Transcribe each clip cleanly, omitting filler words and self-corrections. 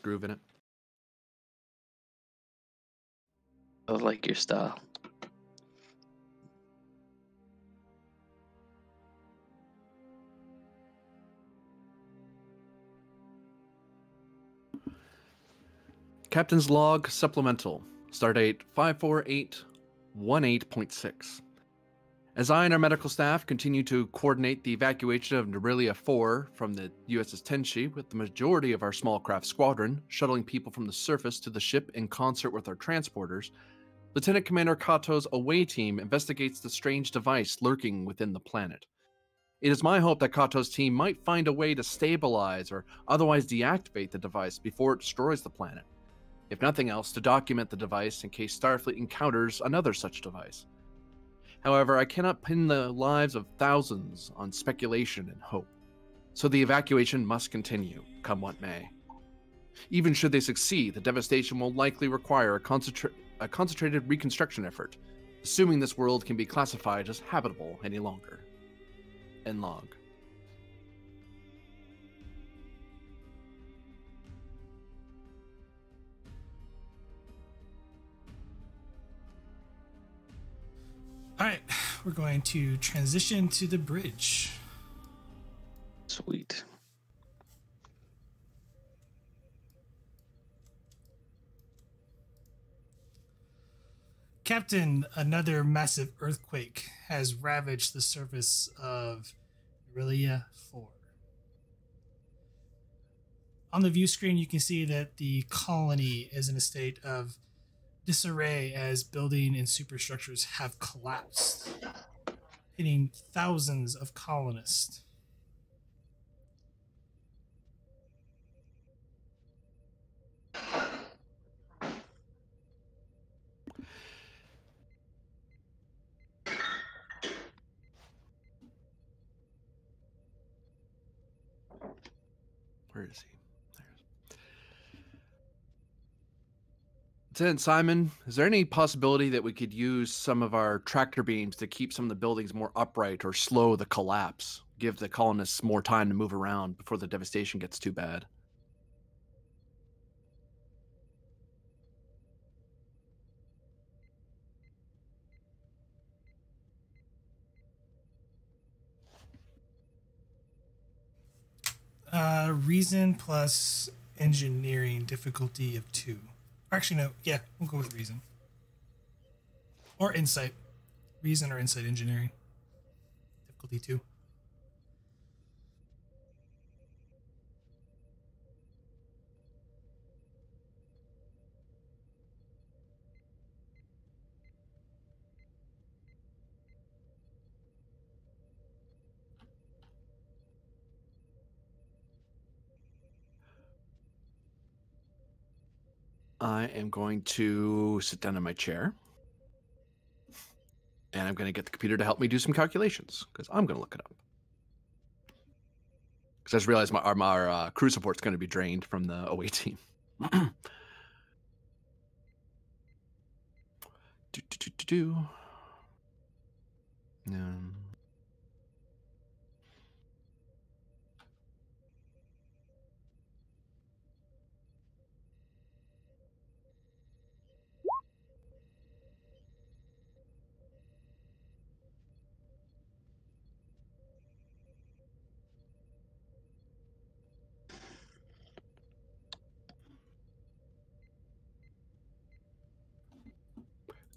groove in it. I like your style. Captain's Log Supplemental. Stardate 54818.6. As I and our medical staff continue to coordinate the evacuation of Nerilia IV from the USS Tenshi, with the majority of our small craft squadron shuttling people from the surface to the ship in concert with our transporters, Lieutenant Commander Kato's away team investigates the strange device lurking within the planet. It is my hope that Kato's team might find a way to stabilize or otherwise deactivate the device before it destroys the planet. If nothing else, to document the device in case Starfleet encounters another such device. However, I cannot pin the lives of thousands on speculation and hope, so the evacuation must continue, come what may. Even should they succeed, the devastation will likely require a concentrated reconstruction effort, assuming this world can be classified as habitable any longer. End log. All right, we're going to transition to the bridge. Sweet. Captain, another massive earthquake has ravaged the surface of Nerilia IV. On the view screen, you can see that the colony is in a state of disarray as building and superstructures have collapsed, hitting thousands of colonists. Where is he? Lieutenant Simon, is there any possibility that we could use some of our tractor beams to keep some of the buildings more upright or slow the collapse? Give the colonists more time to move around before the devastation gets too bad. Reason plus engineering difficulty of 2. Actually, no. Yeah, we'll go with reason. Or insight. Reason or insight engineering. Difficulty 2. I am going to sit down in my chair. And I'm going to get the computer to help me do some calculations, because I'm going to look it up. Because I just realized our crew support's going to be drained from the away team.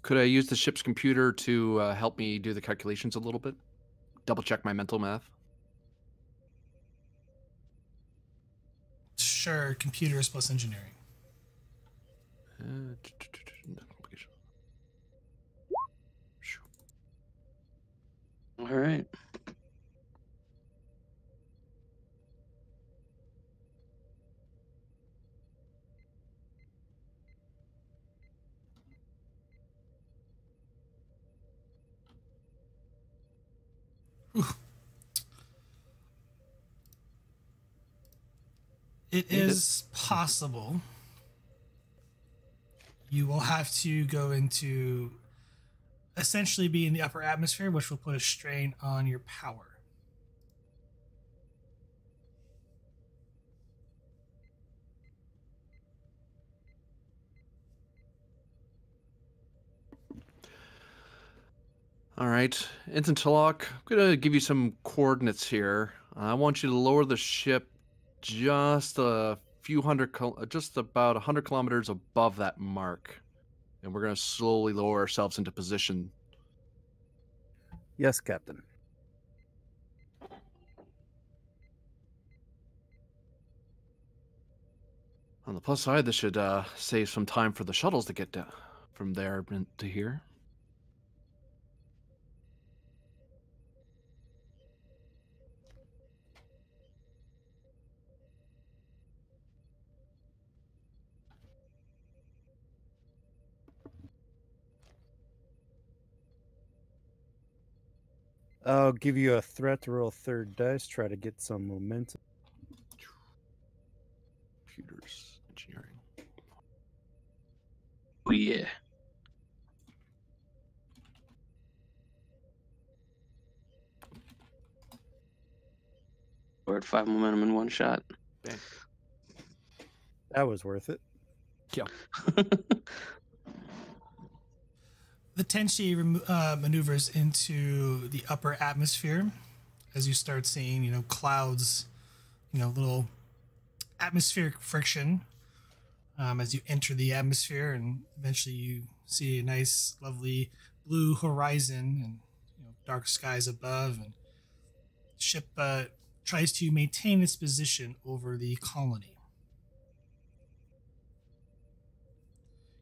Could I use the ship's computer to help me do the calculations a little bit? Double check my mental math? Sure, computers plus engineering. All right. It is possible you will have to go into essentially be in the upper atmosphere, which will put a strain on your power. All right, Ensign Tulloch, I'm gonna give you some coordinates here. I want you to lower the ship just a few just about 100 kilometers above that mark, and we're gonna slowly lower ourselves into position. Yes, Captain. On the plus side, this should save some time for the shuttles to get from there to here. I'll give you a threat to roll third dice. Try to get some momentum. Computers, engineering. Oh, yeah. We're at 5 momentum in one shot. Bang. That was worth it. Yeah. The Tenshi maneuvers into the upper atmosphere as you start seeing, clouds, little atmospheric friction as you enter the atmosphere, and eventually you see a nice, lovely blue horizon and dark skies above. And the ship tries to maintain its position over the colony.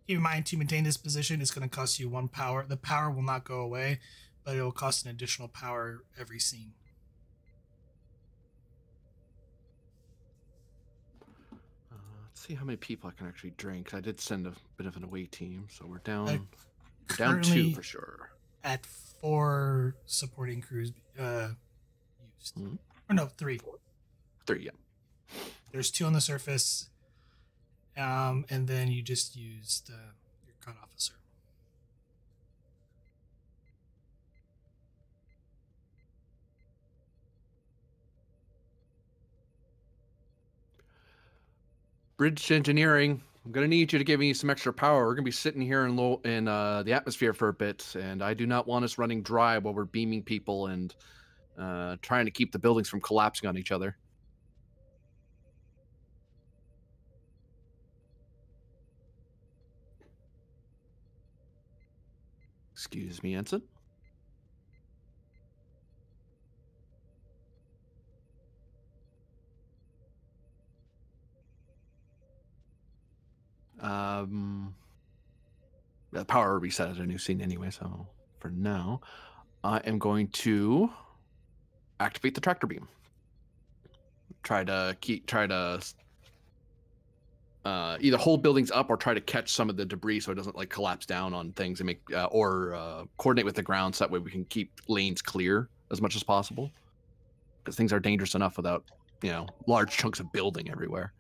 Keep in mind, to maintain this position, it's going to cost you 1 power. The power will not go away, but it will cost an additional power every scene. Let's see how many people I can actually drink. I did send a bit of an away team, so we're down. We're down 2 for sure. At 4 supporting crews used. Mm-hmm. Or no, 3. 3, yeah. There's 2 on the surface, and then you just used your cut officer. Bridge engineering. I'm gonna need you to give me some extra power. We're gonna be sitting here in the atmosphere for a bit, and I do not want us running dry while we're beaming people and trying to keep the buildings from collapsing on each other. Excuse me, Ensign. The power reset at a new scene anyway, so for now, I am going to activate the tractor beam. Try to either hold buildings up or try to catch some of the debris so it doesn't like collapse down on things and make or coordinate with the ground so that way we can keep lanes clear as much as possible, because things are dangerous enough without large chunks of building everywhere.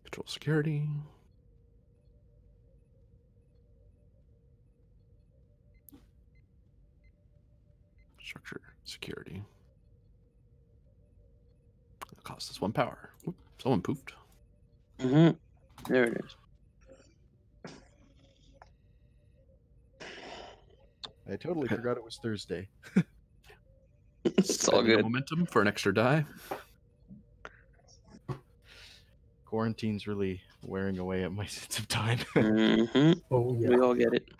Control security. Structure security. It cost us 1 power. Oop, someone poofed. There it is. I totally forgot it was Thursday. It's all Spending good. Momentum for an extra die. Quarantine's really wearing away at my sense of time. Oh, yeah. We all get it.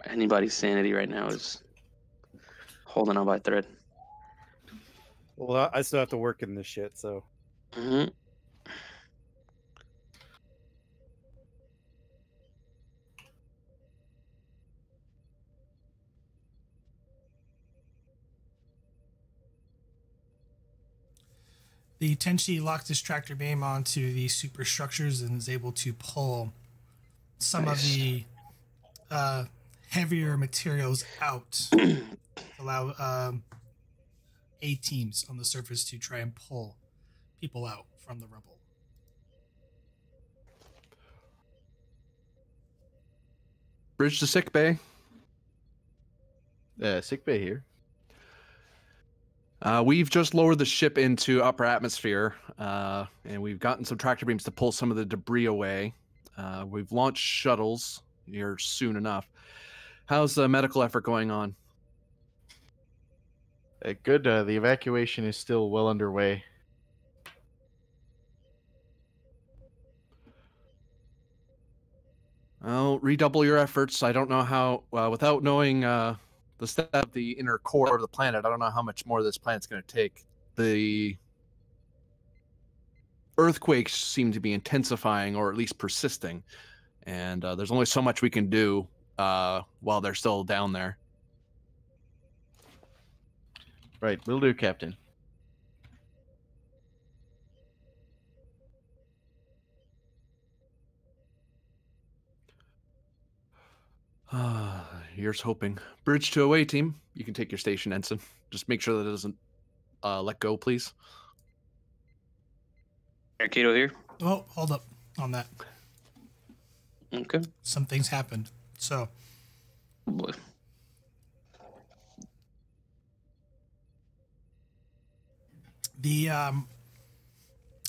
Anybody's sanity right now is holding on by a thread. Well, I still have to work in this shit, so. The Tenshi locked his tractor beam onto the superstructures and is able to pull some of the heavier materials out. Allow A teams on the surface to try and pull people out from the rubble. Bridge to sick bay. Sick bay here. We've just lowered the ship into upper atmosphere, and we've gotten some tractor beams to pull some of the debris away. We've launched shuttles here soon enough. How's the medical effort going on? Good. The evacuation is still well underway. Well, redouble your efforts. I don't know how, without knowing the state of the inner core of the planet, I don't know how much more this planet's going to take. The earthquakes seem to be intensifying, or at least persisting, and there's only so much we can do while they're still down there. Right, will do, Captain. Here's hoping. Bridge to away, team. You can take your station, Ensign. Just make sure that it doesn't let go, please. Cato here. Oh, hold up on that. Okay. Some things happened. So, Oh boy.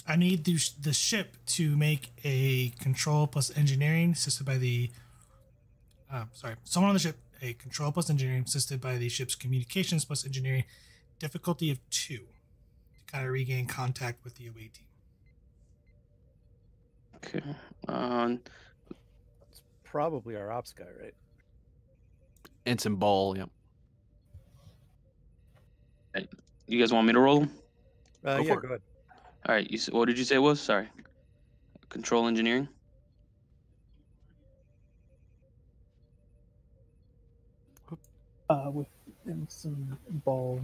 I need the ship to make a control plus engineering assisted by the. Someone on the ship. A control plus engineering assisted by the ship's communications plus engineering, difficulty of 2, to kind of regain contact with the away team. Okay. It's probably our ops guy, right? Ensign Ball, yep. You guys want me to roll them? Yeah, for go ahead. All right. What did you say it was? Sorry. Control engineering. With some ball.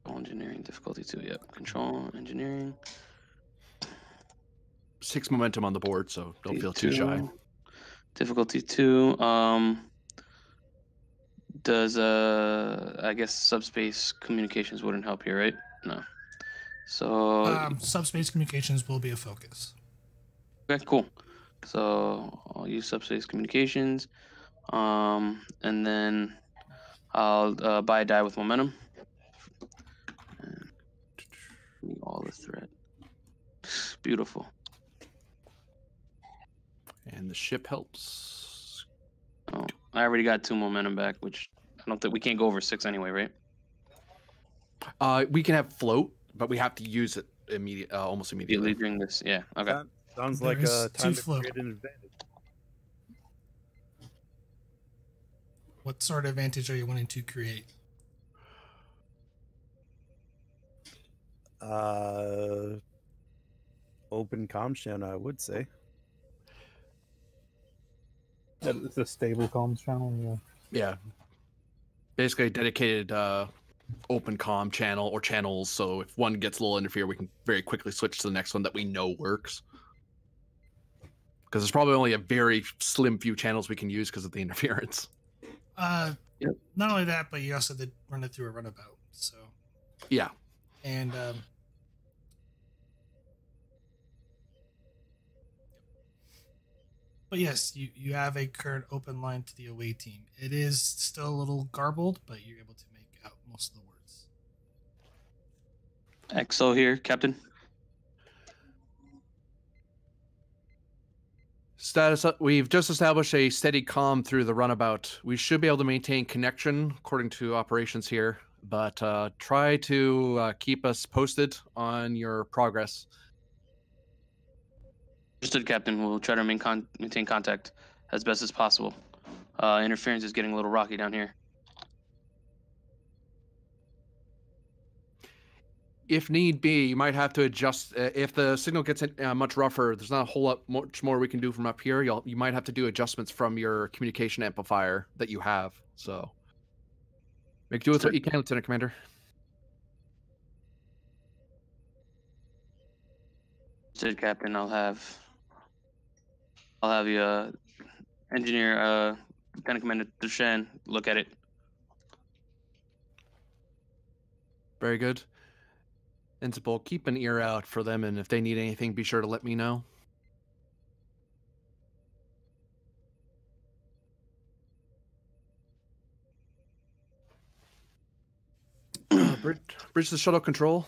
Control engineering difficulty 2. Yep. Control engineering. 6 momentum on the board, so don't feel too shy. Difficulty 2. Does I guess subspace communications wouldn't help here, right? No. So Subspace communications will be a focus. okay, cool. So I'll use subspace communications, and then I'll buy a die with momentum. And all the threat. Beautiful. And the ship helps. Oh, I already got 2 momentum back, which I don't think we can't go over 6 anyway, right? We can have float, but we have to use it almost immediately. During this, yeah. Okay. Sounds There like is a time two to float. create an advantage. What sort of advantage are you wanting to create? Open comm channel, I would say. It's a stable comms channel. Yeah. Yeah. Basically a dedicated open comm channel or channels, so if one gets a little interfere, we can very quickly switch to the next one that we know works. Because there's probably only a very slim few channels we can use because of the interference. Yep. Not only that, but you also did run it through a runabout. So Yeah. and but yes, you have a current open line to the away team. It is still a little garbled, but you're able to make out most of the words. XO here, Captain. Status, we've just established a steady comm through the runabout. We should be able to maintain connection according to operations here, but try to keep us posted on your progress. Understood, Captain. We'll try to maintain contact as best as possible. Interference is getting a little rocky down here. If need be, you might have to adjust. If the signal gets much rougher, there's not a whole lot much more we can do from up here. You might have to do adjustments from your communication amplifier that you have. So make do with what you can, Lieutenant Commander. Understood, Captain. I'll have you engineer Lieutenant Commander Dushan look at it. Very good. Invincible, keep an ear out for them, and if they need anything, be sure to let me know. bridge the shuttle control.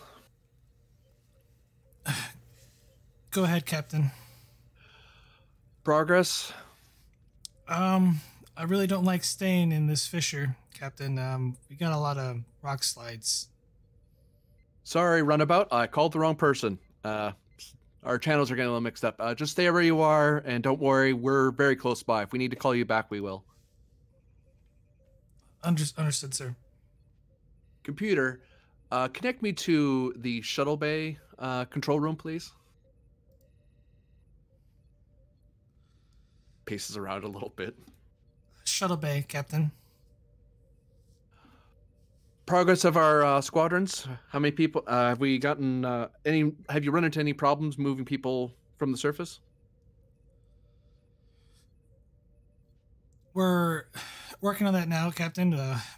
Go ahead, Captain. Progress. I really don't like staying in this fissure, Captain. We got a lot of rock slides. Sorry, runabout. I called the wrong person. Our channels are getting a little mixed up. Just stay where you are, and don't worry, we're very close by. If we need to call you back, we will. Understood, sir. Computer, connect me to the shuttle bay control room, please. Paces around a little bit. Shuttle bay, Captain. Progress of our squadrons. How many people have we gotten? Have you run into any problems moving people from the surface? We're working on that now, Captain.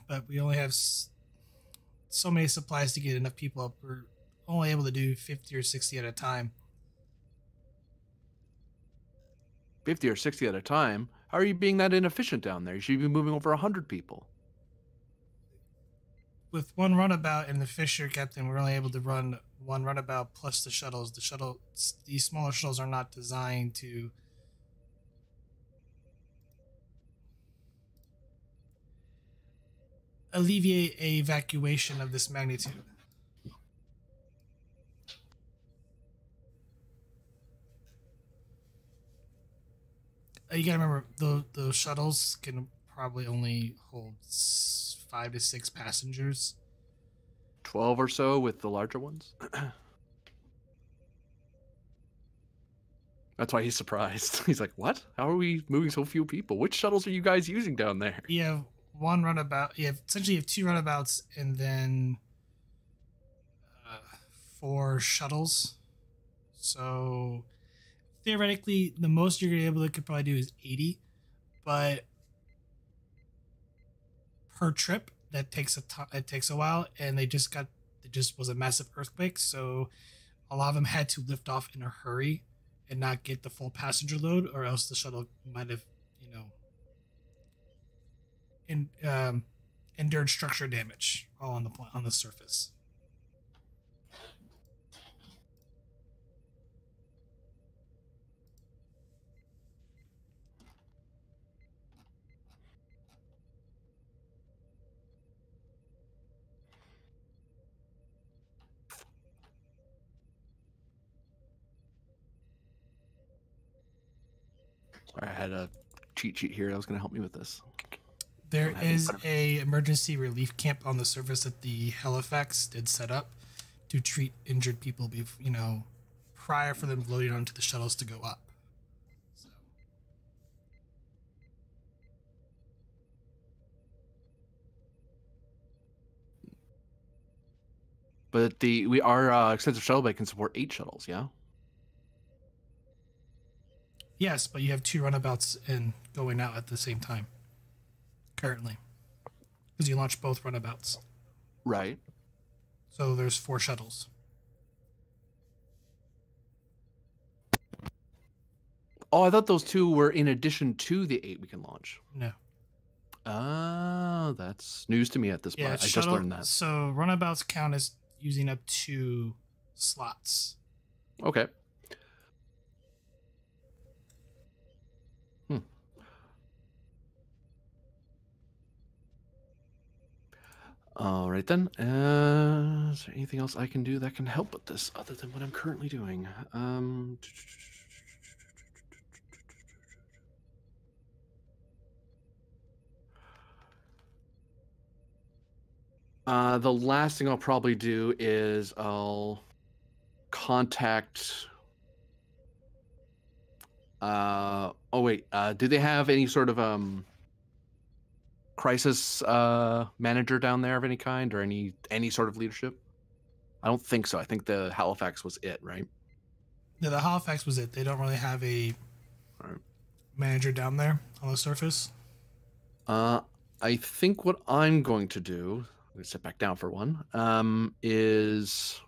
But we only have so many supplies to get enough people up. We're only able to do 50 or 60 at a time. 50 or 60 at a time? How are you being that inefficient down there? You should be moving over 100 people. With one runabout in the fissure, Captain, we're only able to run one runabout plus the shuttles. These smaller shuttles are not designed to alleviate a evacuation of this magnitude. You gotta remember, those shuttles can probably only hold 5 to 6 passengers. 12 or so with the larger ones. That's why he's surprised. He's like, what? How are we moving so few people? Which shuttles are you guys using down there? You have one runabout. Essentially you have 2 runabouts and then 4 shuttles. So theoretically, the most you're gonna be able to could probably do is 80, but per trip that takes a while, and it just was a massive earthquake, so a lot of them had to lift off in a hurry and not get the full passenger load, or else the shuttle might have, endured structure damage all on the surface. I had a cheat sheet here that was going to help me with this. There is a emergency relief camp on the surface that the Halifax did set up to treat injured people, prior for them loading onto the shuttles to go up. So. But our extensive shuttle bay can support 8 shuttles, yeah? Yes, but you have 2 runabouts and going out at the same time. Currently. Because you launched both runabouts. Right. So there's 4 shuttles. Oh, I thought those 2 were in addition to the 8 we can launch. No. Ah, that's news to me at this point. I just learned that. So runabouts count as using up 2 slots. Okay. All right then. Is there anything else I can do that can help with this other than what I'm currently doing? The last thing I'll probably do is I'll contact. Oh wait. Do they have any sort of crisis manager down there of any kind, or any sort of leadership? I don't think so. I think the Halifax was it, right? No, the Halifax was it. They don't really have a manager down there on the surface. I think what I'm going to do, I'm going to sit back down for one, is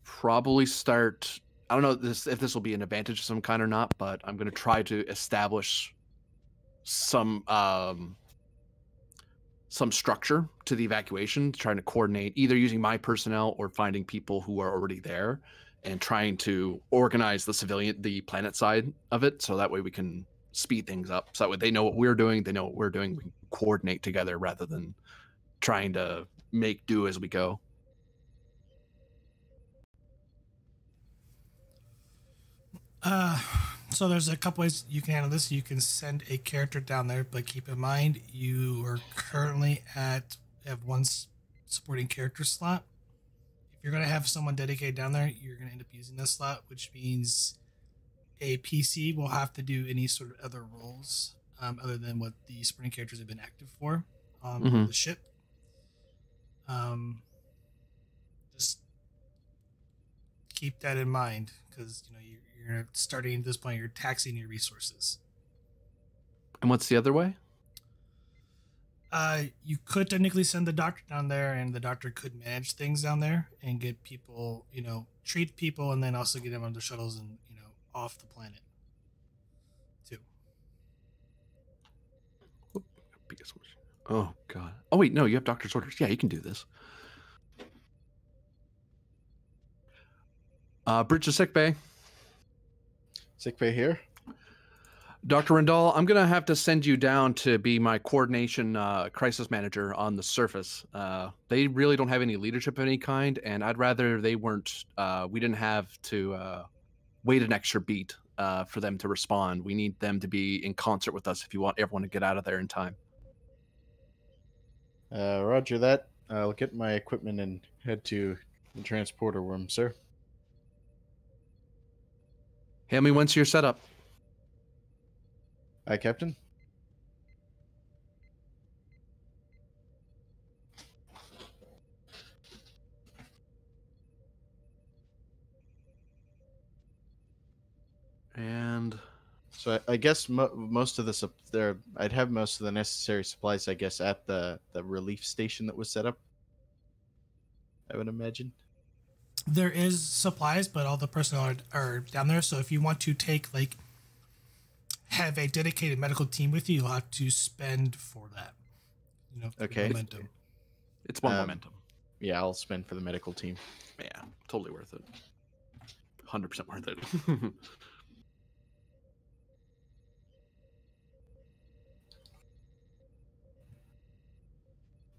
probably start. I don't know if this will be an advantage of some kind or not, but I'm going to try to establish some some structure to the evacuation, trying to coordinate either using my personnel or finding people who are already there and trying to organize the planet side of it, so that way we can speed things up. So that way they know what we're doing, they know what we're doing, we can coordinate together rather than trying to make do as we go. So there's a couple ways you can handle this. You can send a character down there, but keep in mind you are currently have one supporting character slot. If you're going to have someone dedicated down there, you're going to end up using this slot, which means a PC will have to do any sort of other roles other than what the supporting characters have been active for on the ship. Just keep that in mind, because you're starting at this point, you're taxing your resources. And what's the other way? You could technically send the doctor down there, and the doctor could manage things down there and get people, treat people, and then also get them on the shuttles and off the planet too. Oh god. Oh wait, no, you have doctor's orders. Yeah, you can do this. Bridge to sick bay. Sick bay here. Dr. Rendall, I'm going to have to send you down to be my coordination crisis manager on the surface. They really don't have any leadership of any kind, and I'd rather they weren't, we didn't have to wait an extra beat for them to respond. We need them to be in concert with us if you want everyone to get out of there in time. Roger that. I'll get my equipment and head to the transporter room, sir. Hail me once you're set up. Aye, Captain. And so I guess most of the I'd have most of the necessary supplies, I guess, at the relief station that was set up, I would imagine. There is supplies, but all the personnel are down there. So if you want to have a dedicated medical team with you, you'll have to spend for that. Okay. Momentum. It's one momentum. Yeah, I'll spend for the medical team. Yeah, totally worth it. 100% worth it.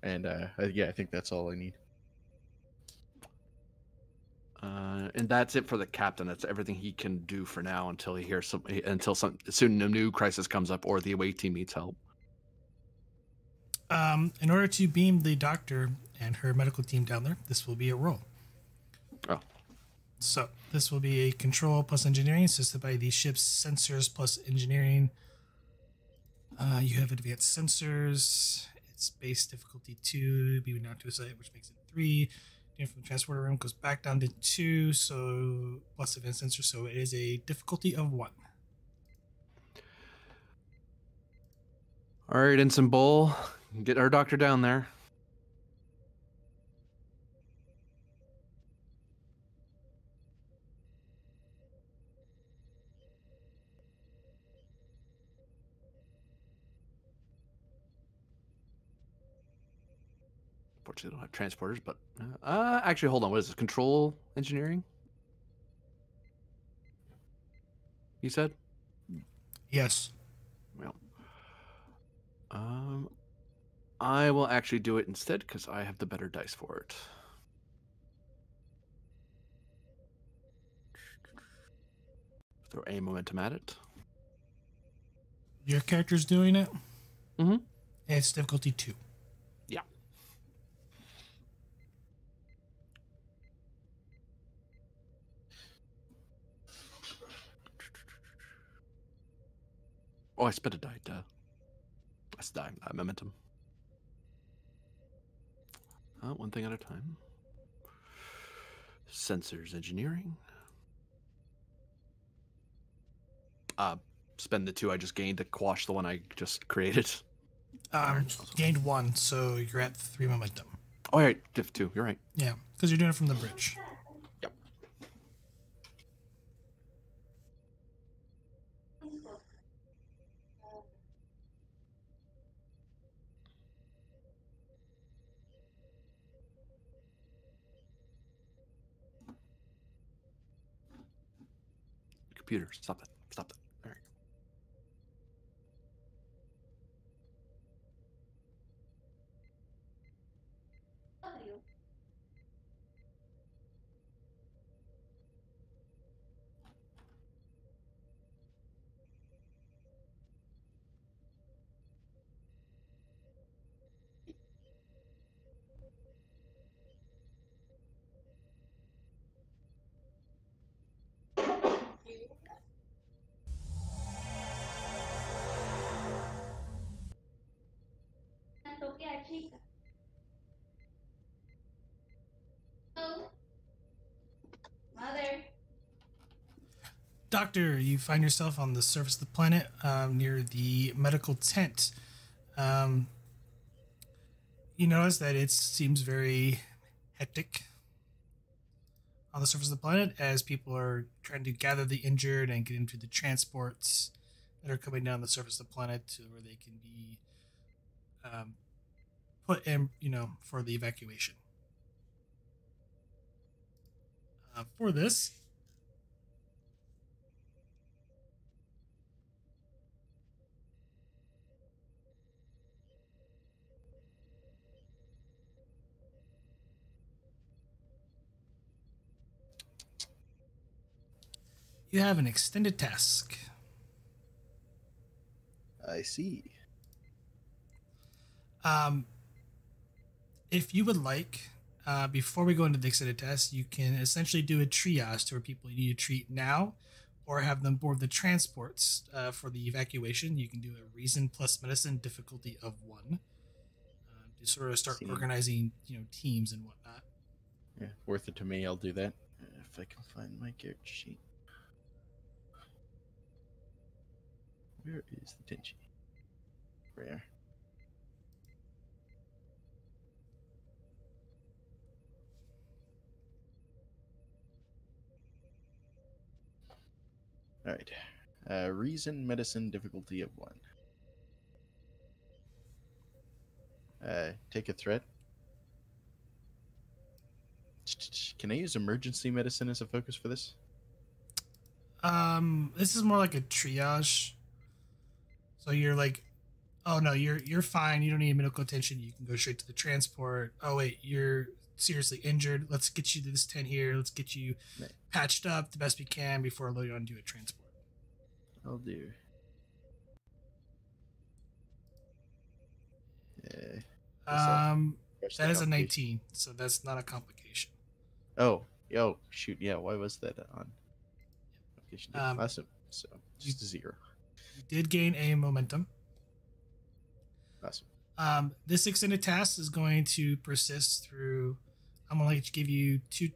And yeah, I think that's all I need. And that's it for the captain. That's everything he can do for now until he hears soon a new crisis comes up or the away team needs help. In order to beam the doctor and her medical team down there, this will be a roll. Oh. So this will be a control plus engineering, assisted by the ship's sensors plus engineering. You have advanced sensors. It's base difficulty 2, beaming down to a site, which makes it 3. From the transporter room goes back down to 2, so plus advanced sensor, so it is a difficulty of 1. All right, Ensign Bull, get our doctor down there. Unfortunately, they don't have transporters, but actually, hold on. What is this? Control engineering? You said? Yes. Well, I will actually do it instead because I have the better dice for it. Throw a momentum at it. Your character's doing it? Mm-hmm. It's difficulty 2. Yeah. Oh, I spent a die. That's die. Momentum. One thing at a time. Sensors engineering. Spend the 2 I just gained to quash the one I just created. Gained 1, so you're at 3 momentum. Oh, right, diff 2. You're right. Yeah, because you're doing it from the bridge. Yep. computer. Stop it. Stop it. There you Doctor, you find yourself on the surface of the planet near the medical tent. You notice that it seems very hectic on the surface of the planet as people are trying to gather the injured and get into the transports that are coming down the surface of the planet to where they can be put in, for the evacuation. For this, you have an extended task. I see. If you would like, before we go into the extended task, you can essentially do a triage to where people you need to treat now or have them board the transports for the evacuation. You can do a reason plus medicine difficulty of 1 to sort of start organizing, teams and whatnot. Yeah, worth it to me. I'll do that if I can find my character sheet. Where is the Tenshi? Rare. All right. Reason, medicine, difficulty of 1. Take a threat. Can I use emergency medicine as a focus for this? This is more like a triage. So you're like, oh no, you're fine. You don't need medical attention. You can go straight to the transport. Oh wait, you're seriously injured. Let's get you to this tent here. Let's get you patched up the best we can before loading onto a transport. I'll do. That is a 19, so that's not a complication. Oh, shoot, yeah. Why was that on? Application? Awesome. So just a 0. You did gain a momentum. Awesome. This extended task is going to persist through. I'm going to give you 2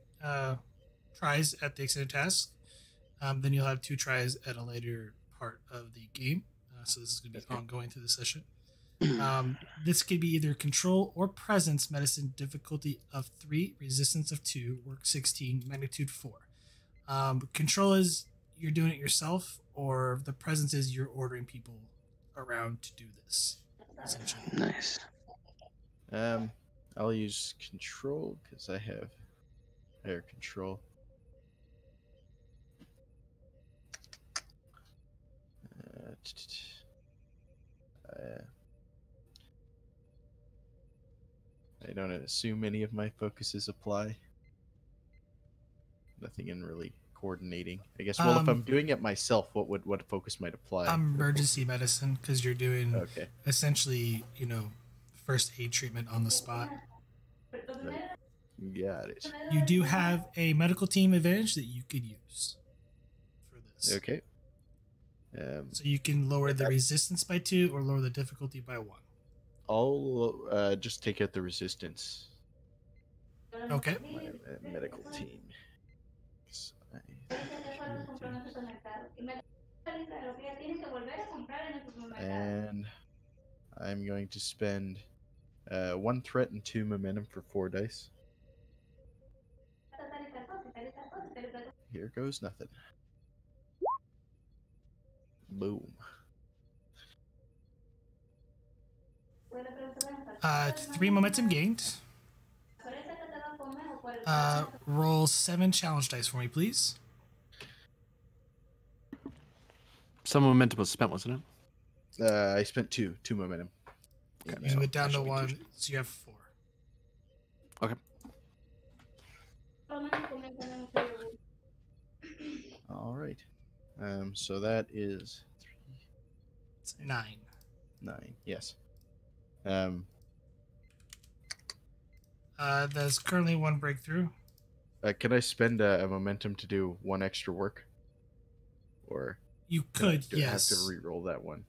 tries at the extended task. Then you'll have 2 tries at a later part of the game. So this is going to be ongoing through the session. This could be either control or presence medicine difficulty of 3, resistance of 2, work 16, magnitude 4. Control is you're doing it yourself, or the presence is you're ordering people around to do this. Essentially. Nice. I'll use control because I have air control. I don't assume any of my focuses apply. Nothing in really coordinating. I guess. Well, if I'm doing it myself, what focus might apply? Emergency medicine, because you're doing essentially, first aid treatment on the spot. Got it. You do have a medical team advantage that you could use for this. Okay. So you can lower the resistance by 2 or lower the difficulty by 1. I'll just take out the resistance. Okay. My medical team. And I'm going to spend 1 threat and 2 momentum for 4 dice. Here goes nothing. Boom. 3 momentum gained. Roll 7 challenge dice for me, please. Some momentum was spent, wasn't it? I spent two momentum. Okay, You so went down that to should be 1, two. so you have 4. Okay. All right. So that is It's 9. 9. Yes. There's currently 1 breakthrough. Can I spend a momentum to do 1 extra work? Or You do I could, yes. have to re-roll that one?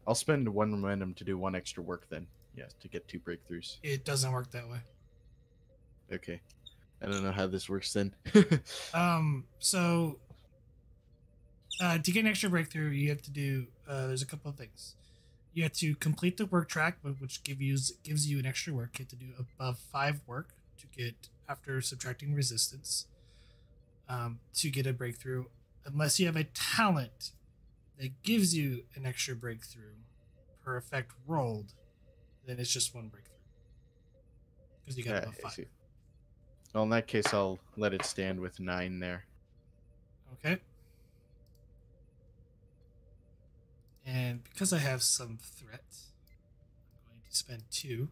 I'll spend 1 momentum to do 1 extra work then. Yes, to get 2 breakthroughs. It doesn't work that way. Okay. I don't know how this works then. So to get an extra breakthrough, you have to do. There's a couple of things. You have to complete the work track, which gives you an extra work. You have to do above 5 work to get after subtracting resistance. To get a breakthrough, unless you have a talent that gives you an extra breakthrough per effect rolled, then it's just 1 breakthrough because you got above 5. See. Well, in that case, I'll let it stand with 9 there. Okay. And because I have some threat, I'm going to spend 2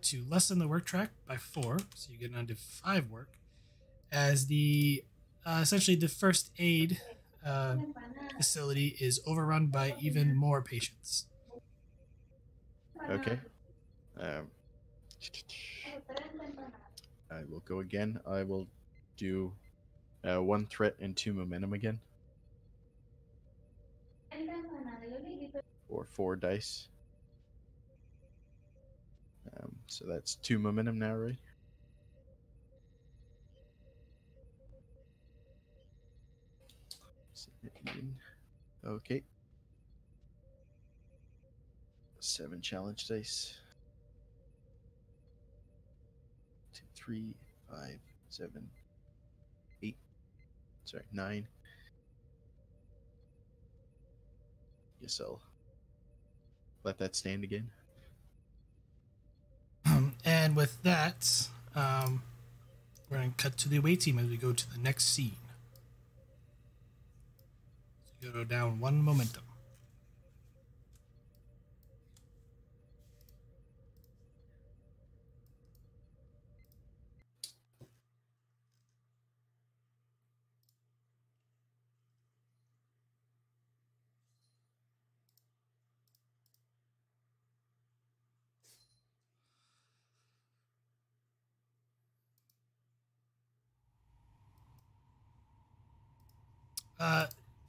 to lessen the work track by 4, so you get down to 5 work. As the essentially the first aid facility is overrun by even more patients. Okay. I will go again. I will do 1 threat and 2 momentum again. Or 4 dice. So that's 2 momentum now, right? Okay. 7 challenge dice. 2, 3, 5, 7, 8. Sorry, 9. Guess I'll let that stand again. And with that, we're going to cut to the away team as we go to the next scene. So you go down 1 momentum.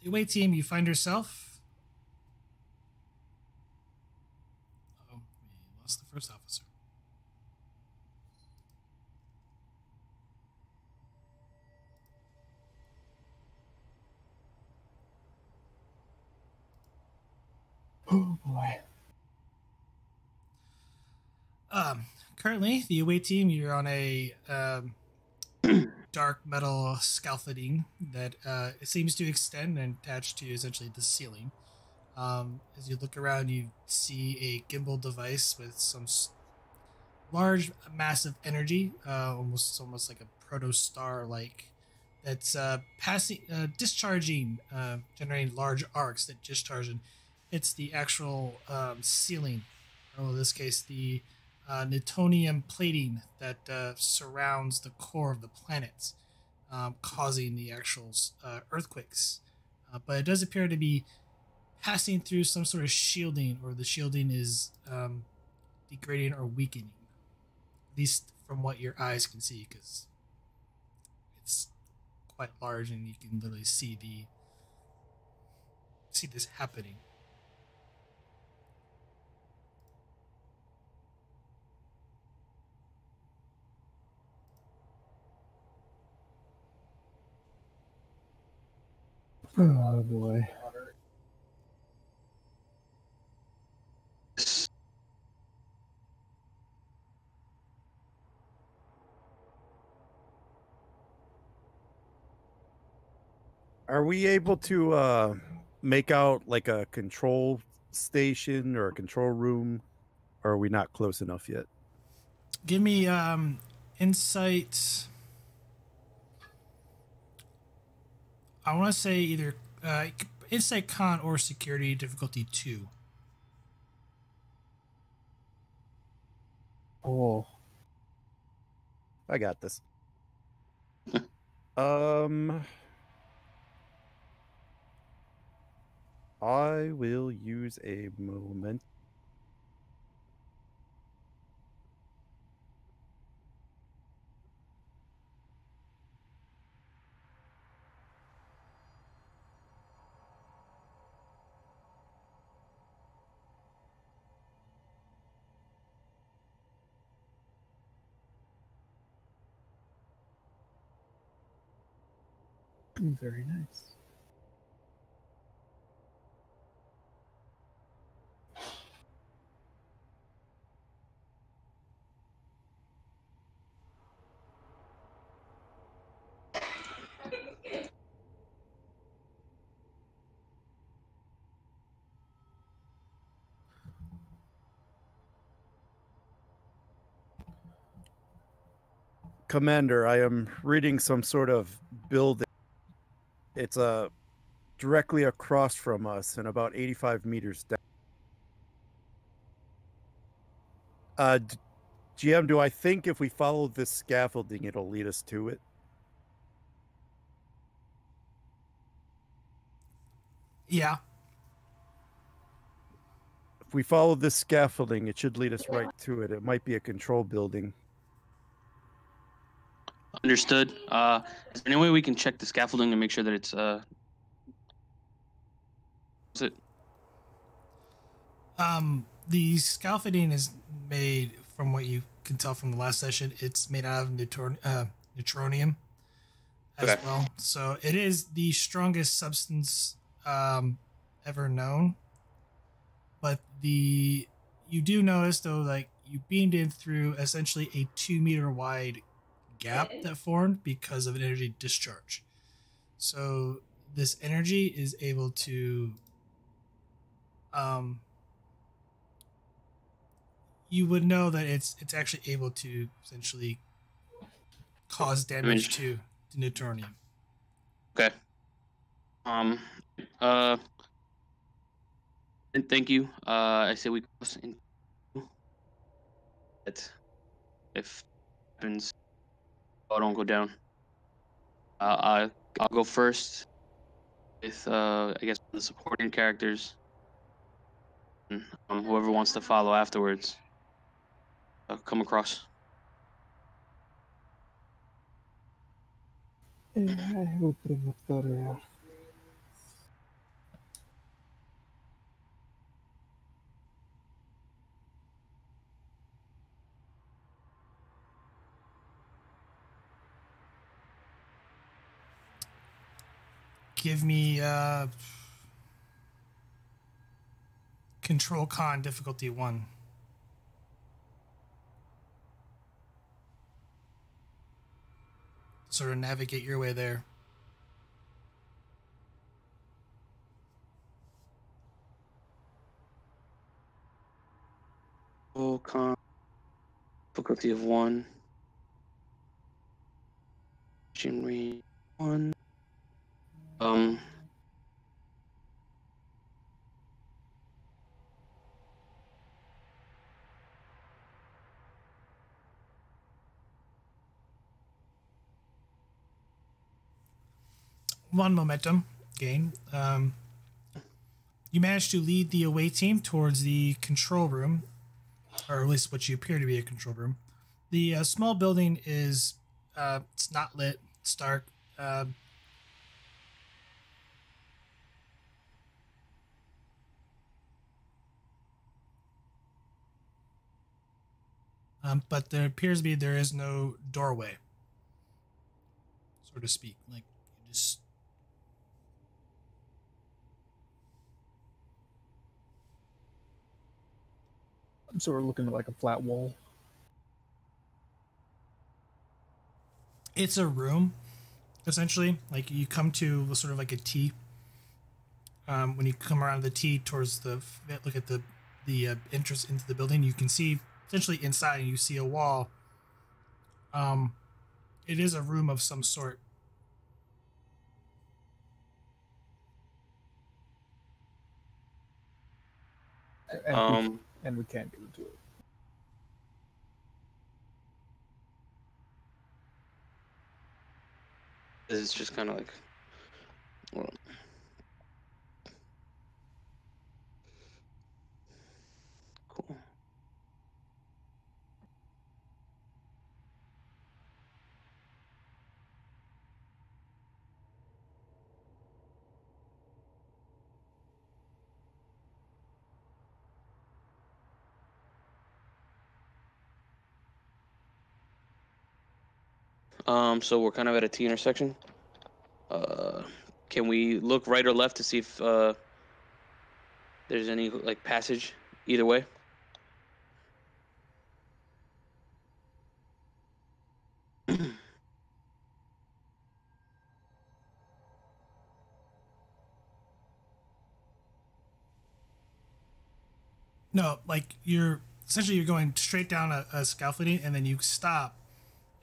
The away team, you find yourself. Oh, we lost the first officer. Oh boy. Currently, the away team, you're on a dark metal scaffolding that it seems to extend and attach to essentially the ceiling. As you look around, you see a gimbal device with some large mass of energy, almost like a proto-star like, that's discharging, generating large arcs that discharge, and it's the actual ceiling, or in this case the Newtonian plating that surrounds the core of the planet, causing the actual earthquakes. But it does appear to be passing through some sort of shielding, or the shielding is degrading or weakening, at least from what your eyes can see, because it's quite large and you can literally see this happening. Oh boy. Are we able to make out like a control station or a control room, or are we not close enough yet? Give me insight. I want to say either Insight Con or Security difficulty 2. Oh, I got this. I will use a moment. very nice. Commander, I am reading some sort of building. It's directly across from us and about 85 meters down. GM, do I think if we follow this scaffolding, it'll lead us to it? Yeah. If we follow this scaffolding, it should lead us right to it. It might be a control building. Understood. Is there any way we can check the scaffolding to make sure that it's is it? The scaffolding is made, from what you can tell from the last session, it's made out of neutronium as Okay. well. So it is the strongest substance ever known. But you do notice though, like you beamed in through essentially a 2-meter wide gap that formed because of an energy discharge. So this energy is able to you would know that it's actually able to essentially cause damage to neutronium. Okay. And thank you. I say we cross in. That if happens, I don't go down. I'll go first with I guess the supporting characters, and whoever wants to follow afterwards. Come across. I will bring up the rear. Give me Control Con difficulty 1. Sort of navigate your way there. Oh, con difficulty of 1. Machinery 1. One momentum gain. You managed to lead the away team towards the control room, or at least what you appear to be a control room. The small building is it's not lit. It's dark. But there appears to be there is no doorway, so to speak. Like you just. So we're looking at like a flat wall. It's a room, essentially. Like you come to sort of like a T. When you come around the T towards look at the entrance into the building, you can see essentially inside, and you see a wall. It is a room of some sort. And we can't get into it. It's just kind of like, well, cool. So we're kind of at a T intersection. Can we look right or left to see if there's any like passage either way? No, like you're going straight down a scaffolding, and then you stop,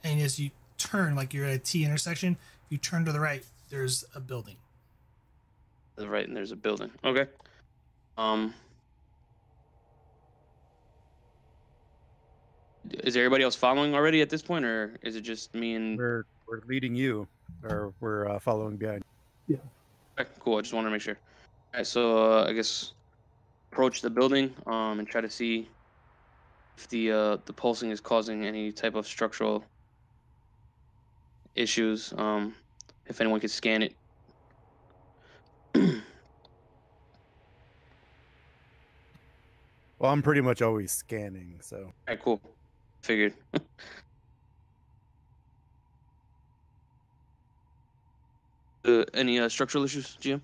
and as you turn, like you're at a T intersection, you turn to the right. There's a building. To the right, and there's a building. Okay. Is everybody else following already at this point, or is it just me and? We're leading you, or we're following behind. Okay, cool. I just wanted to make sure. All right, so I guess approach the building and try to see if the pulsing is causing any type of structural issues. If anyone could scan it. Well, I'm pretty much always scanning, so. All right, cool. Figured. Any structural issues, GM?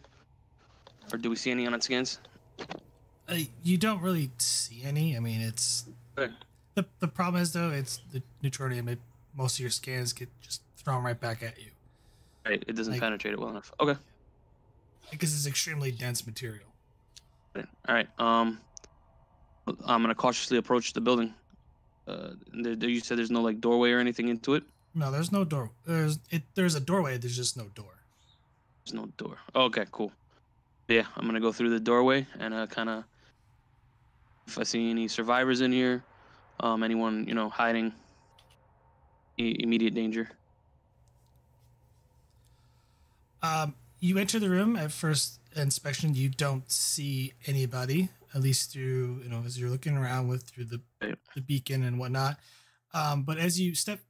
Or do we see any on its scans? You don't really see any. I mean, it's Okay. the problem is though it's the neutronium. Most of your scans get just thrown right back at you Right, it doesn't Like- penetrate it well enough. Okay. because it's extremely dense material. All right. I'm gonna cautiously approach the building. You said there's no like doorway or anything into it. No, there's no door. There's a doorway. There's just no door. There's no door. Okay, cool. Yeah, I'm gonna go through the doorway and kind of, if I see any survivors in here, anyone hiding, immediate danger. You enter the room at first inspection. You don't see anybody, at least through as you're looking around through the beacon and whatnot. But as you step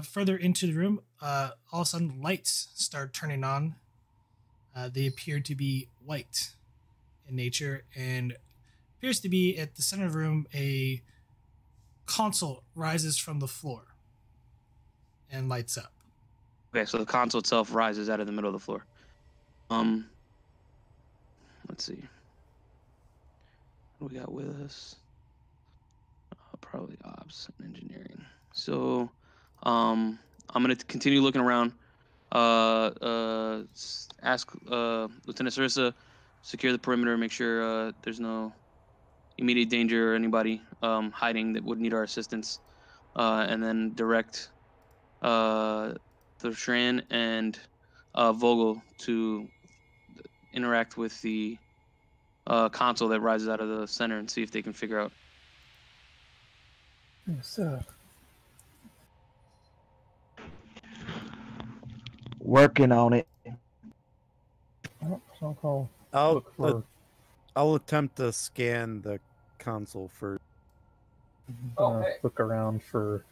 further into the room, all of a sudden lights start turning on. They appear to be white in nature, and appears to be at the center of the room. A console rises from the floor and lights up. Okay, so the console itself rises out of the middle of the floor. Let's see. What do we got with us? Probably ops and engineering. So, I'm gonna continue looking around. Ask Lieutenant Sarissa, secure the perimeter, make sure there's no immediate danger or anybody hiding that would need our assistance, and then direct the Shran and Vogel to interact with the console that rises out of the center and see if they can figure out. Yes, Working on it. I'll I'll look for. I'll attempt to scan the console first. Look around for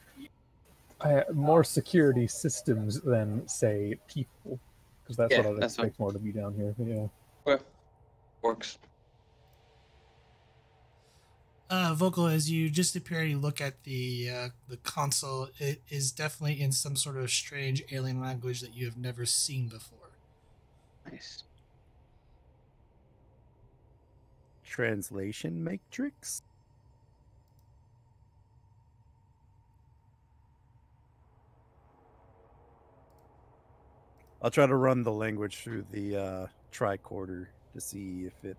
more security systems than say people, because that's Yeah, what I'd that's expect more to be down here. Yeah. Okay. Works. Vocal, as you just appear, you look at the console. It is definitely in some sort of strange alien language that you have never seen before. Nice. Translation matrix. I'll try to run the language through the tricorder to see if it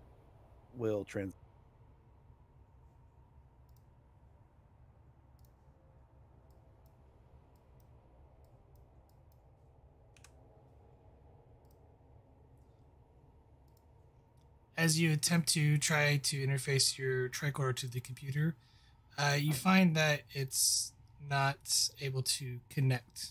will translate. as you attempt to try to interface your tricorder to the computer, you find that it's not able to connect.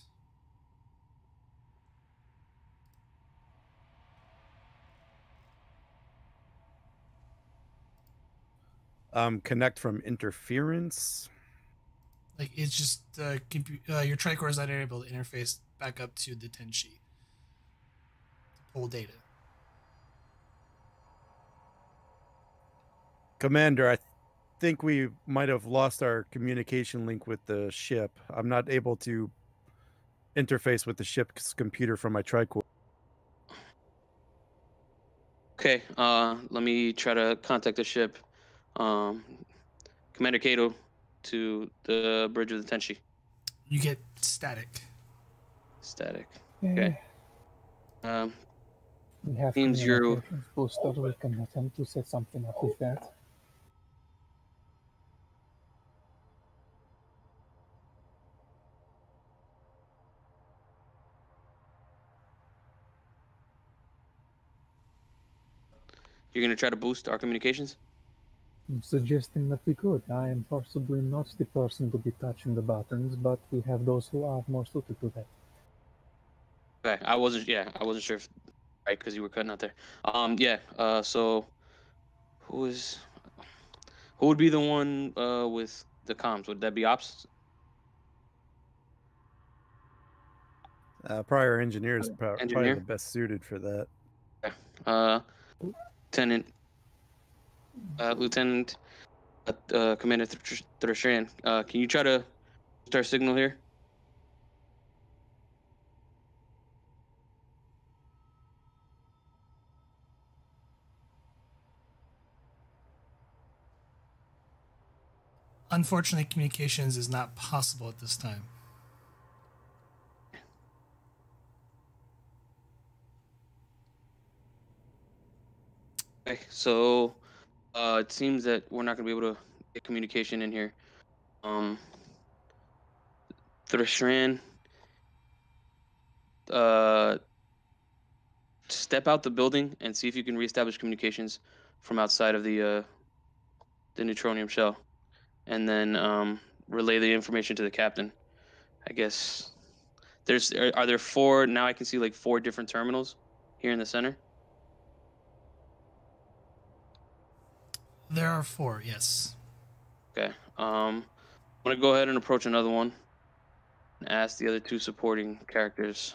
Connect from interference. Like it's just your tricorder is not able to interface back up to the Tenshi to pull data. Commander, I think we might have lost our communication link with the ship. I'm not able to interface with the ship's computer from my tricorder. Okay, let me try to contact the ship. Commander Kato to the bridge of the Tenshi. You get static. Static. Okay. We have Seems you're... communications booster. We can attempt to set something up with that. You're gonna try to boost our communications? I'm suggesting that we could. I am possibly not the person to be touching the buttons, but we have those who are more suited to that. Okay, I wasn't sure if, right, because you were cutting out there. So who would be the one with the comms? Would that be ops? Prior engineer is probably Engineer? the best suited for that. Lieutenant Commander Thrashan, can you try to start signal here? Unfortunately, communications is not possible at this time. Okay, so it seems that we're not going to be able to get communication in here. Thrashran, step out the building and see if you can reestablish communications from outside of the neutronium shell, and then relay the information to the captain. I guess are there four now? I can see like 4 different terminals here in the center. There are 4, yes. Okay. I'm gonna go ahead and approach another one and ask the other 2 supporting characters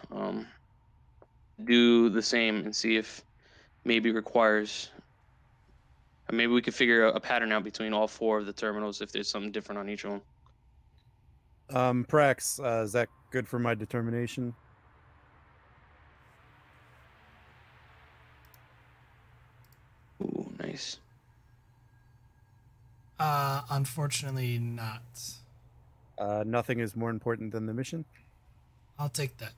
do the same and see if maybe requires. Maybe we could figure a pattern out between all 4 of the terminals if there's something different on each one. Prax, is that good for my determination? Ooh, nice. Unfortunately not. Nothing is more important than the mission? I'll take that.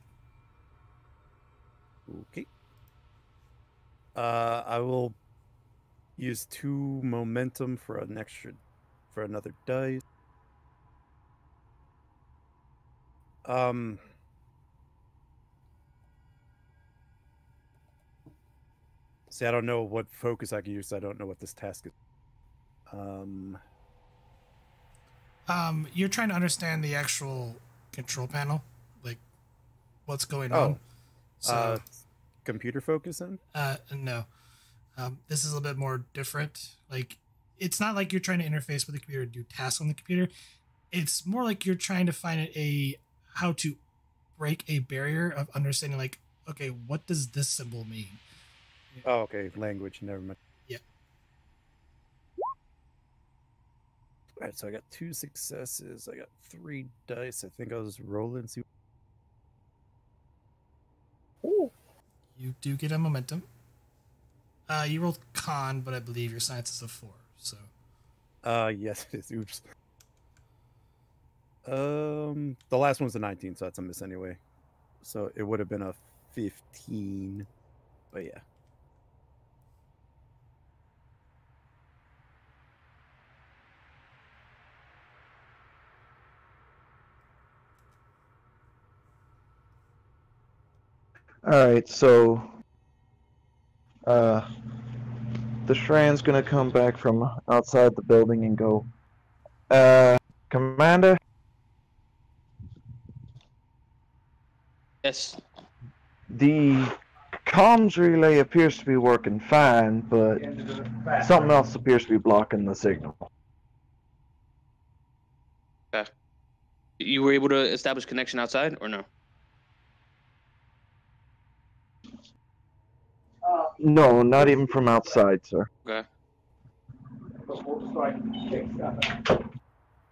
Okay. I will use 2 momentum for another dice. See, I don't know what focus I can use. So I don't know what this task is. You're trying to understand the actual control panel, like what's going on. So, computer focus then? No. This is a little bit more different. Like, it's not like you're trying to interface with the computer and do tasks on the computer. It's more like you're trying to find how to break a barrier of understanding, like, okay, what does this symbol mean? Oh, okay. Language, never mind. Yeah. All right, so I got 2 successes. I got 3 dice. I think I'll just roll and see. Ooh. You do get a momentum. You rolled con, but I believe your science is a 4. So. Yes, it is. Oops. The last one's a 19, so that's a miss anyway. So it would have been a 15. But yeah. All right, so the Shran's gonna come back from outside the building and go, Commander, Yes. the comms relay appears to be working fine, but something else appears to be blocking the signal. Okay. You were able to establish connection outside, or no? No, not even from outside, sir. Okay.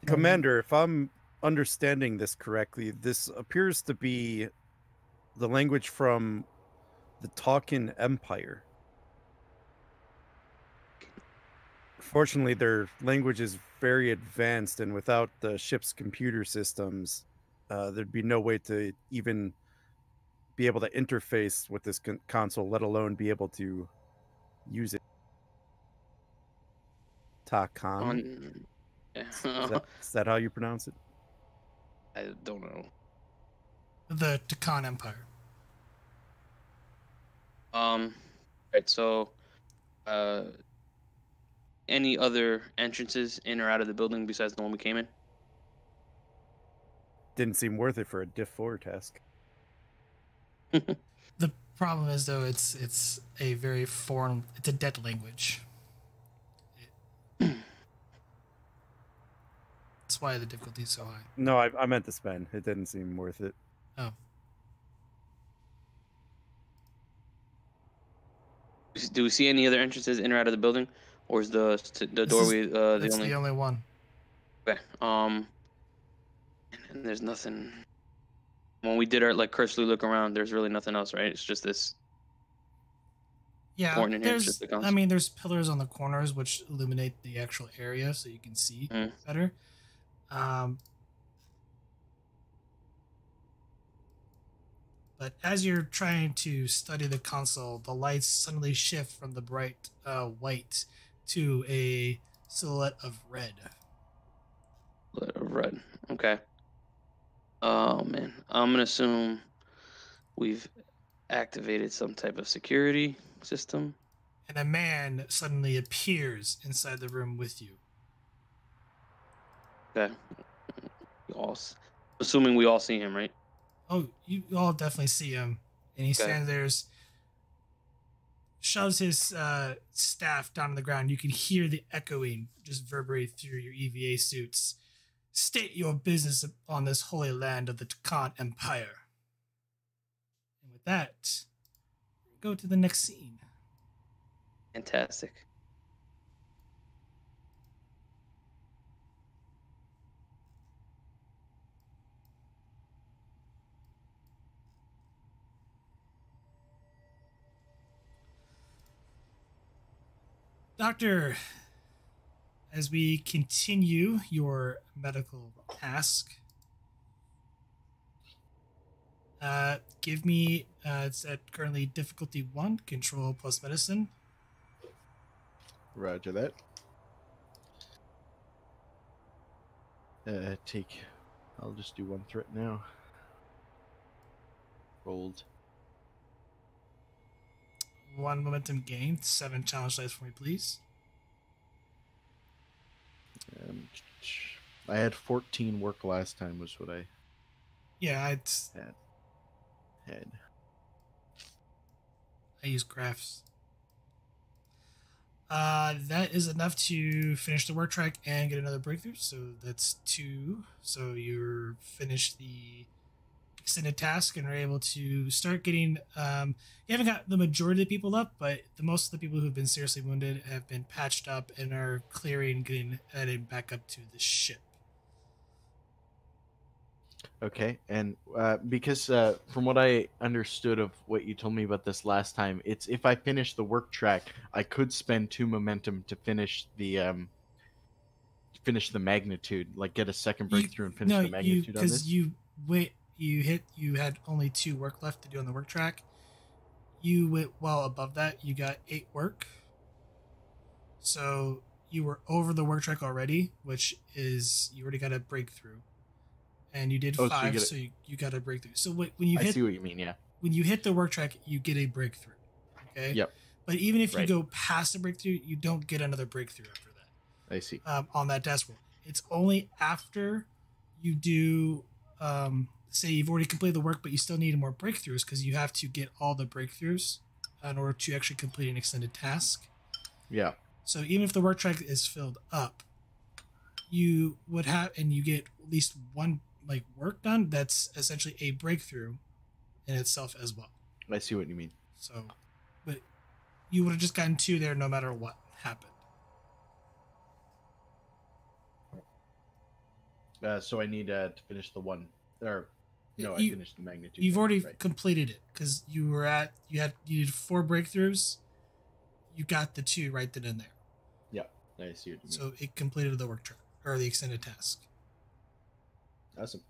Commander, if I'm understanding this correctly, this appears to be the language from the Talkin Empire. Fortunately, their language is very advanced, and without the ship's computer systems, there'd be no way to even be able to interface with this console, let alone be able to use it. Takan. Is that how you pronounce it? I don't know. The Takan Empire. Right. So, any other entrances in or out of the building besides the one we came in? Didn't seem worth it for a Diff 4 task. The problem is, though, it's a very foreign, it's a dead language. That's why the difficulty is so high. No, I meant to spend. It didn't seem worth it. Oh. Do we see any other entrances in or out of the building, or is the doorway That's the the only one. Okay. And there's nothing. When we did our cursory look around, there's really nothing else, right? It's just this. Yeah, Important in here, it's just the console. I mean, there's pillars on the corners which illuminate the actual area so you can see better. But as you're trying to study the console, the lights suddenly shift from the bright white to a silhouette of red. Silhouette of red. Okay. Oh man, I'm gonna assume we've activated some type of security system. And a man suddenly appears inside the room with you. Okay. Assuming we all see him, right? Oh, you all definitely see him. And he stands there, shoves his staff down on the ground. You can hear the echoing just reverberate through your EVA suits. State your business on this holy land of the Takan Empire. And with that, go to the next scene. Fantastic. Doctor, as we continue your medical task, give me, it's at currently difficulty 1, control plus medicine. Roger that. I'll just do 1 threat now. Rolled. 1 momentum gained, 7 challenge dice for me, please. I had 14 work last time was what I Yeah, had. I use graphs. That is enough to finish the work track and get another breakthrough. So that's 2. So you're finished the extended task and are able to start getting. You haven't got the majority of the people up, but most of the people who've been seriously wounded have been patched up and are clearing, getting headed back up to the ship. Okay, and because from what I understood of what you told me about this last time, it's if I finish the work track, I could spend 2 momentum to finish the magnitude, like get a second breakthrough and finish the magnitude on this. Because you had only 2 work left to do on the work track. You went well above that. You got 8 work. So you were over the work track already, which is you already got a breakthrough. And you did 5, so you got a breakthrough. So when you hit, I see what you mean, yeah. When you hit the work track, you get a breakthrough. Okay? Yep. But even if you Right. go past a breakthrough, you don't get another breakthrough after that. I see. On that desk roll. It's only after you do, say you've already completed the work, but you still need more breakthroughs because you have to get all the breakthroughs in order to actually complete an extended task. Yeah. So even if the work track is filled up, you would have, and you get at least one like work done, that's essentially a breakthrough in itself as well. I see what you mean. So, but you would have just gotten 2 there no matter what happened. So I need to finish the one, or no, I You- finished the magnitude. You've already Right. completed it because you did 4 breakthroughs. You got the 2 right then and there. Yeah, I see what you mean. So it completed the work track or the extended task. Awesome.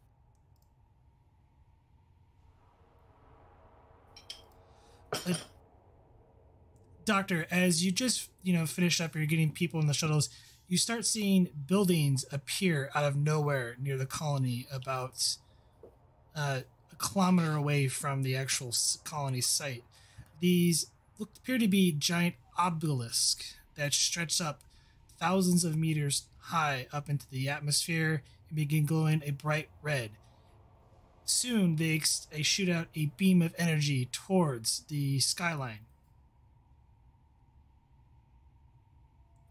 Doctor, as you just finished up, you're getting people in the shuttles. You start seeing buildings appear out of nowhere near the colony, about a kilometer away from the actual colony site. These appear to be giant obelisks that stretch up thousands of meters high up into the atmosphere and begin glowing a bright red. Soon they shoot out a beam of energy towards the skyline.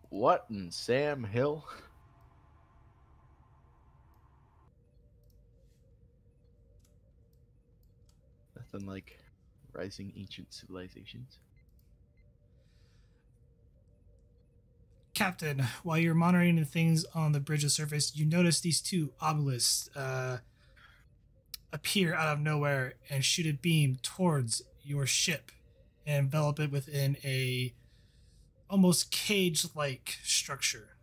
What in Sam Hill? Nothing like rising ancient civilizations. Captain, while you're monitoring the things on the bridge's surface, you notice these 2 obelisks appear out of nowhere and shoot a beam towards your ship and envelop it within a almost cage-like structure.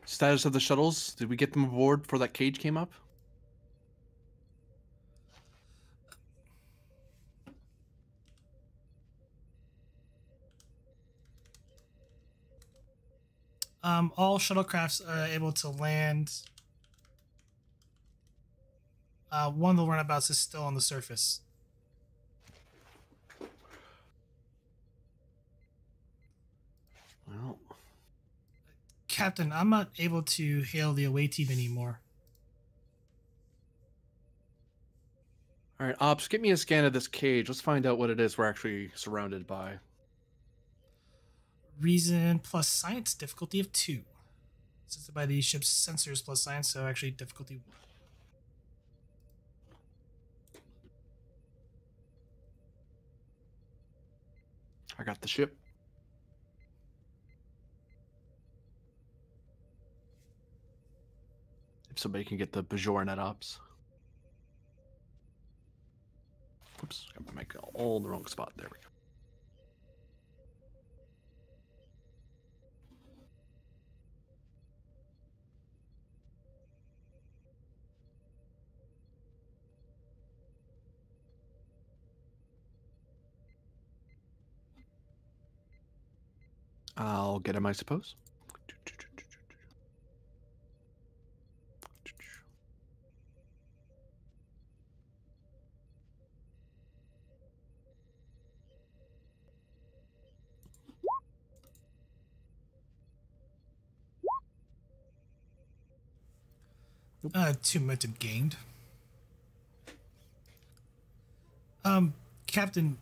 Status of the shuttles? Did we get them aboard before that cage came up? All shuttlecrafts are able to land. One of the runabouts is still on the surface. Well, Captain, I'm not able to hail the away team anymore. all right, Ops, get me a scan of this cage. Let's find out what it is we're actually surrounded by. Reason plus science, difficulty of 2. Assisted by the ship's sensors plus science, so actually difficulty 1. I got the ship. If somebody can get the Bajoran at Ops. Oops, I might go all the wrong spot. There we go. I'll get him, I suppose. Nope. 2 momentum gained. Captain,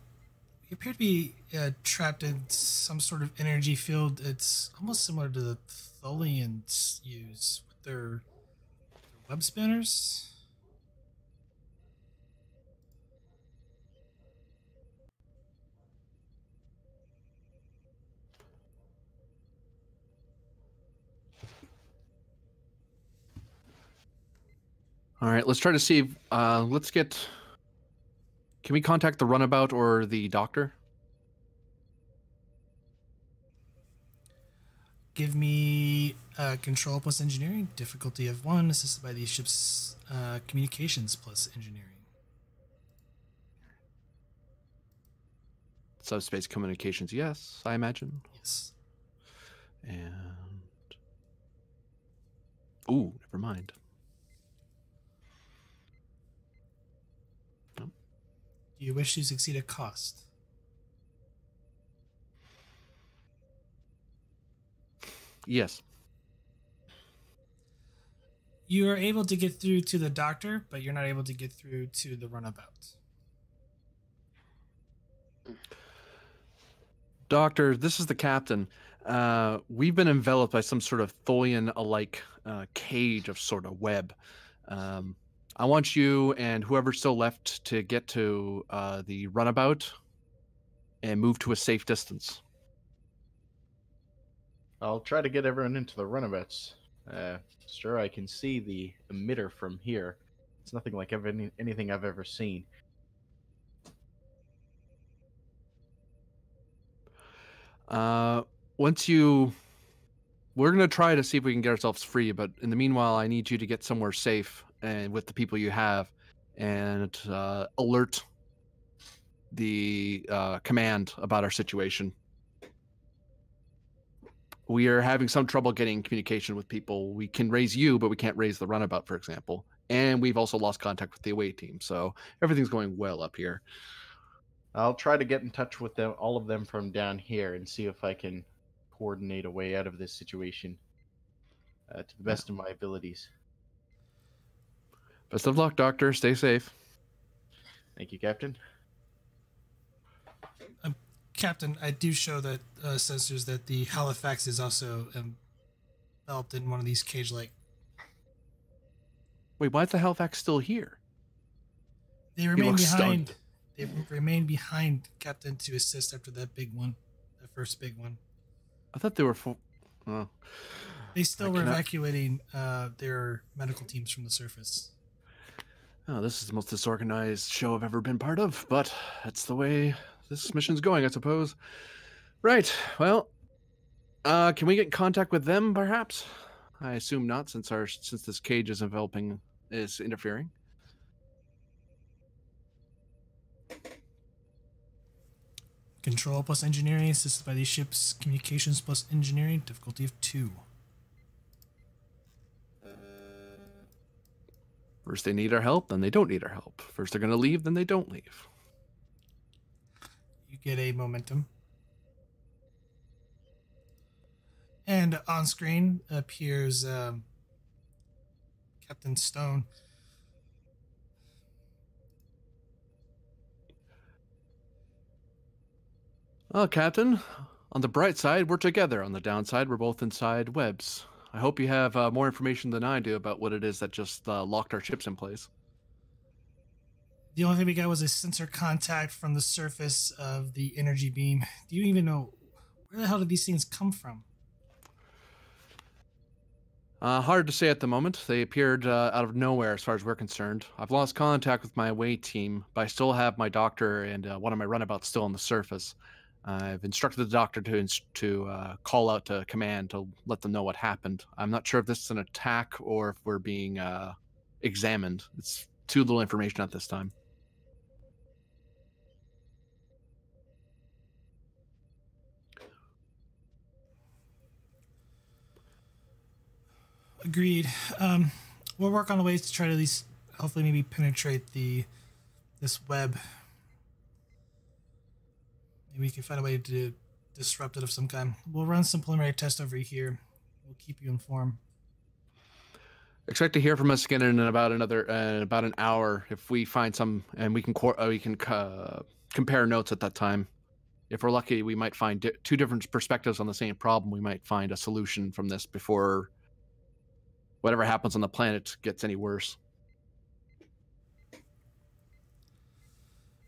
you appear to be trapped in some sort of energy field. It's almost similar to the Tholians use with their web spinners. All right, let's try to see. Let's get. Can we contact the runabout or the doctor? Give me control plus engineering, difficulty of 1, assisted by the ship's communications plus engineering. Subspace communications, yes, I imagine. Yes. And Ooh, never mind. Do you wish to succeed at cost? Yes. You are able to get through to the doctor, but you're not able to get through to the runabout. Doctor, this is the captain. We've been enveloped by some sort of Tholian-alike cage of sort of web. I want you and whoever's still left to get to the runabout and move to a safe distance. I'll try to get everyone into the runabouts. Sure, I can see the emitter from here. It's nothing like anything I've ever seen. We're gonna try to see if we can get ourselves free, but in the meanwhile, I need you to get somewhere safe and with the people you have, and alert the command about our situation. We are having some trouble getting communication with people. We can raise you, but we can't raise the runabout, for example. And we've also lost contact with the away team, so everything's going well up here. I'll try to get in touch with them, all of them from down here, and see if I can coordinate a way out of this situation to the best of my abilities. Best of luck, Doctor. Stay safe. Thank you, Captain. Captain, I do show that sensors that the Halifax is also enveloped in one of these cage-like. Wait, why is the Halifax still here? They remain looks behind. stunned. They remain behind, Captain, to assist after that big one, that first big one. I thought they were full. Oh. They still I were cannot- evacuating their medical teams from the surface. Oh, this is the most disorganized show I've ever been part of, but that's the way this mission's going, I suppose. Right. Well, can we get in contact with them, perhaps? I assume not, since this cage is interfering. Control plus engineering, assisted by these ships. Communications plus engineering, difficulty of 2. First they need our help, then they don't need our help. First they're going to leave, then they don't leave. You get a momentum. And on screen appears Captain Stone. Well, Captain, on the bright side, we're together. On the downside, we're both inside webs. I hope you have more information than I do about what it is that just locked our ships in place. The only thing we got was a sensor contact from the surface of the energy beam. Do you even know where the hell did these things come from? Hard to say at the moment. They appeared out of nowhere as far as we're concerned. I've lost contact with my away team, but I still have my doctor and one of my runabouts still on the surface. I've instructed the doctor to call out to command to let them know what happened. I'm not sure if this is an attack or if we're being examined. It's too little information at this time. Agreed. We'll work on ways to try to at least, hopefully, maybe penetrate this web. Maybe we can find a way to disrupt it of some kind. We'll run some preliminary tests over here. We'll keep you informed. Expect to hear from us again in about an hour if we find some, and we can compare notes at that time. If we're lucky, we might find two different perspectives on the same problem. We might find a solution from this before whatever happens on the planet gets any worse.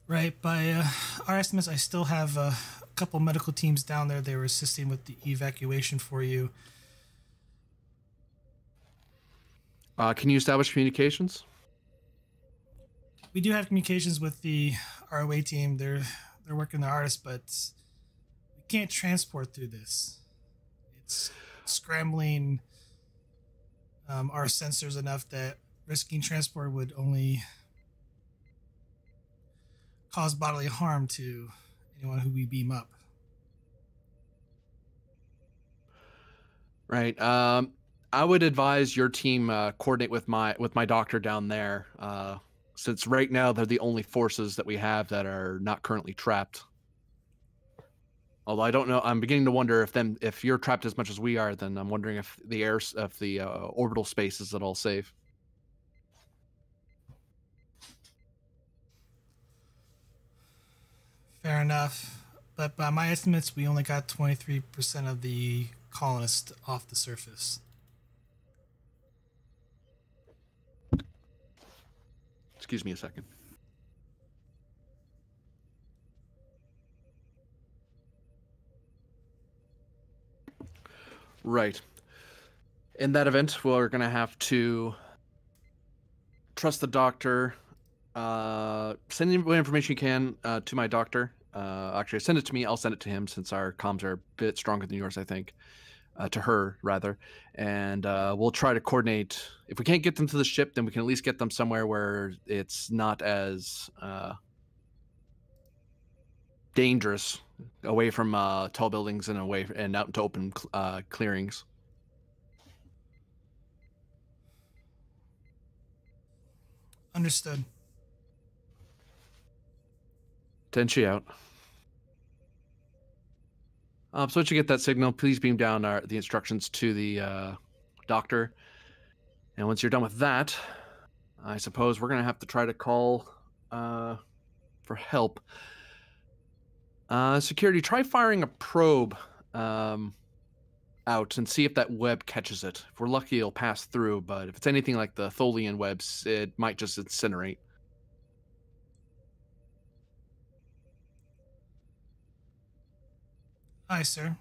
Right. By our estimates, I still have a couple medical teams down there. They were assisting with the evacuation for you. Can you establish communications? We do have communications with the ROA team. They're working their hardest, but we can't transport through this. It's scrambling our sensors enough that risking transport would only cause bodily harm to anyone who we beam up. Right. I would advise your team coordinate with my doctor down there, since right now they're the only forces that we have that are not currently trapped. Although I don't know, I'm beginning to wonder if you're trapped as much as we are, then I'm wondering if the orbital space is at all safe. Fair enough. But by my estimates, we only got 23% of the colonists off the surface. Excuse me a second. Right. In that event, we're going to have to trust the doctor. Send any information you can to my doctor. Actually, send it to me. I'll send it to him since our comms are a bit stronger than yours, I think. To her, rather. And we'll try to coordinate. If we can't get them to the ship, then we can at least get them somewhere where it's not as dangerous, away from tall buildings and away and out into open clearings. Understood. Tenshi out. So once you get that signal, please beam down the instructions to the doctor. And once you're done with that, I suppose we're going to have to try to call for help. Security, try firing a probe out and see if that web catches it. If we're lucky, it'll pass through, but if it's anything like the Tholian webs, it might just incinerate. Aye, sir.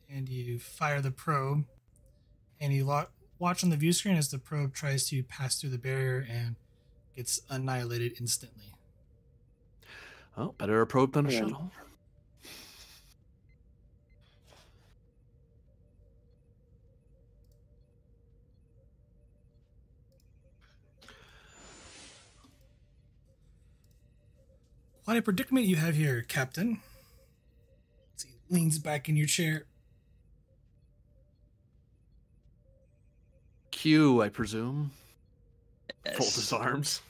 And you fire the probe, and you watch on the view screen as the probe tries to pass through the barrier and gets annihilated instantly. Oh, better a probe than a shuttle. Quite a predicament you have here, Captain. He leans back in your chair. Q, I presume. Yes. Fold his arms.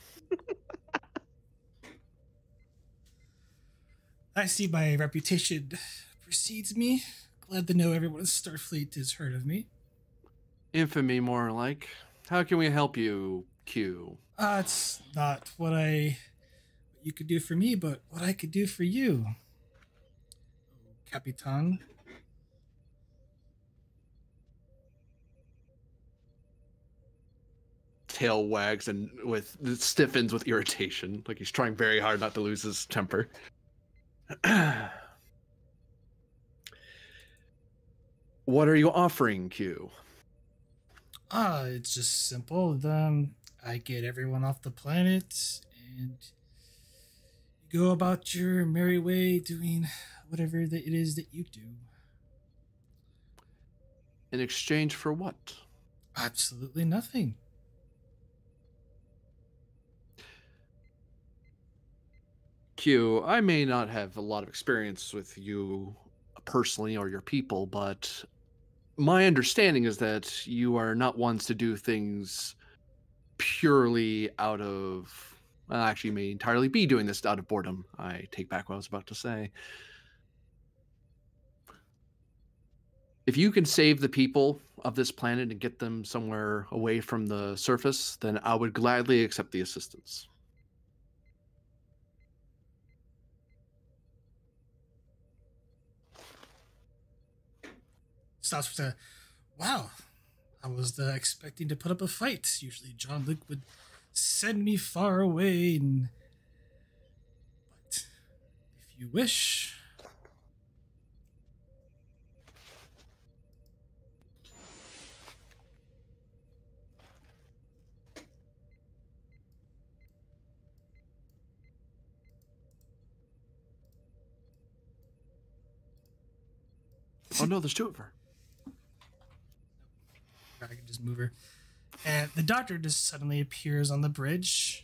I see my reputation precedes me. Glad to know everyone in Starfleet has heard of me. Infamy, more like. How can we help you, Q? It's not what you could do for me, but what I could do for you, Capitan. Tail wags and stiffens with irritation, like he's trying very hard not to lose his temper. What are you offering, Q? It's just simple. I get everyone off the planet, and you go about your merry way doing whatever that it is that you do. In exchange for what? Absolutely nothing. Q, I may not have a lot of experience with you personally or your people, but my understanding is that you are not ones to do things purely out of... Well, actually, you may entirely be doing this out of boredom. I take back what I was about to say. If you can save the people of this planet and get them somewhere away from the surface, then I would gladly accept the assistance. Stops for a, wow, I was expecting to put up a fight. Usually John Luke would send me far away, but if you wish... Oh no, there's two of her. I can just move her. And the doctor just suddenly appears on the bridge.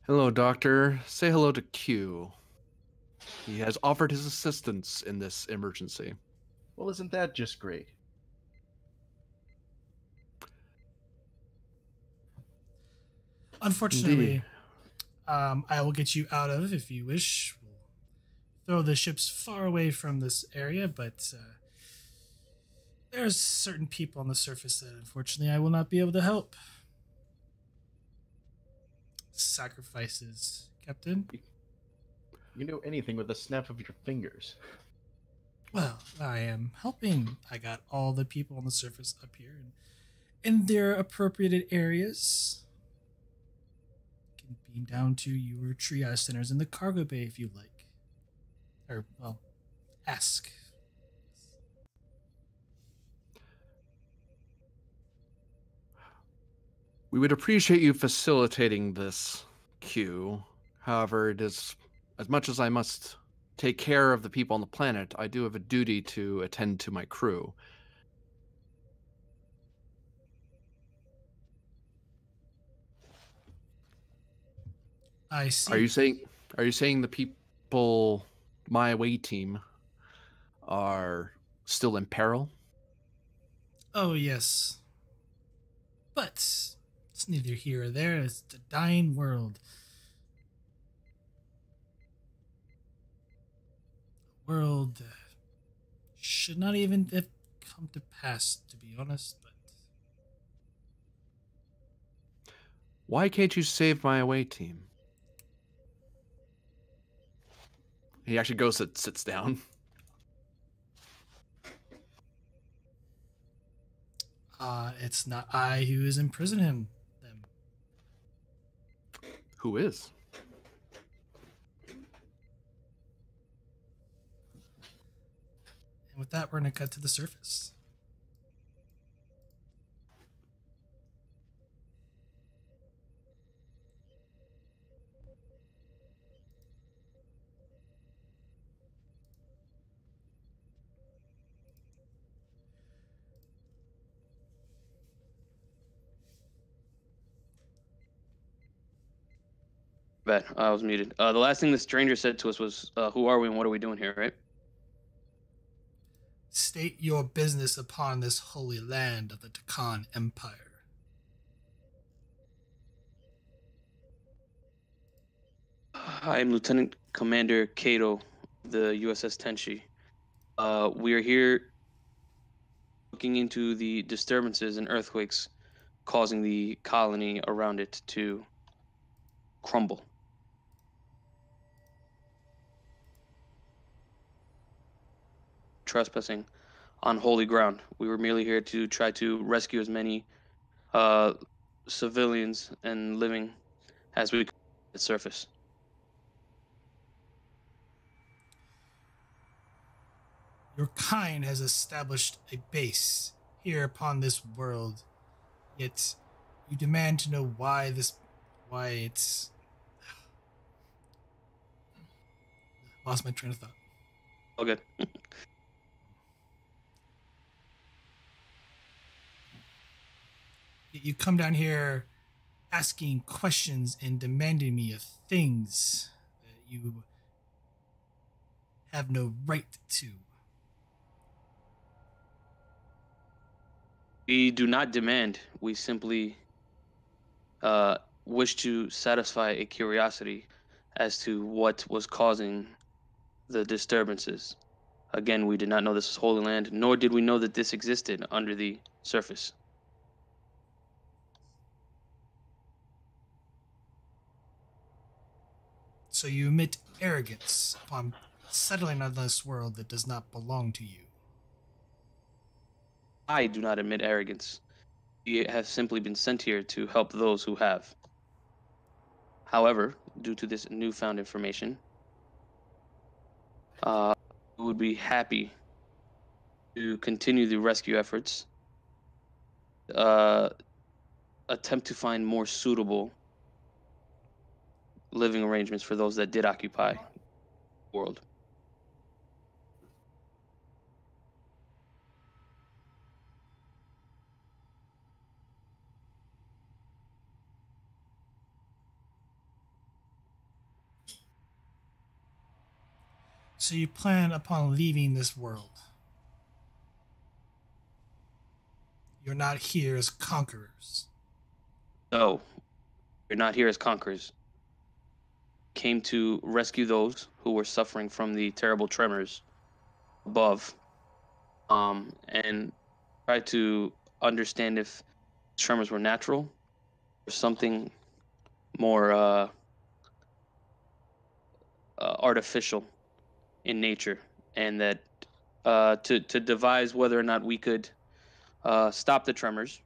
Hello, Doctor. Say hello to Q. He has offered his assistance in this emergency. Well, isn't that just great? Unfortunately, I will get you out of if you wish. We'll throw the ships far away from this area, but there's certain people on the surface that unfortunately I will not be able to help. Sacrifices, Captain. You can do anything with a snap of your fingers. Well, I am helping. I got all the people on the surface up here and in their appropriated areas. Can beam down to your triage centers in the cargo bay if you like. Or, well, ask. We would appreciate you facilitating this queue. However, it is, as much as I must take care of the people on the planet, I do have a duty to attend to my crew. I see. Are you saying the people, my away team, are still in peril? Oh, yes. But it's neither here or there. It's the dying world. A world should not even have come to pass, to be honest. But Why can't you save my away team? He actually goes and sits down. it's not I who is imprisoning them. Who is? And with that, we're going to cut to the surface. Bad. I was muted. The last thing the stranger said to us was, "Who are we and what are we doing here?" Right? State your business upon this holy land of the Takan Empire. I am Lieutenant Commander Kato, the USS Tenshi. We are here looking into the disturbances and earthquakes causing the colony around it to crumble. Trespassing on holy ground. We were merely here to try to rescue as many civilians and living as we could at the surface. Your kind has established a base here upon this world, yet you demand to know why it's... Lost my train of thought. All good. You come down here asking questions and demanding me of things that you have no right to. We do not demand. We simply wish to satisfy a curiosity as to what was causing the disturbances. Again, we did not know this was Holy Land, nor did we know that this existed under the surface. So you emit arrogance upon settling on this world that does not belong to you. I do not admit arrogance. We have simply been sent here to help those who have. However, due to this newfound information, we would be happy to continue the rescue efforts, attempt to find more suitable living arrangements for those that did occupy the world. So you plan upon leaving this world. You're not here as conquerors. No, you're not here as conquerors. Came to rescue those who were suffering from the terrible tremors above, and try to understand if tremors were natural or something more artificial in nature, and that to devise whether or not we could stop the tremors.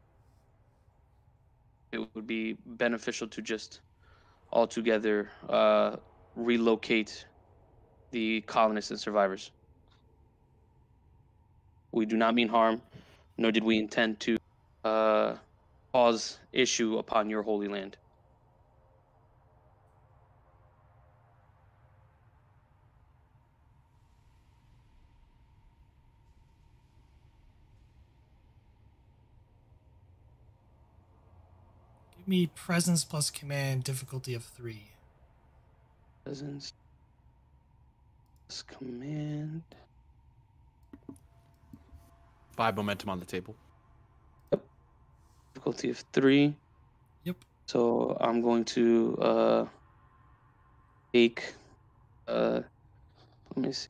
It would be beneficial to just altogether relocate the colonists and survivors. We do not mean harm, nor did we intend to cause issue upon your holy land. Give me presence plus command, difficulty of 3. Presence. Command. 5 momentum on the table. Difficulty of 3. Yep. So I'm going to take. Let me see.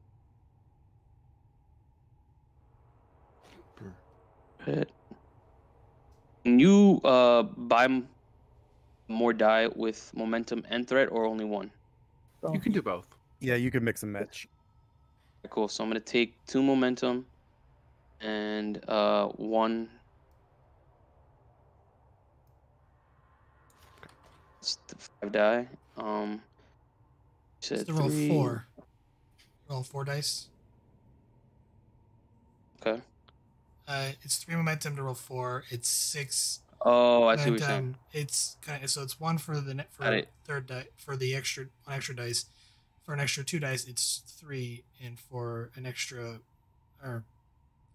Can you buy more die with momentum and threat, or only one? So, You can do both. Yeah, you can mix and match. Okay, cool. So I'm gonna take 2 momentum and 1. It's the 5 die. You said It's the roll 3. 4. Roll 4 dice. Okay. It's 3 momentum to roll 4. It's 6 Oh, I see what you're saying. momentum. It's kind of, so it's 1 for the Got for it. third die for the extra 1 extra dice. For an extra 2 dice, it's 3, and for an extra, or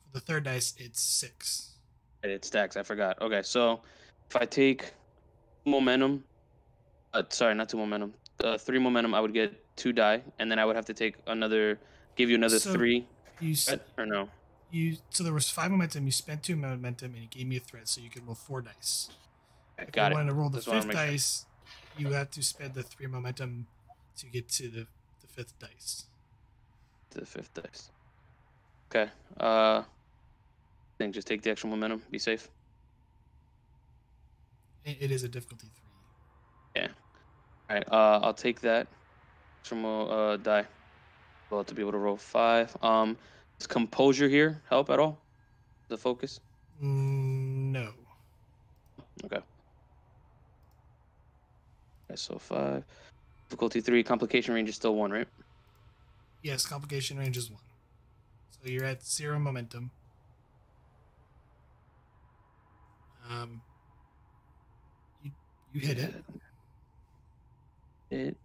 for the third dice, it's 6. It stacks. I forgot. Okay, so if I take momentum, sorry, not 2 momentum, 3 momentum, I would get 2 die, and then I would have to take give you another So 3. You Threat, or no? so there was 5 momentum. You spent 2 momentum, and it gave me a threat, so you could roll 4 dice. Okay, If got you it. wanted to roll the Just wanna 5th make sure. dice, you have to spend the 3 momentum to get to the 5th dice. To the 5th dice. Okay. I think just take the extra momentum. Be safe. It is a difficulty 3. Yeah. All right. I'll take that extra die. Well, to be able to roll 5. Does composure here help at all? The focus. No. Okay. Okay. So 5. Difficulty 3. Complication range is still 1, right? Yes, complication range is 1. So you're at 0 momentum. You hit it.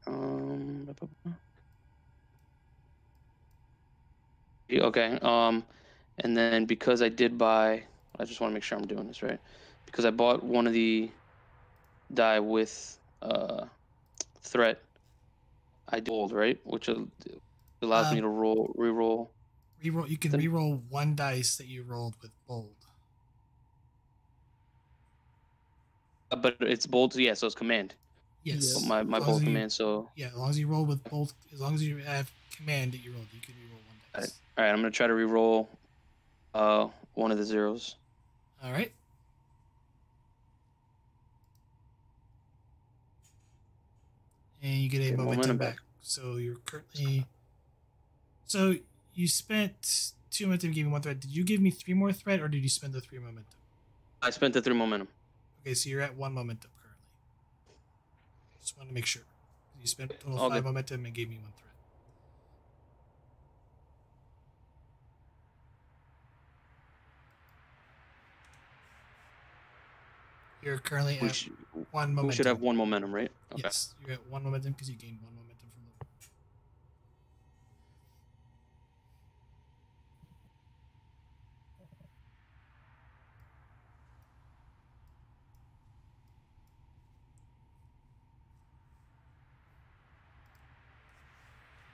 Okay. And then because I did buy, I just want to make sure I'm doing this right. Because I bought one of the die with threat, I rolled, right, which allows me to reroll. Reroll. You can reroll 1 dice that you rolled with bold. But it's bold, yeah. So it's command. Yes. My bold command. So yeah, as long as you roll with bold, as long as you have command that you rolled, you can reroll 1 dice. All right. I'm gonna try to reroll one of the zeros. All right. And you get a momentum back. So you're currently. So you spent 2 momentum, gave me 1 threat. Did you give me 3 more threat, or did you spend the 3 momentum? I spent the 3 momentum. Okay, so you're at 1 momentum currently. Just want to make sure. You spent total All 5 good. momentum and gave me 1 threat. You're currently at 1 momentum. We should have 1 momentum, right? Okay. Yes, you're at 1 momentum because you gained 1 momentum from the.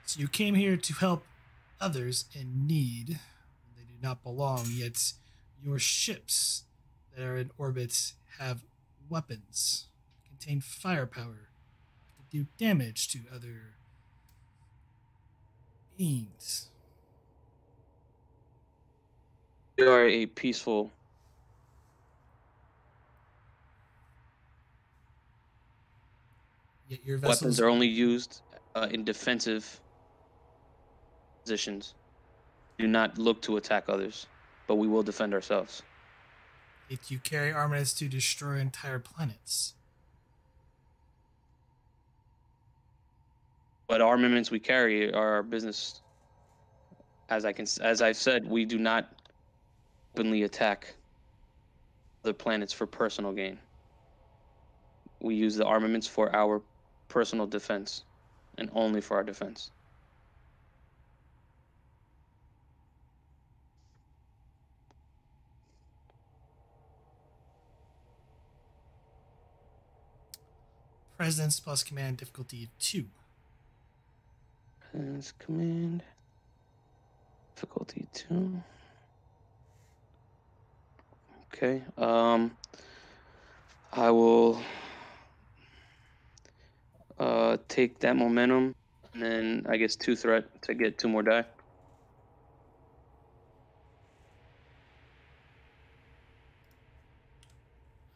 So you came here to help others in need. They do not belong, yet your ships that are in orbit have weapons, contain firepower, to do damage to other beings. We are a peaceful. Yet your vessels Weapons are only used in defensive positions. Do not look to attack others, but we will defend ourselves. Yet you carry armaments to destroy entire planets. But armaments we carry are our business. As I've said, we do not openly attack other planets for personal gain. We use the armaments for our personal defense, and only for our defense. Presence plus command difficulty 2. Presence command difficulty 2. Okay. I will take that momentum, and then I guess 2 threat to get 2 more die.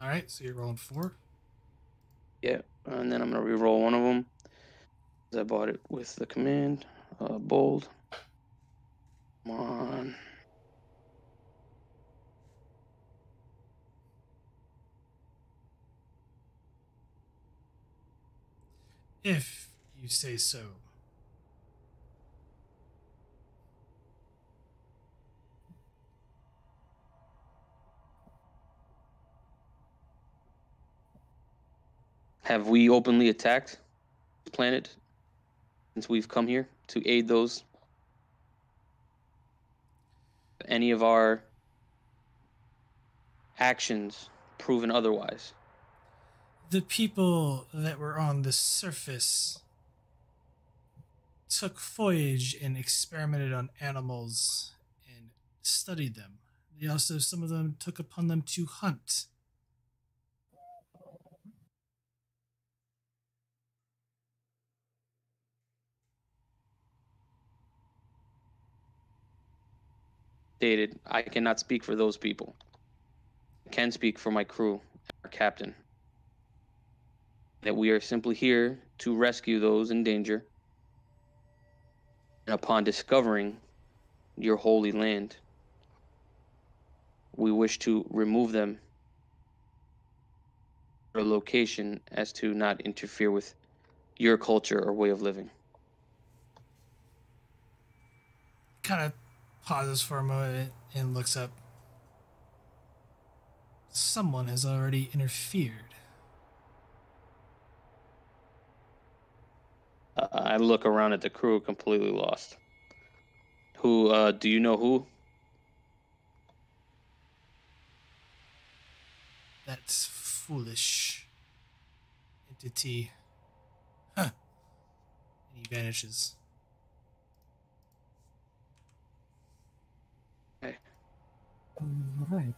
All right, so you're rolling 4. Yeah, and then I'm gonna reroll one of them. I bought it with the command. Bold. Come on. If you say so. Have we openly attacked the planet since we've come here to aid those? Any of our actions proven otherwise? The people that were on the surface took voyage and experimented on animals and studied them. They also, some of them took upon them to hunt. Stated, I cannot speak for those people. I can speak for my crew, our captain. That we are simply here to rescue those in danger. And upon discovering your holy land, we wish to remove them from a location as to not interfere with your culture or way of living. Kind of pauses for a moment and looks up. Someone has already interfered. I look around at the crew, completely lost. Who, do you know who? That's foolish entity. Huh. And he vanishes. Okay. Right.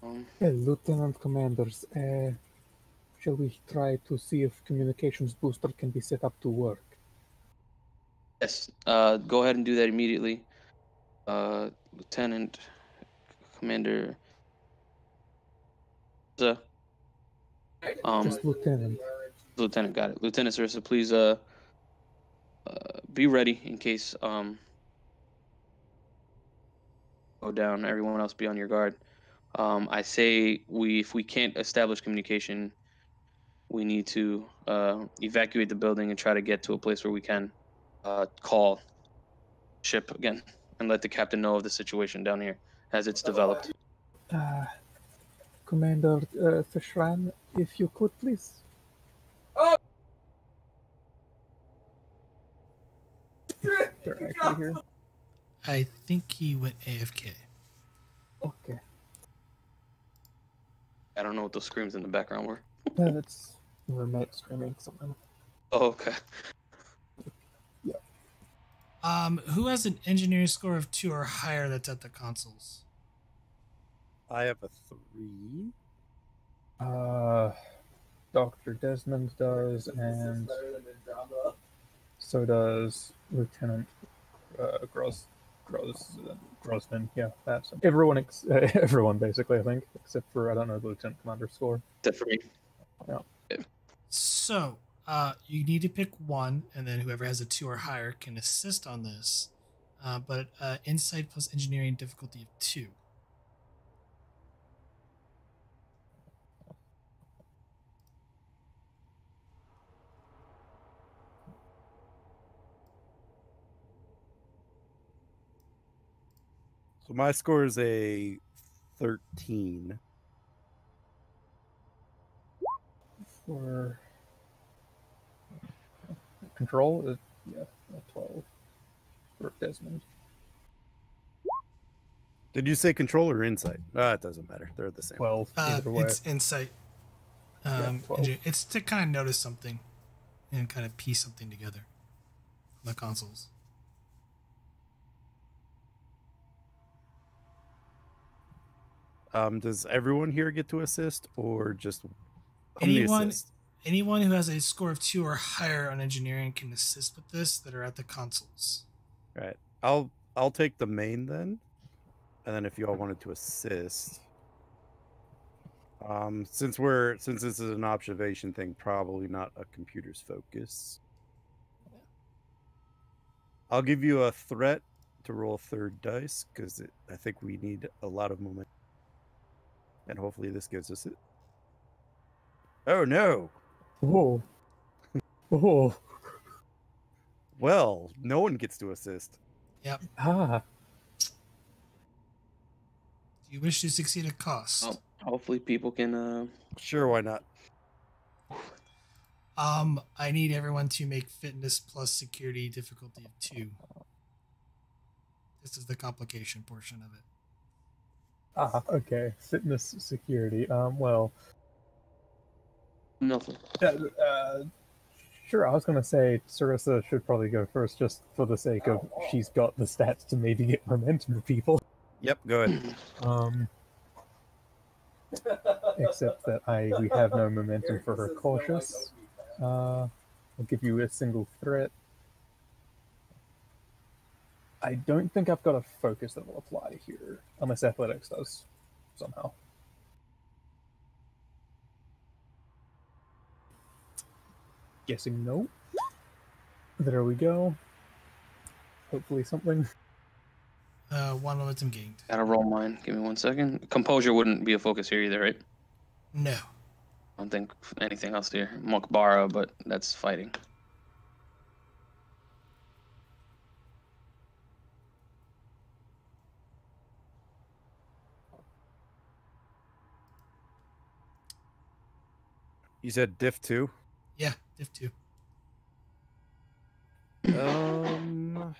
Um, Hey, Lieutenant Commanders, shall we try to see if communications booster can be set up to work? yes, go ahead and do that immediately. Lieutenant Commander. Just Lieutenant. Lieutenant, got it. Lieutenant Sarissa, please be ready in case go down. Everyone else be on your guard. I say if we can't establish communication, we need to evacuate the building and try to get to a place where we can call ship again and let the captain know of the situation down here as it's developed. Commander Fishran, if you could, please. They're actually here. I think he went AFK. Okay. I don't know what those screams in the background were. That's roommate screaming something. Oh, okay. Yeah. Who has an engineering score of 2 or higher that's at the consoles? I have a 3. Dr. Desmond does, and so does Lieutenant Grosman. Yeah, that's everyone. Everyone basically, I think, except for I don't know the Lieutenant Commander score. Except for me. Yeah. So, you need to pick one, and then whoever has a 2 or higher can assist on this. But insight plus engineering difficulty of 2. So my score is a 13. For control, yeah, a 12 for Desmond. Did you say control or insight? It doesn't matter. They're the same. 12 either way. It's insight. Yeah, 12. It's to kind of notice something and kind of piece something together on the consoles. Does everyone here get to assist, or just only assist? Anyone who has a score of 2 or higher on engineering can assist with this that are at the consoles. Right. I'll take the main then, and then if you all wanted to assist, since this is an observation thing, probably not a computer's focus. I'll give you a threat to roll a third dice because I think we need a lot of momentum, and hopefully this gives us it. Oh no! Whoa. Whoa. Well, no one gets to assist. Yep. Ah. Do you wish to succeed at cost? Oh, hopefully people can. Sure, why not? I need everyone to make fitness plus security difficulty of 2. This is the complication portion of it. Okay. Fitness security. Well. Nothing. Sure, I was gonna say Sarissa should probably go first, just for the sake of she's got the stats to maybe get momentum to people. Yep, go ahead. Except that we have no momentum for her cautious. I'll give you a single threat. I don't think I've got a focus that will apply here, unless athletics does somehow. Guessing no. There we go. Hopefully something. 1 momentum gained. Gotta roll mine. Give me 1 second. Composure wouldn't be a focus here either, right? No. I don't think anything else here. Mokbara, but that's fighting. You said diff 2? Yeah, diff 2. I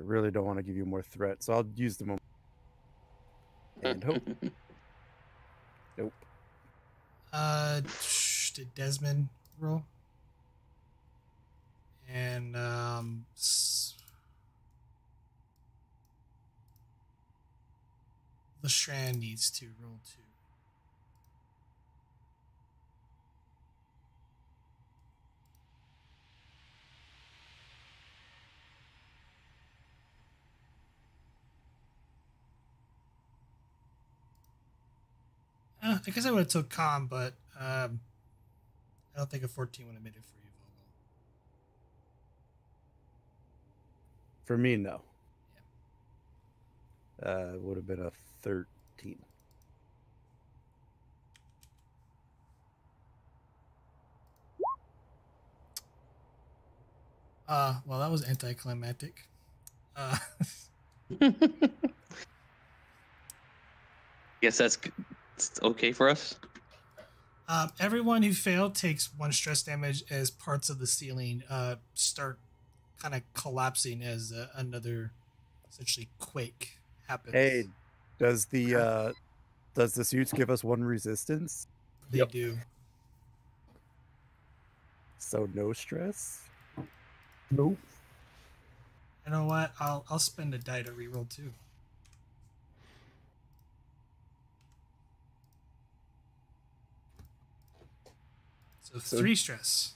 really don't want to give you more threat, so I'll use the moment. And hope. Nope. Did Desmond roll? And Lestrange needs to roll 2. I guess I would have took calm, but I don't think a 14 would have made it for you, Vogel. For me, no. It would have been a 13. Well, that was anticlimactic. Guess that's okay for us. Everyone who failed takes 1 stress damage as parts of the ceiling start kind of collapsing as another essentially quake happens. Hey, does the suits give us 1 resistance? They do. So no stress? Nope. You know what? I'll spend a die to reroll too. So 3 stress.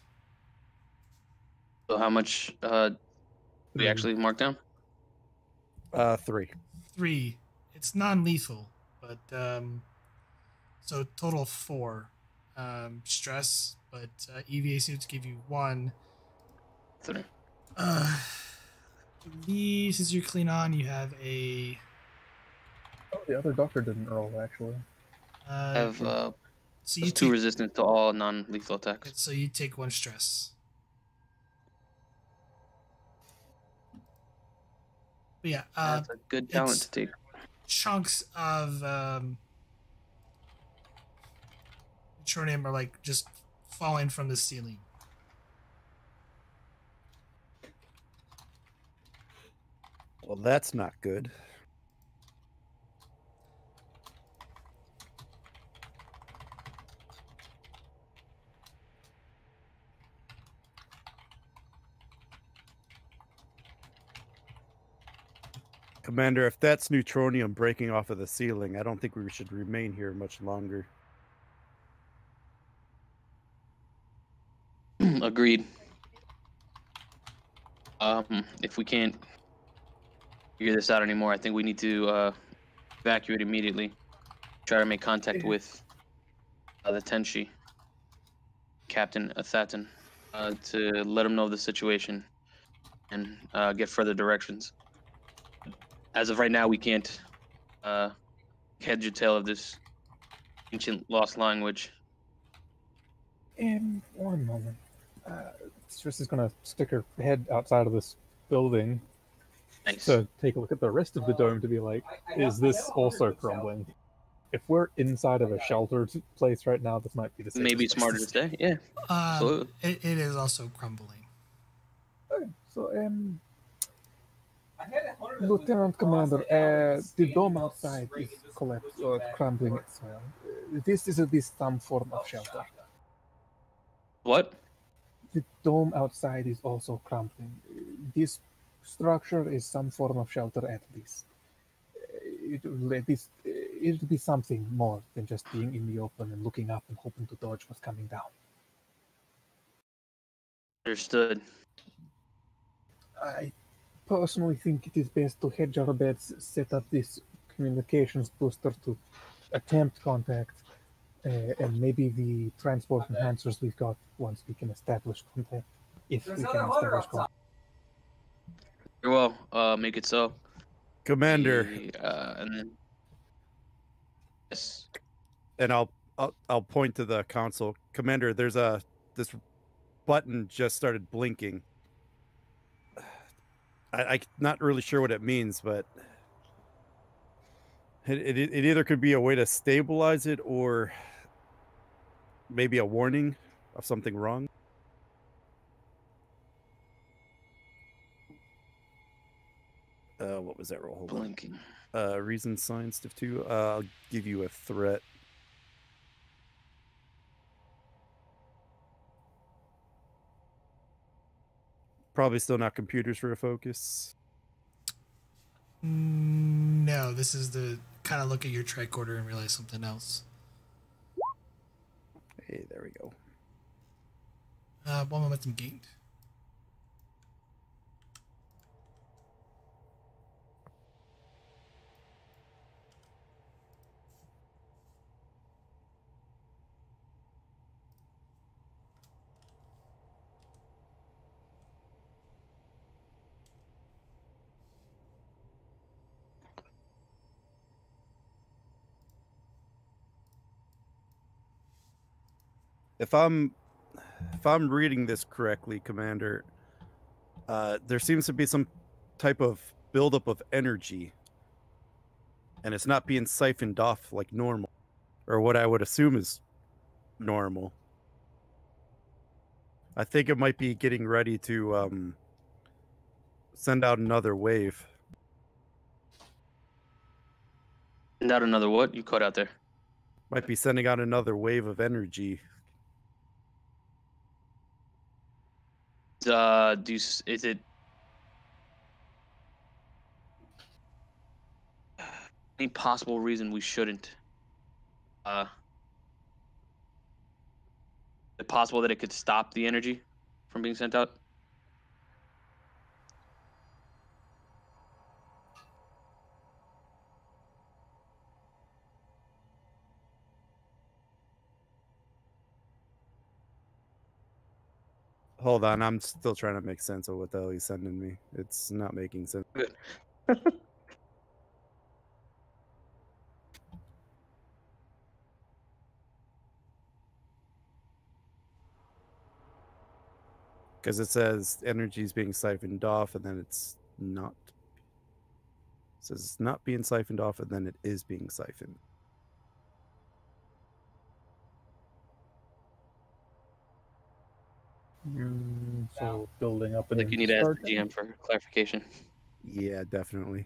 So how much do we actually mark down? 3. 3. It's non-lethal, but so total 4 stress. But EVA suits give you 1. 3. I believe since you're clean on, you have a. Oh, the other doctor didn't roll actually. I have so you 2 take, resistant to all non-lethal attacks. so you take 1 stress. But yeah, That's a good talent to take. chunks of tronium are like just falling from the ceiling. Well, that's not good. Commander, if that's neutronium breaking off of the ceiling, I don't think we should remain here much longer. Agreed. If we can't figure this out anymore, I think we need to evacuate immediately. Try to make contact with the Tenshi, Captain Athaton, to let him know the situation and get further directions. As of right now, we can't head your tail of this ancient lost language. One moment. Stress is gonna stick her head outside of this building Nice. to take a look at the rest of the dome to be like, is this also crumbling? If we're inside of a sheltered place right now, this might be the same. Maybe it's smarter to stay. Yeah, absolutely. It is also crumbling. Okay, so Lieutenant Commander, the dome outside is collapsed or crumbling as well. This is at least some form of shelter. What? The dome outside is also crumbling. This structure is some form of shelter at least. It'll be something more than just being in the open and looking up and hoping to dodge what's coming down. Understood. I personally think it is best to hedge our bets, set up this communications booster to attempt contact, and maybe the transport enhancers we've got once we can establish contact. If we can establish contact. Very well. Make it so. Commander, And then yes. and I'll point to the console. Commander, there's this button just started blinking. I'm not really sure what it means, but it either could be a way to stabilize it or maybe a warning of something wrong. What was that roll? Hold Blinking. on. Reason science div 2. I'll give you a threat. Probably still not computers for a focus. No, this is the kind of look at your tricorder and realize something else. Hey, there we go. 1 momentum gained. If I'm reading this correctly, Commander, there seems to be some type of buildup of energy, and it's not being siphoned off like normal, or what I would assume is normal. I think it might be getting ready to send out another wave. Send out another what? You cut out there. Might be sending out another wave of energy. Is Is it any possible reason we shouldn't? Is it possible that it could stop the energy from being sent out? Hold on, I'm still trying to make sense of what the hell he's sending me. It's not making sense. Good. Because it says energy is being siphoned off, and then it's not. It says it's not being siphoned off, and then it is being siphoned. So building up an Like you need to ask start. the GM for clarification. Yeah, definitely.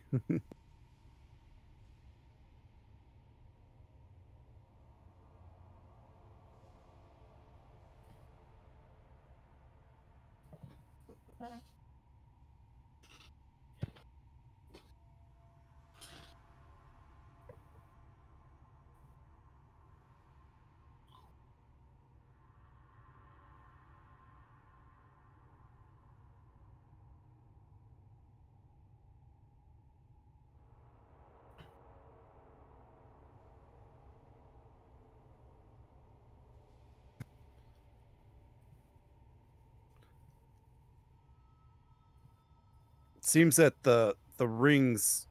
It seems that the rings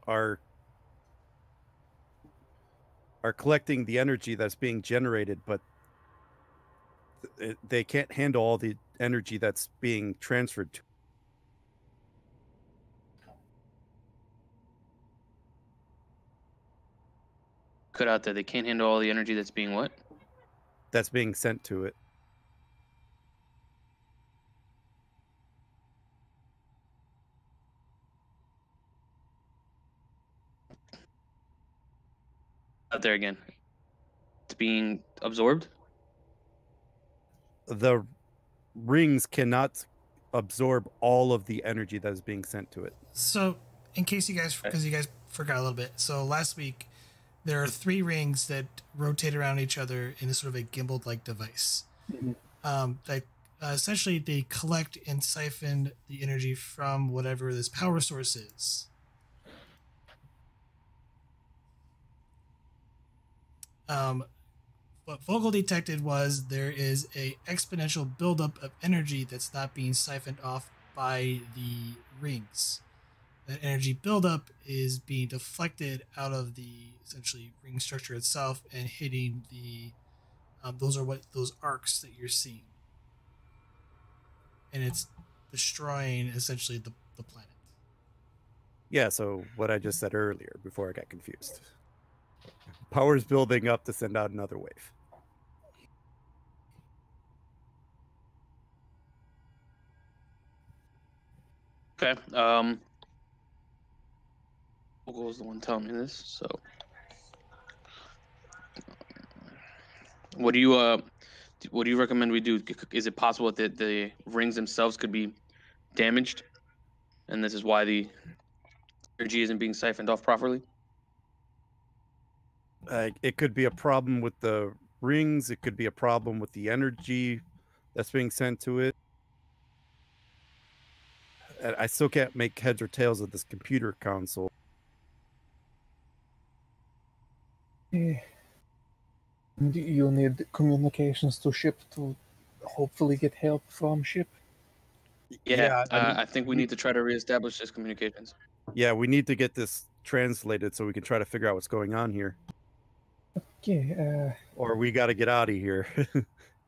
are collecting the energy that's being generated, but they can't handle all the energy that's being transferred to. Cut out there. They can't handle all the energy that's being what? That's being sent to it. Out there again. It's being absorbed. The rings cannot absorb all of the energy that is being sent to it. So, in case you guys, because you guys forgot a little bit, so last week there are 3 rings that rotate around each other in a sort of a gimbal-like device. That essentially they collect and siphon the energy from whatever this power source is. What Vogel detected was there is a exponential buildup of energy that's not being siphoned off by the rings. That energy buildup is being deflected out of the essentially ring structure itself and hitting the those arcs that you're seeing, and it's destroying essentially the planet. Yeah, so what I just said earlier before I got confused. Power's building up to send out another wave. Okay. Google is the one telling me this. So, what do you recommend we do? Is it possible that the rings themselves could be damaged, and this is why the energy isn't being siphoned off properly? It could be a problem with the rings. It could be a problem with the energy that's being sent to it. I still can't make heads or tails of this computer console. Do you need communications to ship to hopefully get help from ship? Yeah, I think we need to try to reestablish this communications. Yeah, we need to get this translated so we can try to figure out what's going on here. Okay. Or we got to get out of here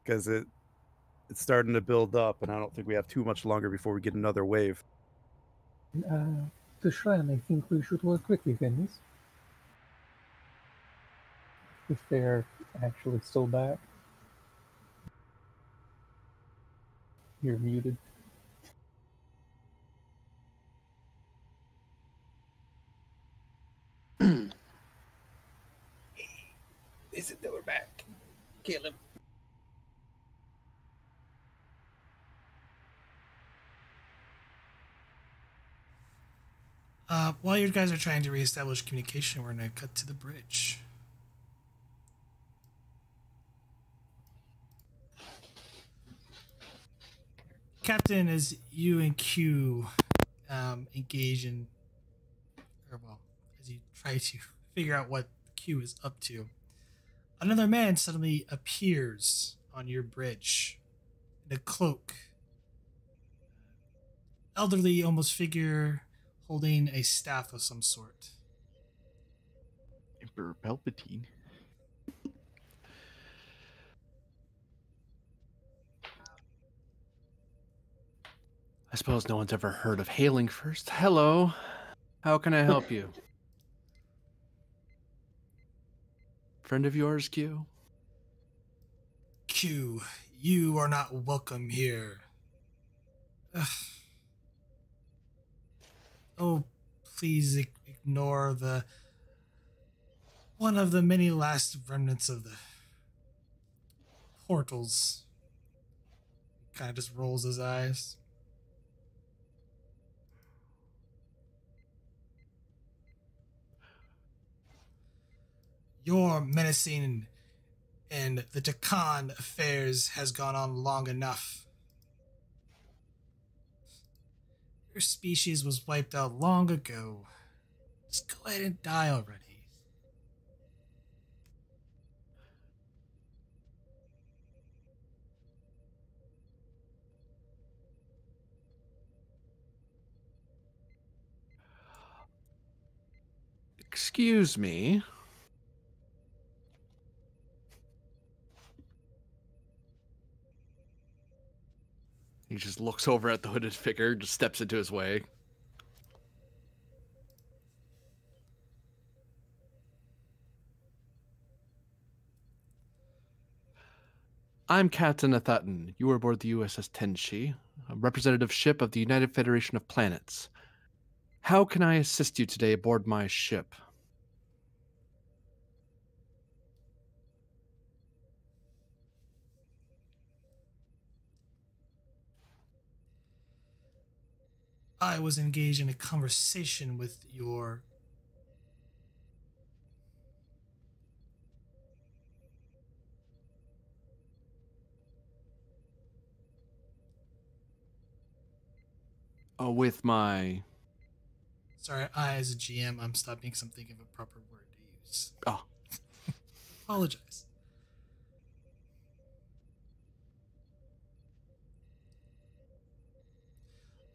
because it's starting to build up, and I don't think we have too much longer before we get another wave. The shrine, I think we should work quickly, Dennis. If they're actually still back. You're muted. Is it that we're back? Kill him. While you guys are trying to reestablish communication, we're going to cut to the bridge. Captain, as you and Q engage in, or well, as you try to figure out what Q is up to, another man suddenly appears on your bridge in a cloak. Elderly, almost figure holding a staff of some sort. Emperor Palpatine. I suppose no one's ever heard of hailing first. Hello. How can I help you? Friend of yours, Q? Q, you are not welcome here. Ugh. Oh, please ignore the one of the many last remnants of the portals. He kind of just rolls his eyes. Your menacing and the Takan affairs has gone on long enough. Your species was wiped out long ago. Just go ahead and die already. Excuse me. He just looks over at the hooded figure, just steps into his way. I'm Captain Athaton. You are aboard the USS Tenshi, a representative ship of the United Federation of Planets. How can I assist you today aboard my ship? I was engaged in a conversation with your With my... Sorry, I as a GM, I'm stopping because I'm thinking of a proper word to use. Oh. Apologize.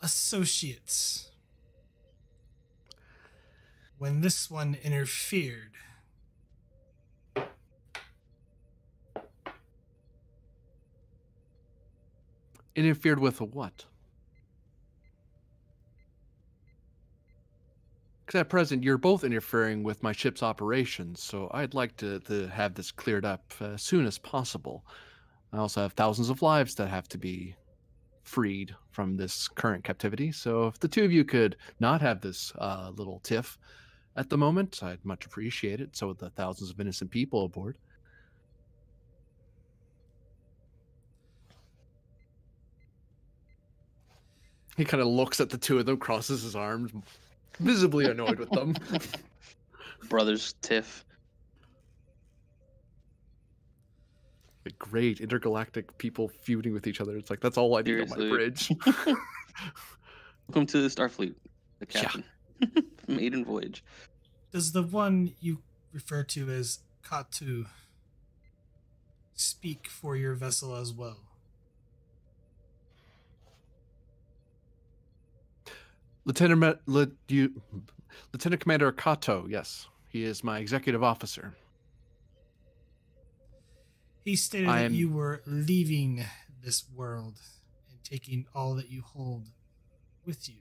Associates. When this one interfered. Interfered with a what? Because at present, you're both interfering with my ship's operations, so I'd like to have this cleared up as soon as possible. I also have thousands of lives that have to be freed from this current captivity, so if the two of you could not have this little tiff at the moment, I'd much appreciate it. So would the thousands of innocent people aboard. He kind of looks at the two of them, crosses his arms, visibly annoyed with them. Brothers tiff. Great intergalactic people feuding with each other. It's like, that's all I need on my Seriously. bridge. Welcome to the Starfleet, the captain. Maiden voyage. Does the one you refer to as Katu speak for your vessel as well? Lieutenant Commander Kato, yes. He is my executive officer. He stated that you were leaving this world and taking all that you hold with you.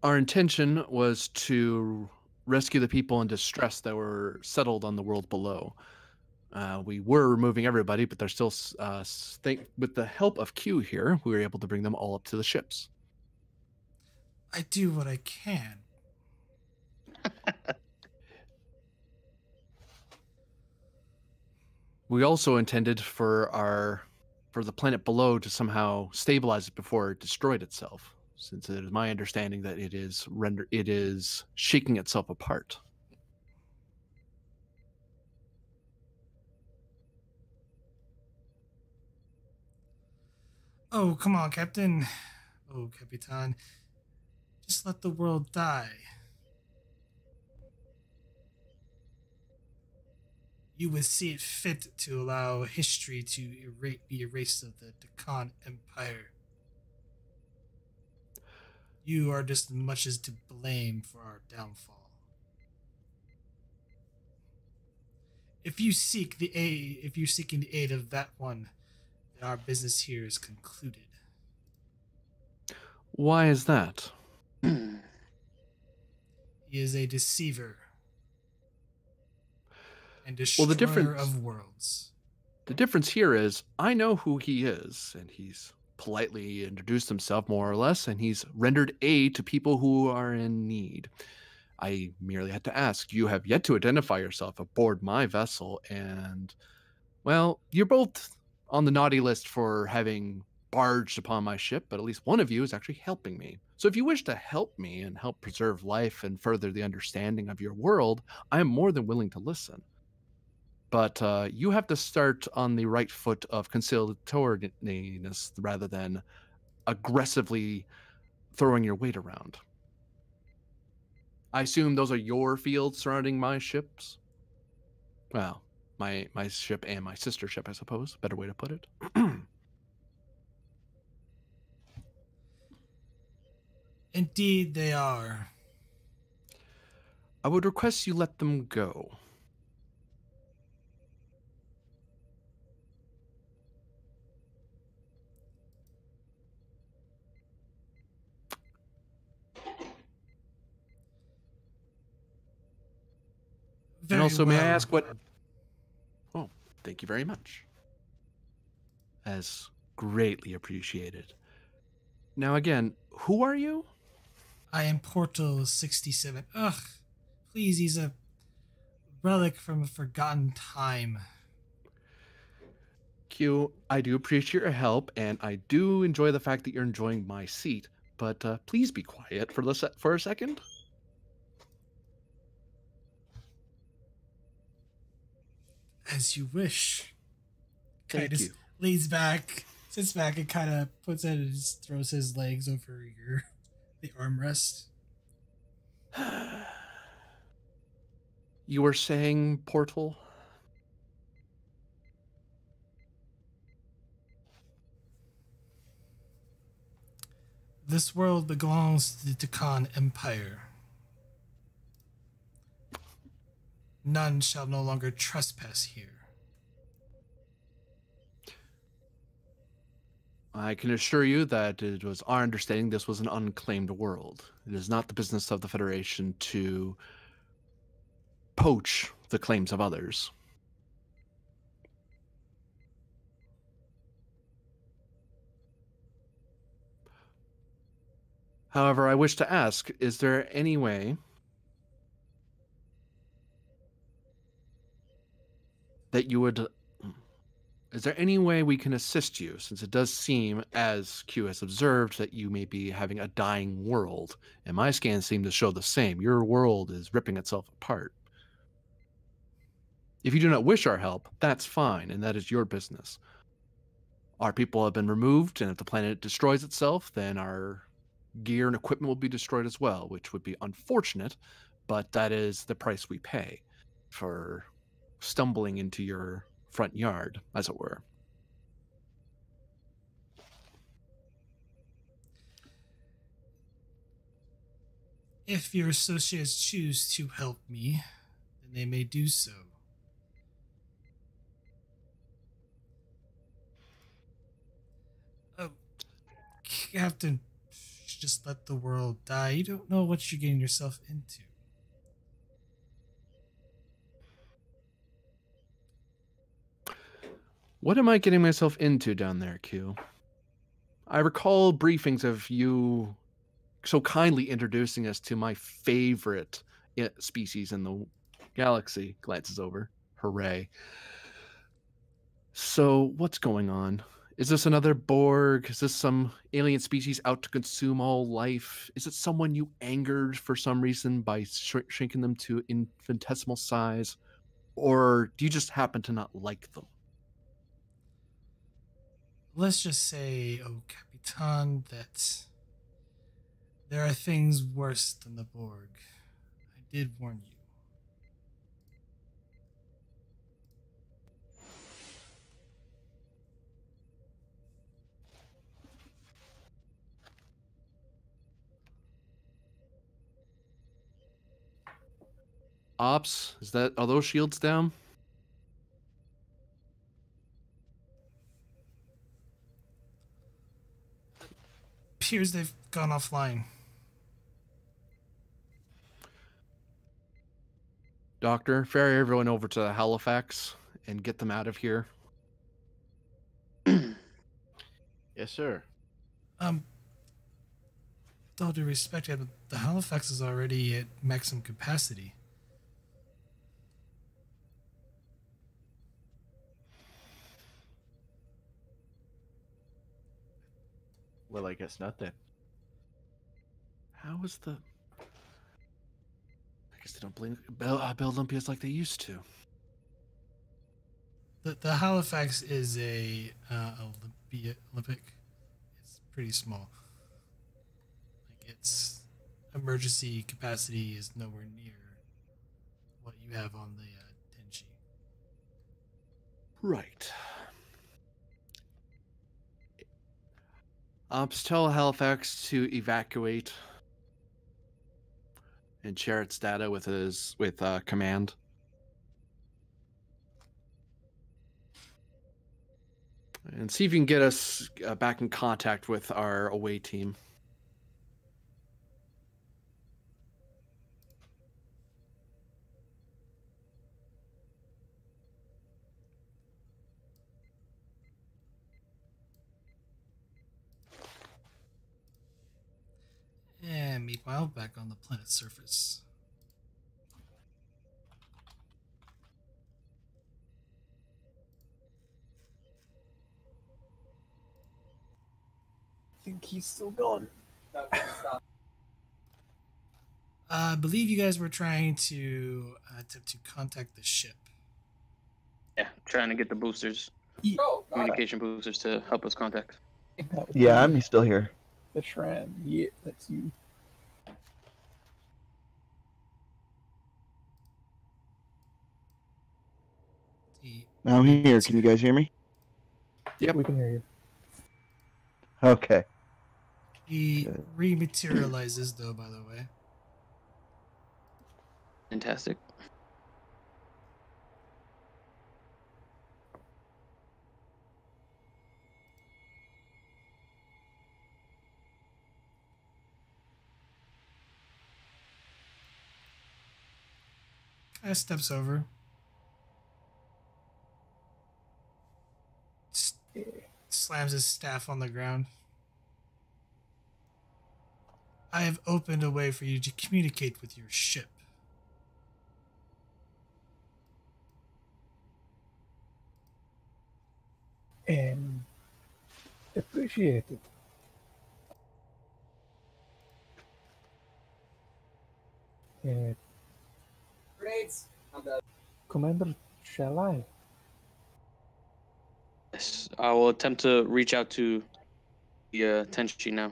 Our intention was to rescue the people in distress that were settled on the world below. We were removing everybody, but they're still, with the help of Q here, we were able to bring them all up to the ships. I do what I can. We also intended for the planet below to somehow stabilize it before it destroyed itself. since it is my understanding that it is shaking itself apart. Oh, come on, Captain. Oh, Capitan. Just let the world die. You would see it fit to allow history to be erased of the Deccan Empire. You are just as much as to blame for our downfall. If you're seeking the aid of that one, then our business here is concluded. Why is that? He is a deceiver and destroyer of worlds. The difference here is I know who he is, and he's politely introduced himself more or less, and he's rendered aid to people who are in need. I merely had to ask. You have yet to identify yourself aboard my vessel, and, well, you're both on the naughty list for having barged upon my ship, but at least one of you is actually helping me. So if you wish to help me and help preserve life and further the understanding of your world, I am more than willing to listen. But you have to start on the right foot of conciliatoriness rather than aggressively throwing your weight around. I assume those are your fields surrounding my ships? Well, my ship and my sister ship, I suppose. Better way to put it. Indeed, they are. I would request you let them go. Very and also, well. may I ask what... Oh, thank you very much. As greatly appreciated. Now again, who are you? I am Portal 67. Ugh. Please, he's a relic from a forgotten time. Q, I do appreciate your help, and I do enjoy the fact that you're enjoying my seat, but please be quiet for a second. As you wish. Thank you. Leans back, sits back, and kind of puts it and just throws his legs over the armrest. You were saying, Portal? This world belongs to the Deccan Empire. None shall no longer trespass here. I can assure you that it was our understanding this was an unclaimed world. It is not the business of the Federation to poach the claims of others. However, I wish to ask, is there any way that you would... Is there any way we can assist you, since it does seem, as Q has observed, that you may be having a dying world, and my scans seem to show the same. Your world is ripping itself apart. If you do not wish our help, that's fine, and that is your business. Our people have been removed, and if the planet destroys itself, then our gear and equipment will be destroyed as well, which would be unfortunate, but that is the price we pay for stumbling into your front yard, as it were. If your associates choose to help me, then they may do so. Oh, Captain, just let the world die. You don't know what you're getting yourself into. What am I getting myself into down there, Q? I recall briefings of you so kindly introducing us to my favorite species in the galaxy. Glances over. Hooray. So, what's going on? Is this another Borg? Is this some alien species out to consume all life? Is it someone you angered for some reason by shrinking them to infinitesimal size? Or do you just happen to not like them? Let's just say, oh Capitan, that there are things worse than the Borg. I did warn you. Ops, are those shields down? Appears they've gone offline. Doctor, ferry everyone over to Halifax and get them out of here. Yes, sir. With all due respect, the Halifax is already at maximum capacity. Well, I guess not then. How is the... I guess they don't build Olympias like they used to. The Halifax is a Olympic. It's pretty small. Like its emergency capacity is nowhere near what you have on the Tenshi. Right. Ops, tell Halifax to evacuate and share its data with command. And see if you can get us back in contact with our away team. And meanwhile, back on the planet's surface. I think he's still gone. I believe you guys were trying to attempt to contact the ship. Yeah, trying to get the boosters, communication boosters to help us contact. Yeah, I'm still here. The Shran. Yeah, that's you. I'm here. Can you guys hear me? Yep. We can hear you. Okay. He rematerializes, though, by the way. Fantastic. Kind of steps over. Slams his staff on the ground. I have opened a way for you to communicate with your ship. Appreciate it. Grenades. Commander, shall I? Yes, I will attempt to reach out to the Tenshi now.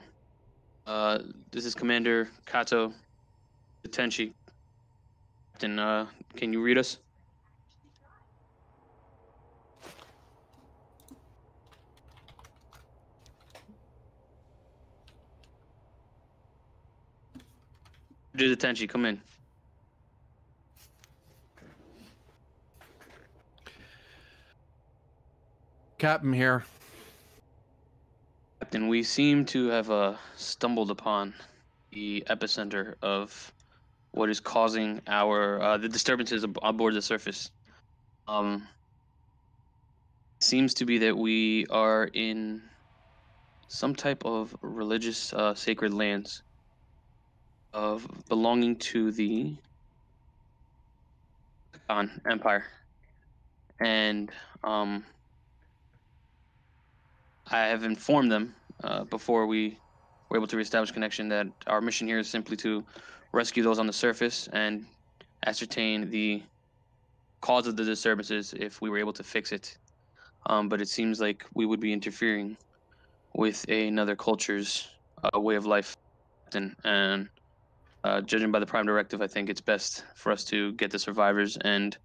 This is Commander Kato, the Tenshi. Captain, can you read us? Do the Tenshi, come in. Captain here. Captain, we seem to have stumbled upon the epicenter of what is causing our the disturbances on board the surface. Seems to be that we are in some type of religious sacred lands of belonging to the Khan Empire, and I have informed them before we were able to reestablish connection that our mission here is simply to rescue those on the surface and ascertain the cause of the disturbances if we were able to fix it. But it seems like we would be interfering with another culture's way of life, and judging by the Prime Directive, I think it's best for us to get the survivors and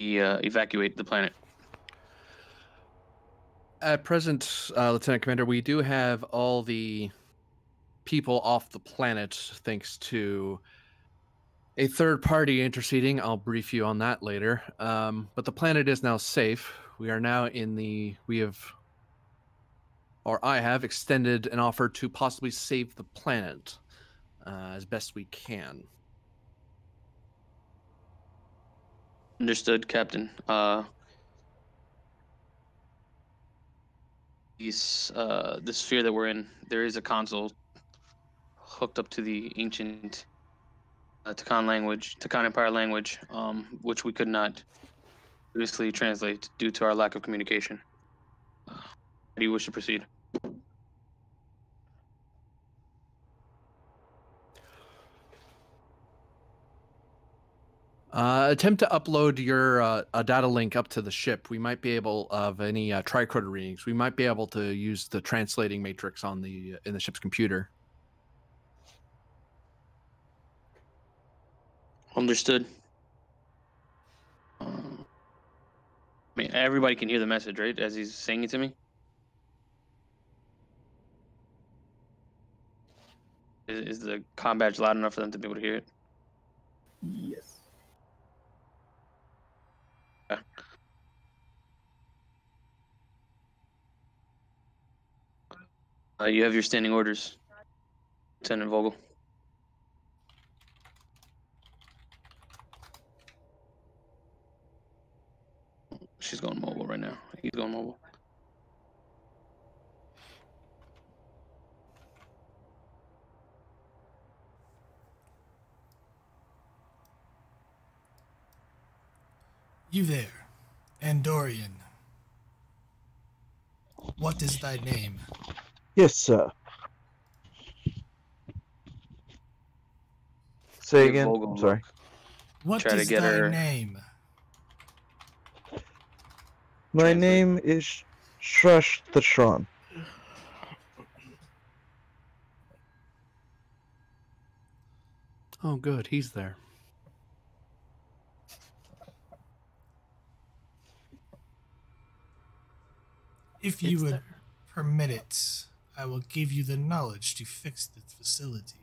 evacuate the planet. At present, Lieutenant Commander, we do have all the people off the planet thanks to a third party interceding. I'll brief you on that later. But the planet is now safe. We are now I have extended an offer to possibly save the planet as best we can. Understood, Captain. The sphere that we're in, there is a console hooked up to the ancient Takan Empire language, which we could not previously translate due to our lack of communication. How do you wish to proceed? Attempt to upload your a data link up to the ship. We might be able, of any tricorder readings, we might be able to use the translating matrix in the ship's computer. Understood. I mean, everybody can hear the message, right? As he's saying it to me. Is the comm badge loud enough for them to be able to hear it? Yes. Yeah. You have your standing orders, Lieutenant Vogel. She's going mobile right now. He's going mobile. You there, Andorian. What is thy name? Yes, sir. Say again. Vogel, I'm sorry. What Try to is get thy her- name? My Translate. name is Shrush the Shron. Oh, good. He's there. If you would permit it, I will give you the knowledge to fix the facility.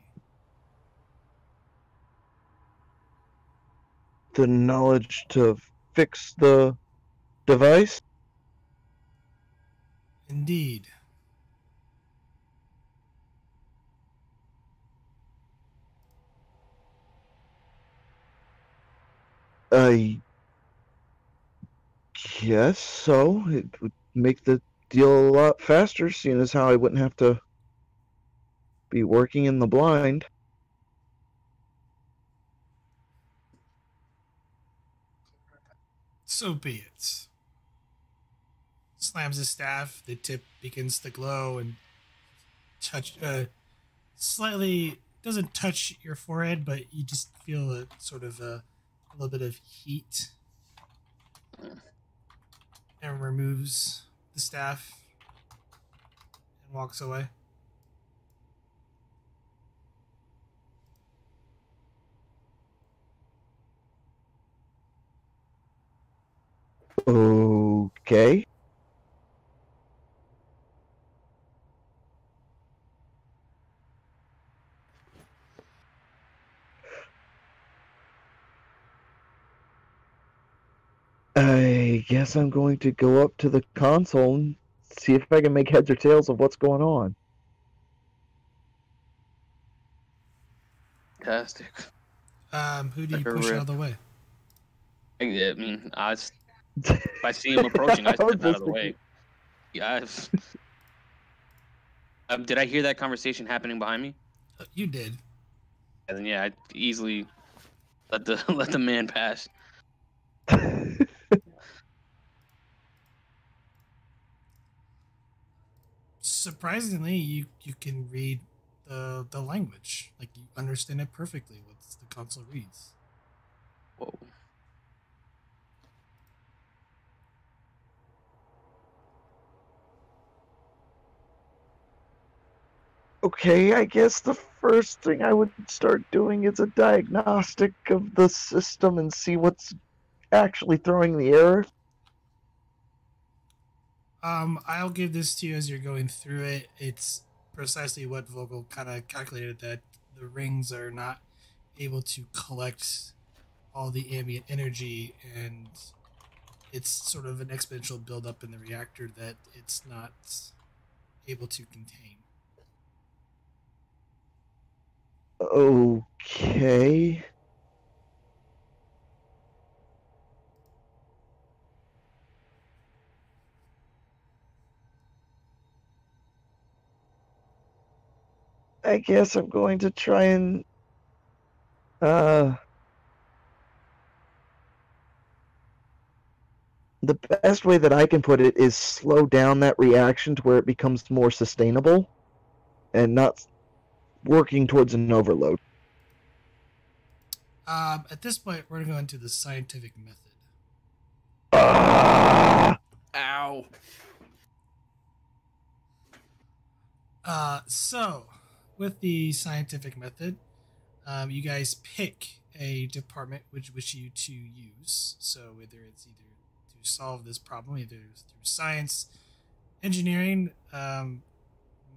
The knowledge to fix the device? Indeed. I guess so. It would make the deal a lot faster, seeing as how I wouldn't have to be working in the blind. So be it. Slams his staff, the tip begins to glow and slightly doesn't touch your forehead, but you just feel a sort of a little bit of heat, and removes the staff and walks away. Okay. I guess I'm going to go up to the console and see if I can make heads or tails of what's going on. Fantastic. Who do you Like a push rip. out of the way? I mean, if I see him approaching, I step out of the way. Yeah. Did I hear that conversation happening behind me? You did. And then yeah, I easily let the let the man pass. surprisingly, you can read the language. Like, you understand it perfectly. What the console reads. Whoa. Okay, I guess the first thing I would start doing is a diagnostic of the system and see what's actually throwing the error. I'll give this to you as you're going through it. It's precisely what Vogel kind of calculated, that the rings are not able to collect all the ambient energy, and it's sort of an exponential buildup in the reactor that it's not able to contain. Okay. I guess I'm going to try and the best way that I can put it is slow down that reaction to where it becomes more sustainable and not working towards an overload. At this point, we're going to go into the scientific method. Ow. So, with the scientific method, you guys pick a department which you to use. So, whether it's either to solve this problem, either through science, engineering,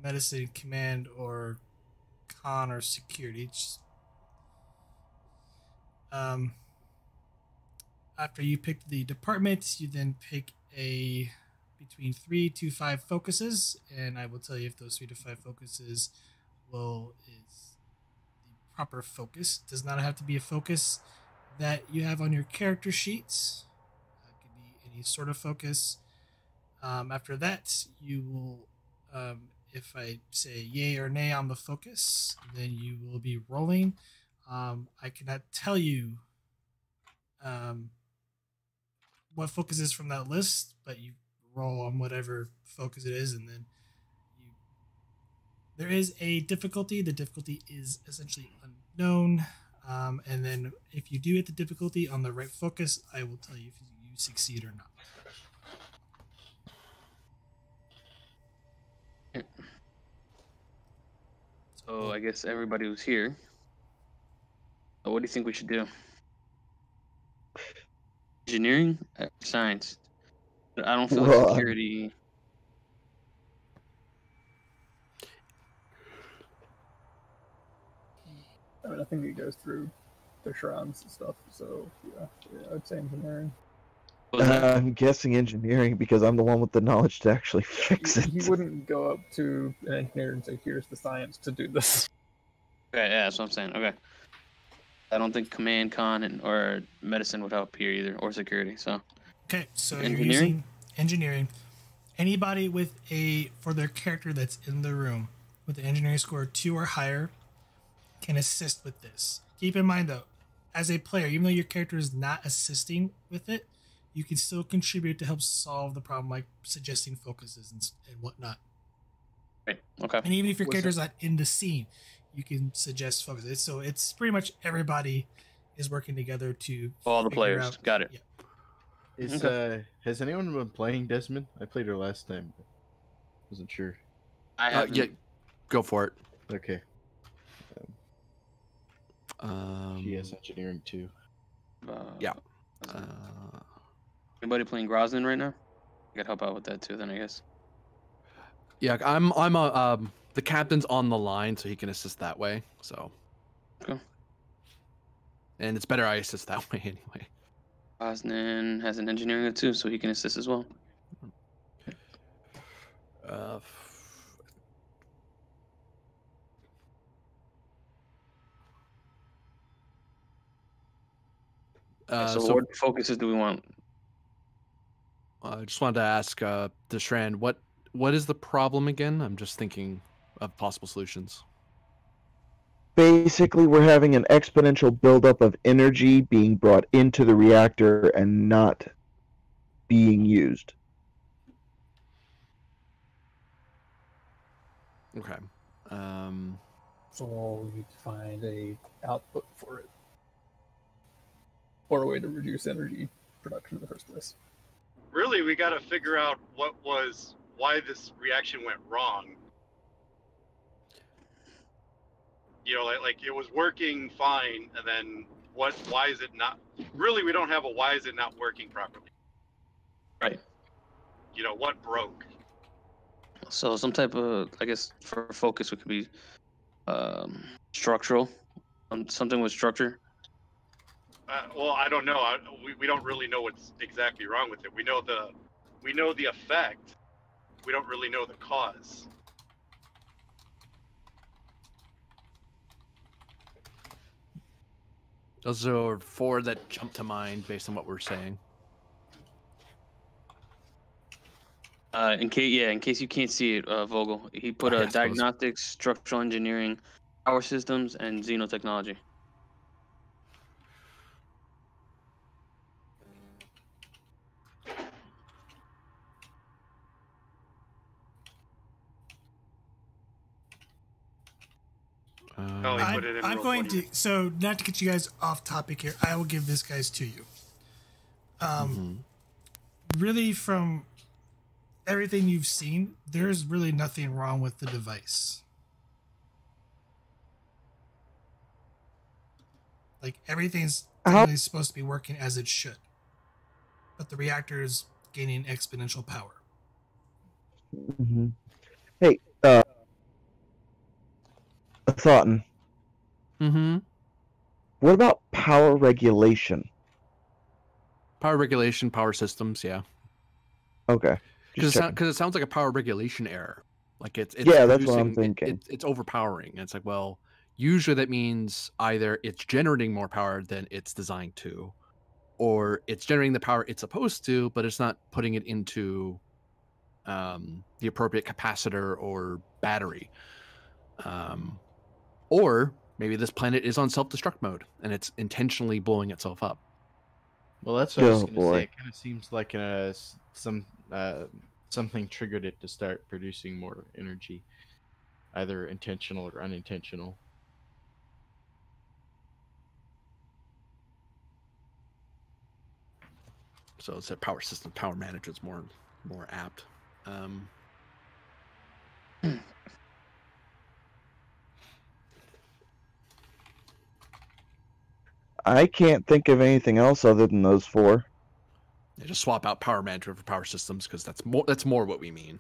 medicine, command, or con or security. After you pick the department, you then pick a between 3 to 5 focuses, and I will tell you if those 3 to 5 focuses is the proper focus. It does not have to be a focus that you have on your character sheets. It could be any sort of focus. After that, you will, if I say yay or nay on the focus, then you will be rolling. I cannot tell you what focus is from that list, but you roll on whatever focus it is, and then there is a difficulty. The difficulty is essentially unknown, and then if you do hit the difficulty on the right focus, I will tell you if you succeed or not. So I guess everybody was here. So what do you think we should do? Engineering? Science? I don't feel like security. I mean, I think it goes through the shrines and stuff, so yeah, I'd say engineering. I'm guessing engineering because I'm the one with the knowledge to actually fix it. He wouldn't go up to an engineer and say, here's the science to do this. Okay, yeah, that's what I'm saying. Okay. I don't think command, con, or medicine would help here either, or security, so. Okay, so engineering? you're using engineering. Anybody with for their character that's in the room with an engineering score 2 or higher can assist with this. Keep in mind, though, as a player, even though your character is not assisting with it, you can still contribute to help solve the problem, like suggesting focuses and whatnot. Right, okay. And even if your character's not in the scene, you can suggest focuses. So it's pretty much everybody is working together to all the players. out. Got it. Yeah. Has anyone been playing Desmond? I played her last time. But wasn't sure. I haven't. Yeah, go for it. Okay. She has Um, engineering too. yeah. Anybody playing Grosnin right now? I could help out with that too, then I guess. Yeah, the captain's on the line, so he can assist that way. So. Okay. And it's better I assist that way anyway. Grosnin has an engineering too, so he can assist as well. So what focuses do we want? I just wanted to ask Deshran, what is the problem again? I'm just thinking of possible solutions. Basically, we're having an exponential buildup of energy being brought into the reactor and not being used. Okay. So we'll need to find a output for it, or a way to reduce energy production in the first place. Really, we got to figure out why this reaction went wrong. You know, like it was working fine, and then why is it not? Really, we don't have a why is it not working properly. Right. You know, what broke? So some type of, I guess, for focus, it could be structural, something with structure. Well, I don't know. We don't really know what's exactly wrong with it. We know the effect. We don't really know the cause. Those are 4 that jump to mind based on what we're saying. In case you can't see it, Vogel, he put I suppose. diagnostics, structural engineering, power systems, and xenotechnology. Oh, he put it in I'm roll going 20. to, so not to get you guys off topic here, I will give this guys to you. Really, from everything you've seen, there's really nothing wrong with the device. Like, everything's really supposed to be working as it should. But the reactor is gaining exponential power. Mm-hmm. Hey, Thoughton. Mm-hmm. What about power regulation? Power regulation, power systems, yeah. Okay. Because it sounds like a power regulation error. Like it's yeah, that's what I'm thinking. It's overpowering. And it's like, well, usually that means either it's generating more power than it's designed to, or it's generating the power it's supposed to, but it's not putting it into the appropriate capacitor or battery. Or maybe this planet is on self-destruct mode and it's intentionally blowing itself up. Well, that's what I was Oh, going to boy. say. It kind of seems like something triggered it to start producing more energy, either intentional or unintentional. So it's a power system, power manager is more apt. I can't think of anything else other than those 4. Yeah, just swap out power management for power systems because that's more what we mean.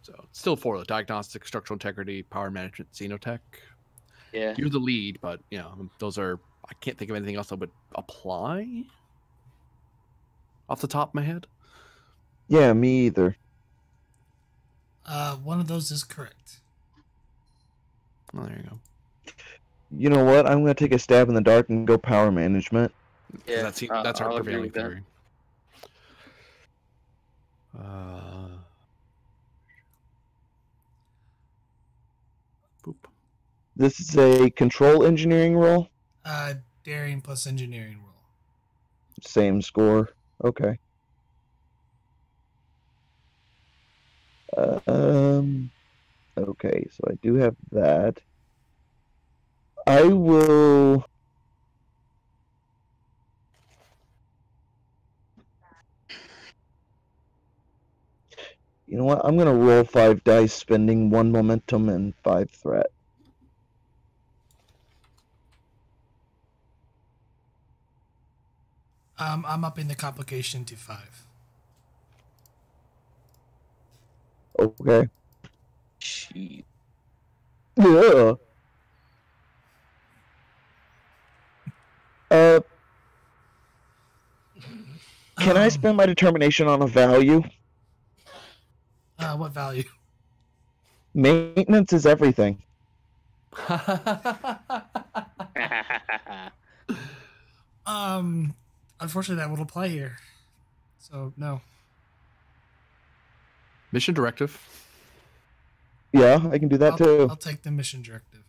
So it's still 4: diagnostic, structural integrity, power management, xenotech. Yeah. You're the lead, but those are, I can't think of anything else that would apply off the top of my head. Yeah, me either. One of those is correct. Oh, there you go. You know what? I'm going to take a stab in the dark and go power management. Yeah, that's our I'll agree prevailing with that. theory. Boop. This is a control engineering role? Daring plus engineering roll. Same score. Okay. Okay, so I do have that. I will... You know what? I'm going to roll 5 dice, spending 1 momentum and 5 threat. I'm upping the complication to 5. Okay. Shit. Yeah. Can I spend my determination on a value? What value? Maintenance is everything. Unfortunately, that won't apply here. So no. Mission directive. Yeah, I can do that too. I'll take the mission directive.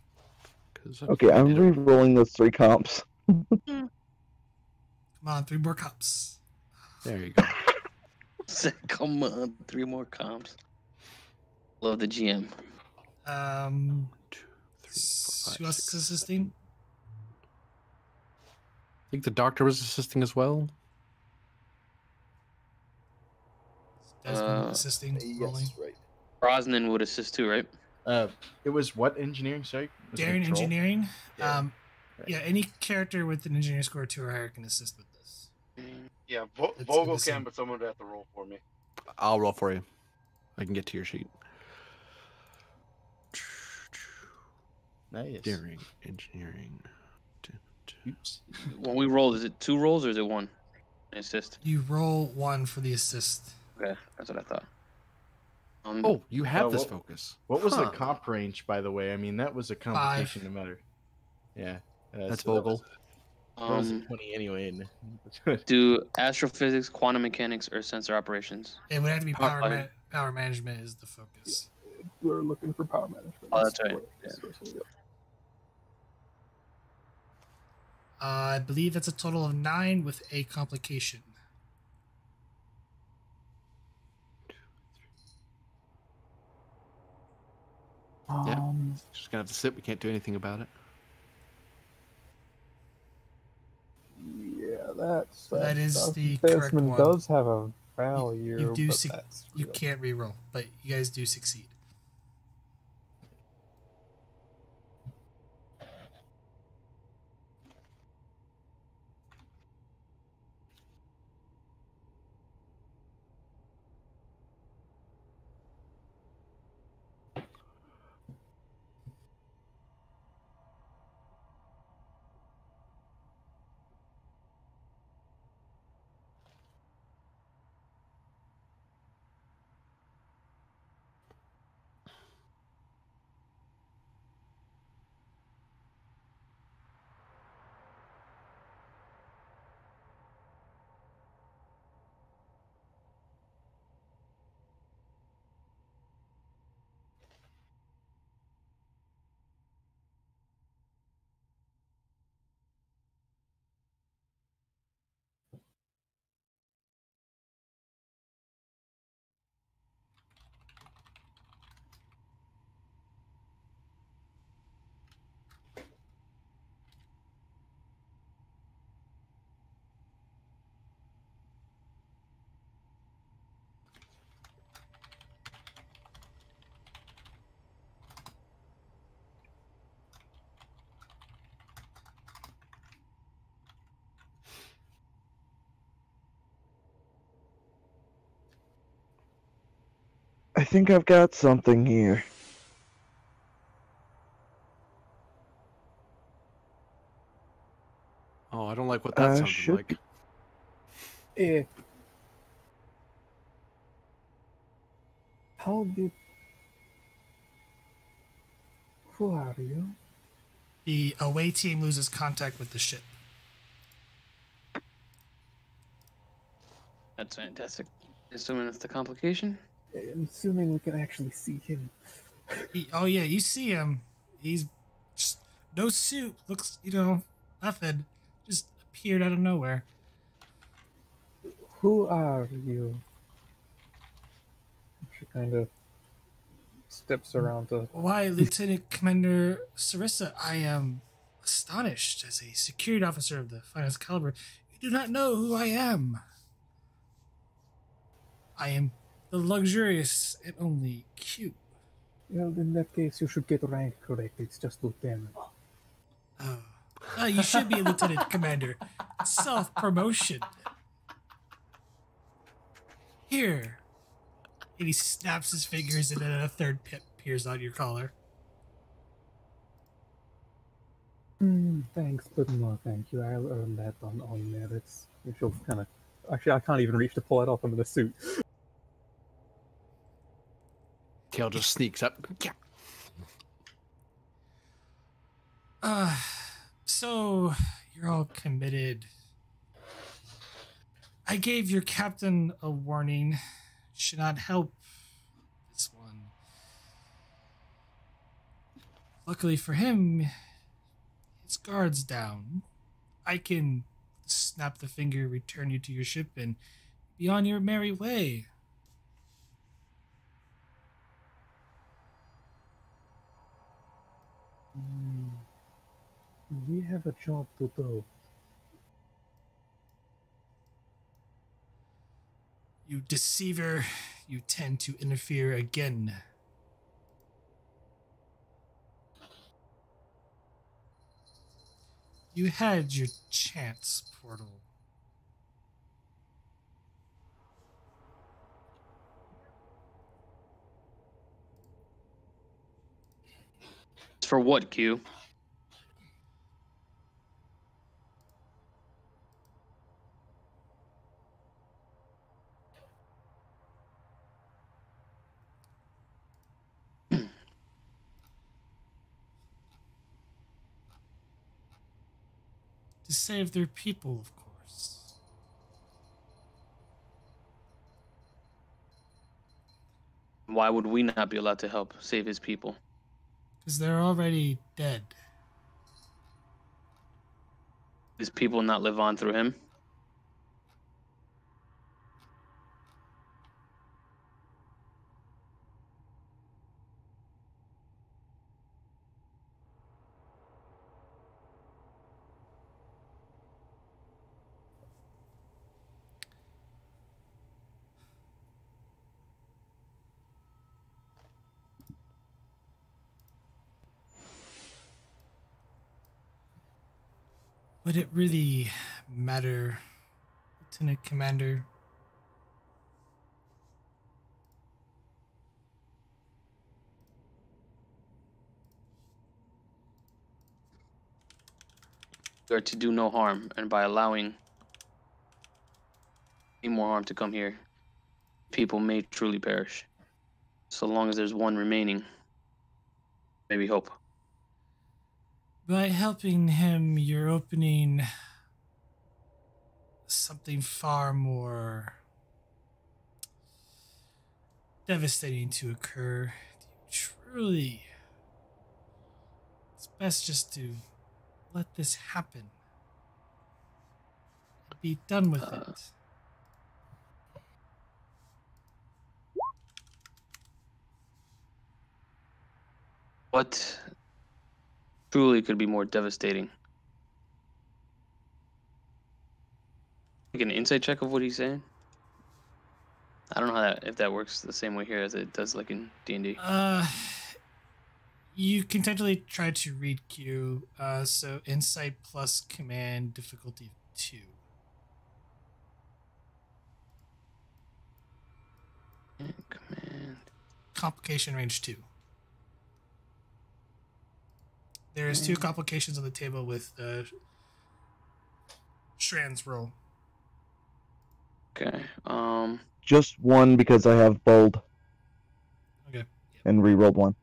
Okay, I'm re-rolling those 3 comps. Come on, 3 more cups. There you go. Come on, 3 more comps. Love the GM. 1, 2, 3, 4, 5, Who else 6, is assisting? I think the doctor was assisting as well. Desmond assisting, rolling. Yes, right. Brosnan would assist too, right? It was what engineering? Sorry, was it Darren control? engineering. Yeah. Yeah, any character with an engineering score 2 or higher can assist with this. Yeah, It's Vogel in the same- can, but someone would have to roll for me. I'll roll for you. I can get to your sheet. Nice. Daring, engineering. Oops. When we roll, is it 2 rolls or is it 1? Assist. You roll 1 for the assist. Okay, that's what I thought. Oh, you have this what- focus. What was the Huh. comp range, by the way? I mean, that was a complication no matter. Yeah. That's so that Vogel. was a 20 anyway. Do astrophysics, quantum mechanics, or sensor operations? It would have to be Power planning. power management is the focus. We're looking for power management. Oh, that's right. Yeah. I believe that's a total of 9 with a complication. Just gonna have to sit. We can't do anything about it. Yeah, That is the correct Desmond one. does have a value. You do but suc- that's You real. can't reroll, but you guys do succeed. I think I've got something here. Oh, I don't like what that sounded should like. How did? Who are you? The away team loses contact with the ship. That's fantastic. Assuming that's the complication. I'm assuming we can actually see him. Oh yeah, you see him. He's just no suit. Looks, nothing. Just appeared out of nowhere. Who are you? She kind of steps around to. Why, Lieutenant Commander Sarissa, I am astonished. As a security officer of the finest caliber, you do not know who I am. I am the luxurious and only Q. Well, in that case, you should get rank correct. It's just lieutenant. Oh, you should be a lieutenant commander. Self-promotion. Here. And he snaps his fingers and then a third pip appears on your collar. Thanks, but no thank you. I'll earn that on merits. She'll kind of... Actually, I can't even reach to pull it off under the suit. Tail just sneaks up. So you're all committed. I gave your captain a warning. Should not help this one. Luckily for him, his guard's down. I can snap the finger, return you to your ship, and be on your merry way. Mm, we have a job to do. You deceiver, you tend to interfere again. You had your chance, Portal. For what, Q? To save their people, of course. Why would we not be allowed to help save his people? Because they're already dead. His people not live on through him? Would it really matter, Lieutenant Commander? We are to do no harm, and by allowing any more harm to come here, people may truly perish. So long as there's one remaining, maybe hope. By helping him, you're opening something far more devastating to occur. Truly, it's best just to let this happen. Be done with it. What truly could be more devastating? Like an insight check of what he's saying? I don't know if that works the same way here as it does like in D&D. You can technically try to read Q. So insight plus command difficulty 2. Command. Complication range 2. There is 2 complications on the table with Strand's roll. Okay. Just one because I have bold. Okay. And re-rolled one.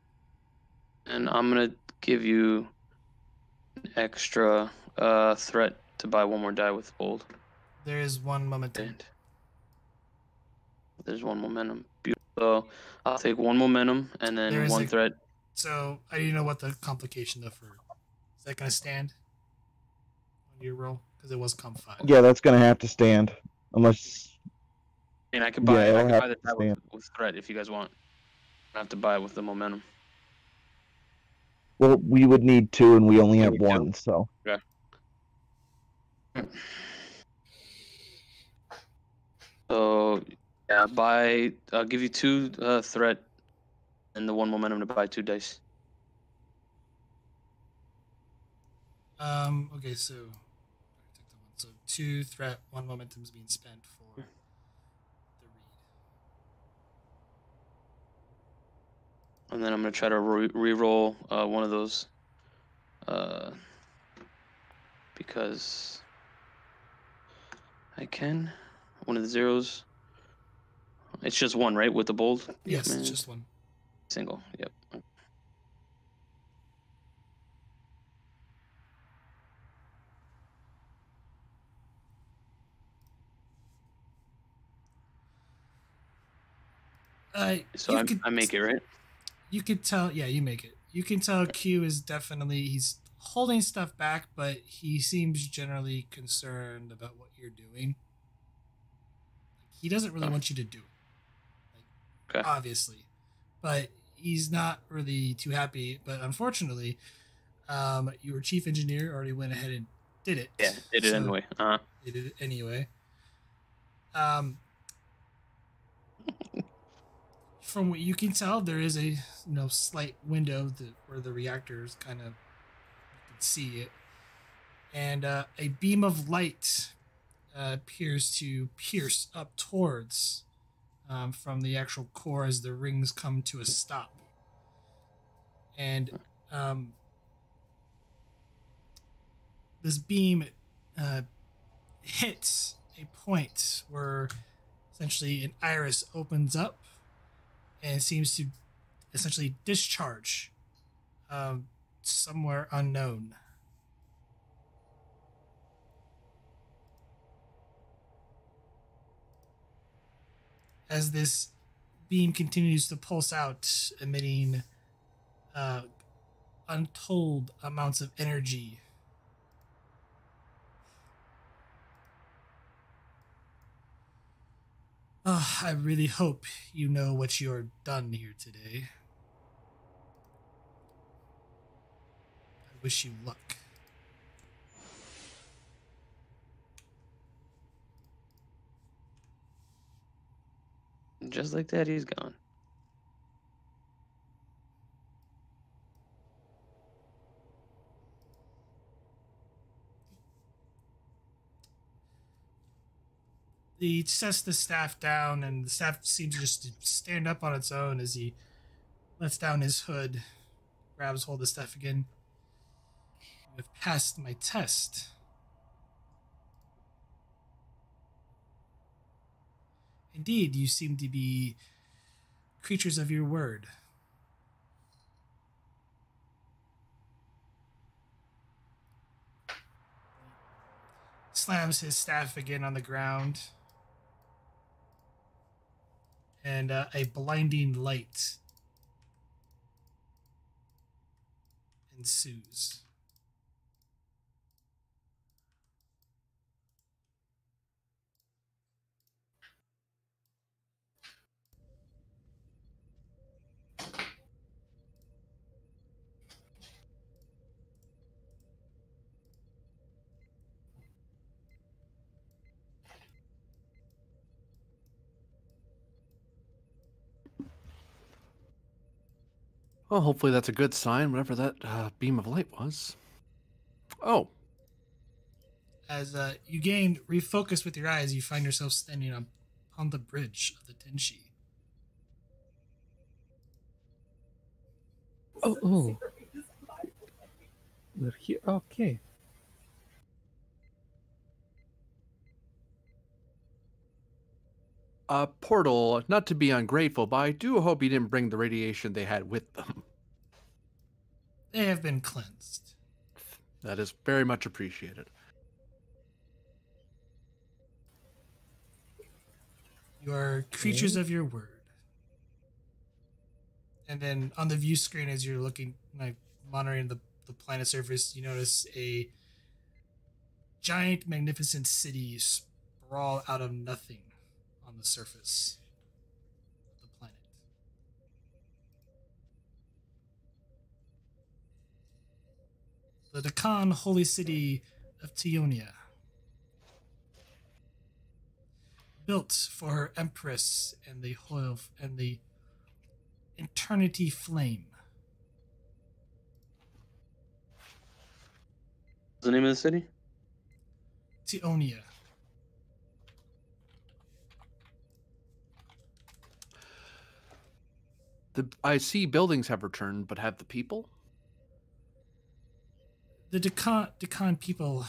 And I'm gonna give you an extra threat to buy one more die with bold. There is 1 momentum. And there's 1 momentum. Beautiful. So I'll take 1 momentum and There then is 1 a- threat. So I didn't know what the complication though for. Is that going to stand on your roll? Because it was comp 5. Yeah, that's gonna have to stand. Unless And I could buy, it'll I could have buy the to die stand. with threat if you guys want. I have to buy it with the momentum. Well, we would need 2 and we only have need 2? 1, so. Yeah. So yeah, I'll give you 2 threat and the 1 momentum to buy 2 dice. Okay, so 2 threat, 1 momentum is being spent for the read. And then I'm gonna try to re-roll one of those because I can. One of the zeros. It's just 1, right? With the bold? Yes, Man. it's just 1. Single. Yep. So I make it, right? You could tell, yeah, you make it. You can tell Q is definitely, he's holding stuff back, but he seems generally concerned about what you're doing. He doesn't really want you to do it. Okay. Obviously. But he's not really too happy. But unfortunately, Your chief engineer already went ahead and did it. Yeah, did it so anyway. They did it anyway. From what you can tell, there is a slight window where the reactors kind of, you can see it, and a beam of light appears to pierce up towards from the actual core as the rings come to a stop, and this beam hits a point where essentially an iris opens up and seems to essentially discharge somewhere unknown. As this beam continues to pulse out, emitting untold amounts of energy. Oh, I really hope you know what you're done here today. I wish you luck. Just like that, he's gone. He sets the staff down, and the staff seems just to stand up on its own as he lets down his hood, grabs hold of the staff again. You have passed my test. Indeed, you seem to be creatures of your word. Slams his staff again on the ground, and a blinding light ensues. Well, hopefully that's a good sign, whatever that beam of light was. Oh. As you gain refocus with your eyes, you find yourself standing on the bridge of the Tenshi. Oh. We're here. Okay. Portal, not to be ungrateful, but I do hope you didn't bring the radiation they had with them. They have been cleansed. That is very much appreciated. You are creatures of your word. And then on the view screen, as you're looking, like monitoring the planet surface, you notice a giant, magnificent city sprawl out of nothing on the surface of the planet. The Deccan holy city of Teonia, built for her empress and the eternity flame. What's the name of the city? Teonia. I see buildings have returned, but have the people? The Deccan people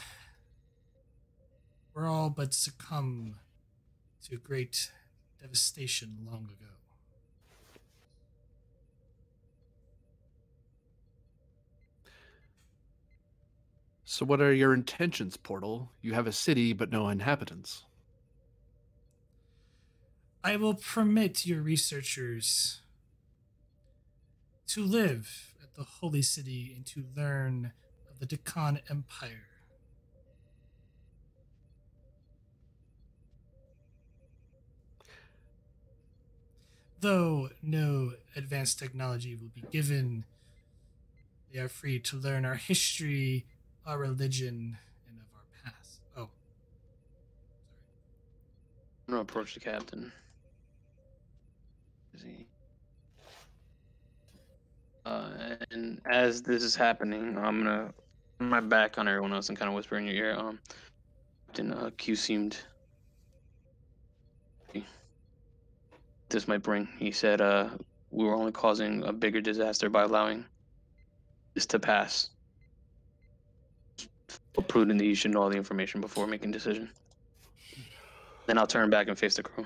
were all but succumbed to great devastation long ago. So what are your intentions, Portal? You have a city, but no inhabitants. I will permit your researchers to live at the holy city and to learn of the Deccan Empire. Though no advanced technology will be given, We are free to learn our history, our religion, and of our past. Oh, I'm gonna approach the captain. Is he? And as this is happening, I'm gonna turn my back on everyone else and kind of whisper in your ear. Captain, Q seemed this might bring. He said, we were only causing a bigger disaster by allowing this to pass. Prudent that you should know all the information before making a decision. Then I'll turn back and face the crew.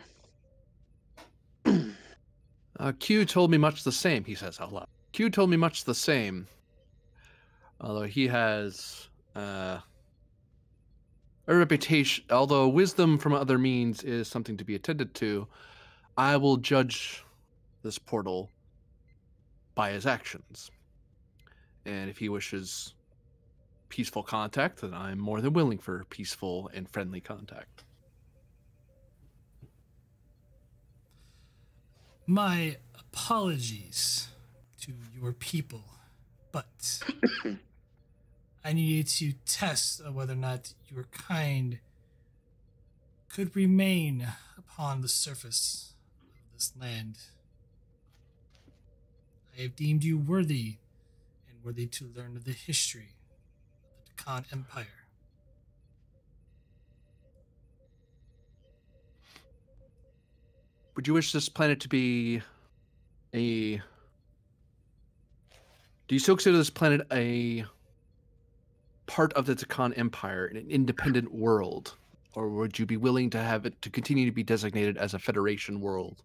Q told me much the same, he says out loud. Q told me much the same. Although he has a reputation, although wisdom from other means is something to be attended to, I will judge this portal by his actions. And if he wishes peaceful contact, then I'm more than willing for peaceful and friendly contact. my apologies to your people, but I needed to test whether or not your kind could remain upon the surface of this land. I have deemed you worthy and worthy to learn of the history of the Khan Empire. Would you wish this planet to be a... Do you still consider this planet a part of the Khan Empire, an independent world? Or would you be willing to have it to continue to be designated as a Federation world?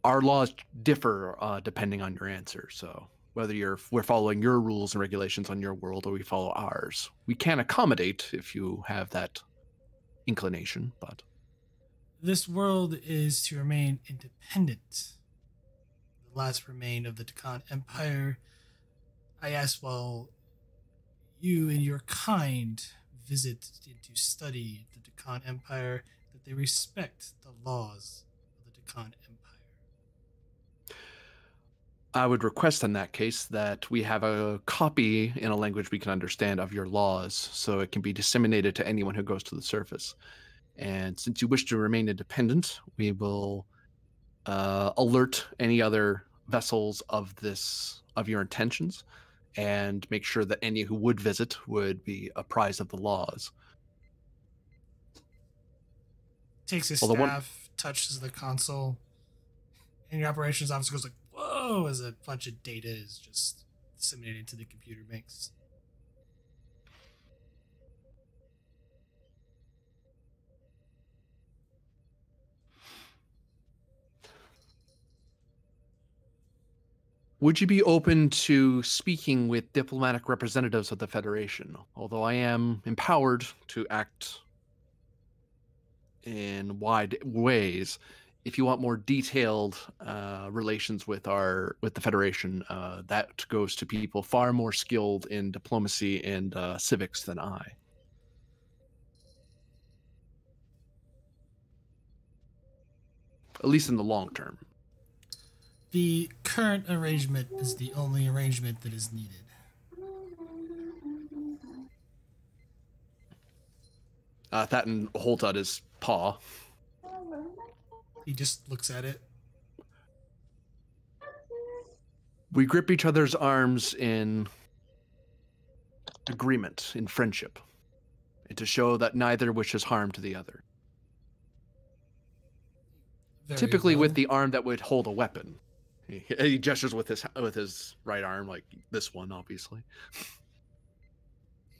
Our laws differ depending on your answer, so whether we're following your rules and regulations on your world or we follow ours. We can accommodate if you have that inclination, but... This world is to remain independent. The last remain of the Khan Empire. I ask, while you and your kind visit to study the Khan Empire, that they respect the laws of the Khan Empire. I would request in that case that we have a copy in a language we can understand of your laws so it can be disseminated to anyone who goes to the surface. And since you wish to remain independent, we will alert any other vessels of your intentions and make sure that any who would visit would be apprised of the laws. Takes his staff, touches the console, and your operations officer goes like, whoa, as a bunch of data is just disseminated into the computer banks. Would you be open to speaking with diplomatic representatives of the Federation? Although I am empowered to act in wide ways, if you want more detailed relations with the Federation, that goes to people far more skilled in diplomacy and civics than I. At least in the long term. The current arrangement is the only arrangement that is needed. Thatton holds out his paw. He just looks at it. We grip each other's arms in agreement, in friendship, and to show that neither wishes harm to the other. Typically with the arm that would hold a weapon. He gestures with his right arm, like this one, obviously.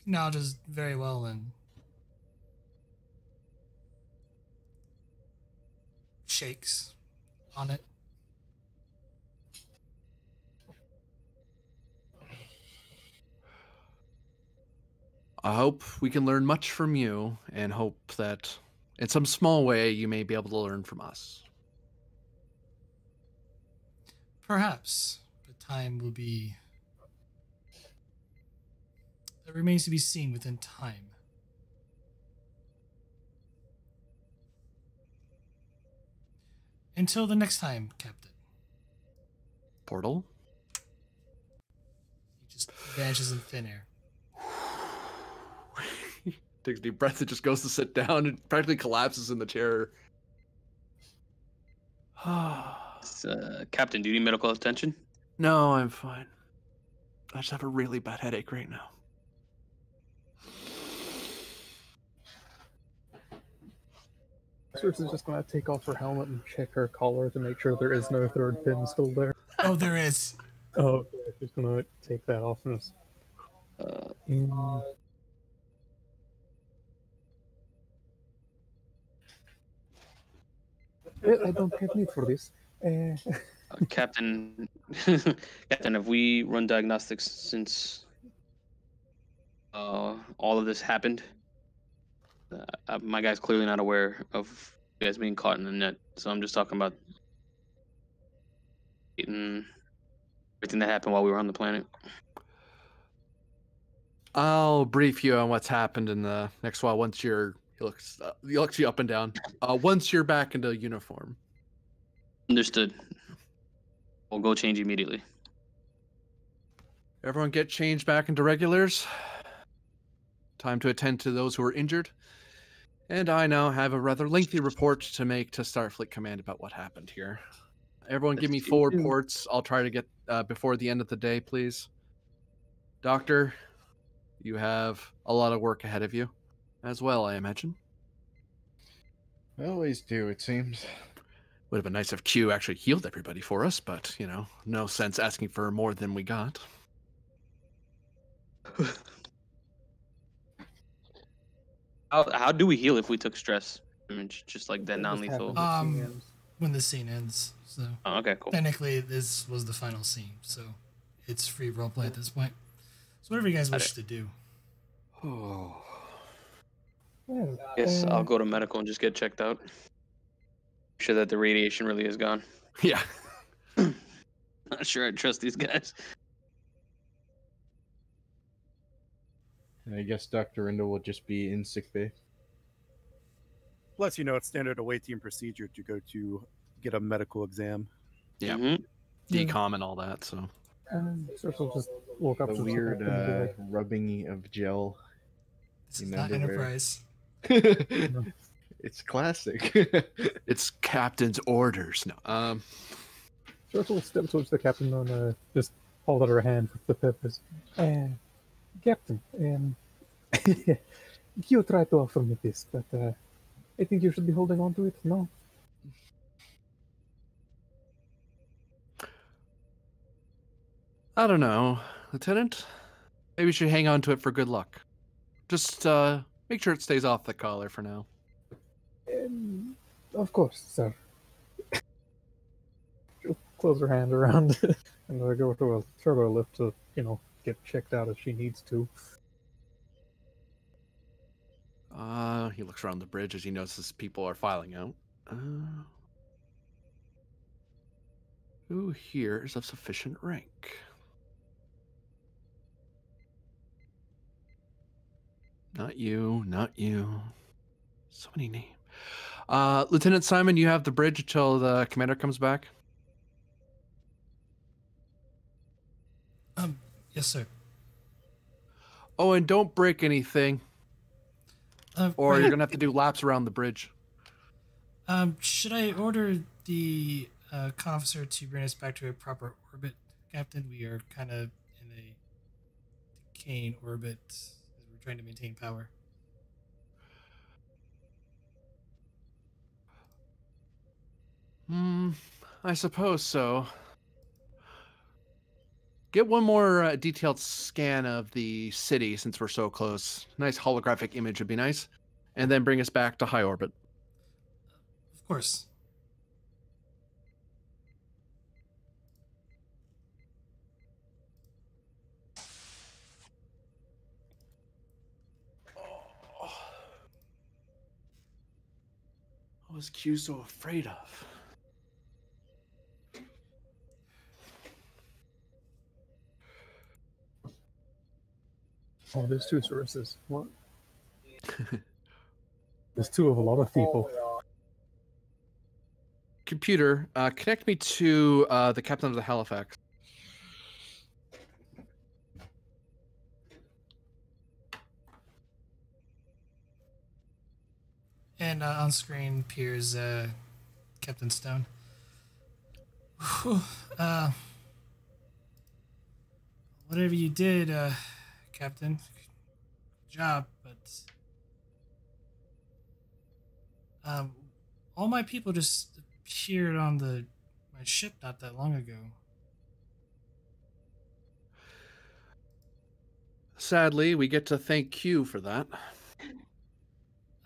No, just very well and shakes on it. I hope we can learn much from you, and hope that in some small way you may be able to learn from us. Perhaps, but time will be... That remains to be seen within time. Until the next time, Captain. Portal? vanishes in thin air. Takes a deep breath and just goes to sit down and practically collapses in the chair. It's, Captain, do you need medical attention? No, I'm fine. I just have a really bad headache right now. Cersei's just gonna take off her helmet and check her collar to make sure there is no third pin still there. Oh, there is. Oh, okay. She's gonna take that off and just. I don't have need for this. Captain, Captain, have we run diagnostics since all of this happened? My guy's clearly not aware of you guys being caught in the net, so I'm just talking about everything that happened while we were on the planet. I'll brief you on what's happened in the next while. Once you're, he looks you up and down. Once you're back into uniform. Understood. We'll go change immediately. Everyone get changed back into regulars. Time to attend to those who are injured. And I now have a rather lengthy report to make to Starfleet Command about what happened here. Everyone give me full reports. I'll try to get before the end of the day, please. Doctor, you have a lot of work ahead of you as well, I imagine. I always do, it seems. Would have been nice if Q actually healed everybody for us, but, no sense asking for more than we got. How do we heal if we took stress? I mean, just like that non-lethal. When the scene ends. So okay, cool. Technically, this was the final scene, so it's free roleplay at this point. So whatever you guys wish to do. Oh. Guess I'll go to medical and just get checked out. Make sure that the radiation really is gone. Yeah. Not sure I trust these guys. And I guess Dr. Rindle will just be in sickbay. Plus, it's standard away team procedure to go to get a medical exam. Yeah. Mm-hmm. Decom and all that, so. Cersei just woke up The to weird rubbing of gel. This is not Enterprise. It's classic. It's captain's orders. No. Cersei will step towards the captain and just hold out her hand with the purpose. Captain, you tried to offer me this, but I think you should be holding on to it. No. I don't know, Lieutenant. Maybe you should hang on to it for good luck. Just make sure it stays off the collar for now. Of course, sir. She'll close her hand around and go to a turbo lift to, get checked out if she needs to. He looks around the bridge as he notices people are filing out. Who here is of sufficient rank? Not you, not you. So many names. Lieutenant Simon, you have the bridge until the commander comes back? Yes, sir. Oh, and don't break anything. Or right. you're gonna have to do laps around the bridge. Should I order the officer to bring us back to a proper orbit, Captain? We are kind of in a decaying orbit as we're trying to maintain power. I suppose so. Get one more detailed scan of the city since we're so close. Nice holographic image would be nice. And then bring us back to high orbit. Of course. What was Q so afraid of? Oh, there's two sources. What? There's two of a lot of people. Computer, connect me to the captain of the Halifax. And on screen appears Captain Stone. Whew, whatever you did, Captain, good job, but all my people just appeared on my ship not that long ago. Sadly, we get to thank Q for that.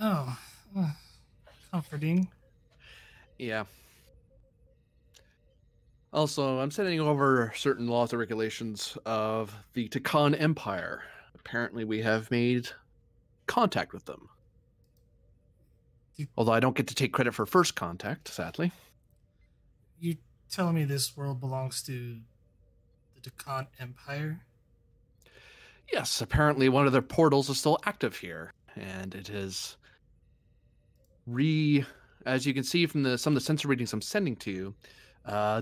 Oh, comforting. Yeah. Also, I'm sending over certain laws and regulations of the Takan Empire. Apparently, we have made contact with them. Although I don't get to take credit for first contact, sadly. You telling me this world belongs to the Takan Empire? Yes, apparently one of their portals is still active here, and it is as you can see from some of the sensor readings I'm sending to you,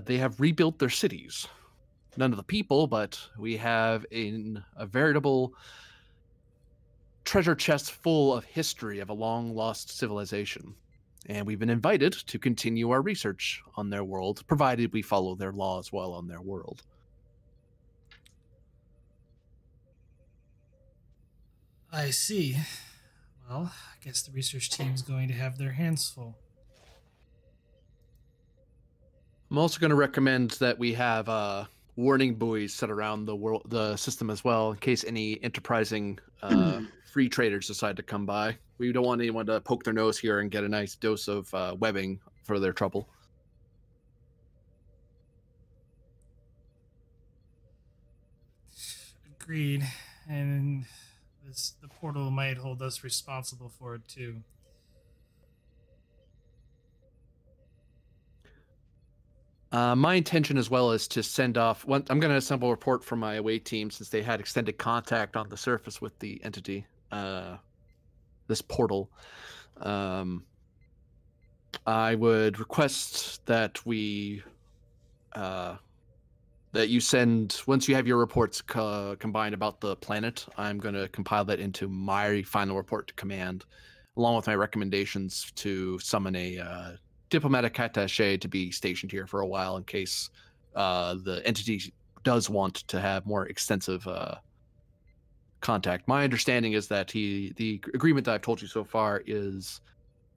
they have rebuilt their cities. None of the people, but we have a veritable treasure chest full of history of a long-lost civilization. And we've been invited to continue our research on their world, provided we follow their laws well on their world. I see. Well, I guess the research team's going to have their hands full. I'm also going to recommend that we have warning buoys set around the system as well, in case any enterprising free traders decide to come by. We don't want anyone to poke their nose here and get a nice dose of webbing for their trouble. Agreed. And the portal might hold us responsible for it too. My intention as well is to send off. I'm going to assemble a report from my away team since they had extended contact on the surface with the entity, this portal. I would request that that you send, once you have your reports combined about the planet, I'm going to compile that into my final report to command, along with my recommendations to summon a diplomatic attaché to be stationed here for a while in case the entity does want to have more extensive contact. My understanding is that the agreement that I've told you so far is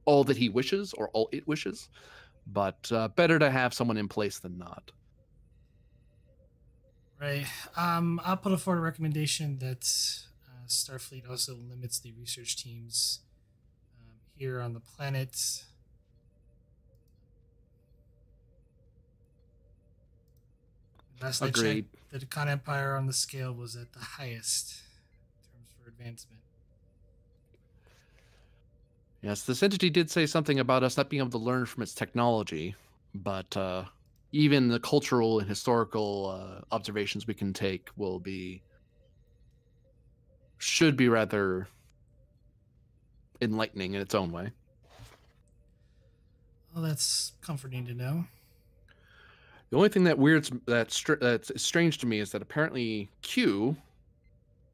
all that he wishes or all it wishes, but better to have someone in place than not. Right. I'll put forward a recommendation that Starfleet also limits the research teams here on the planet. Last I checked, the Takan Empire on the scale was at the highest in terms for advancement. Yes, this entity did say something about us not being able to learn from its technology, but even the cultural and historical observations we can take should be rather enlightening in its own way. Well, that's comforting to know. The only thing that's strange to me is that apparently Q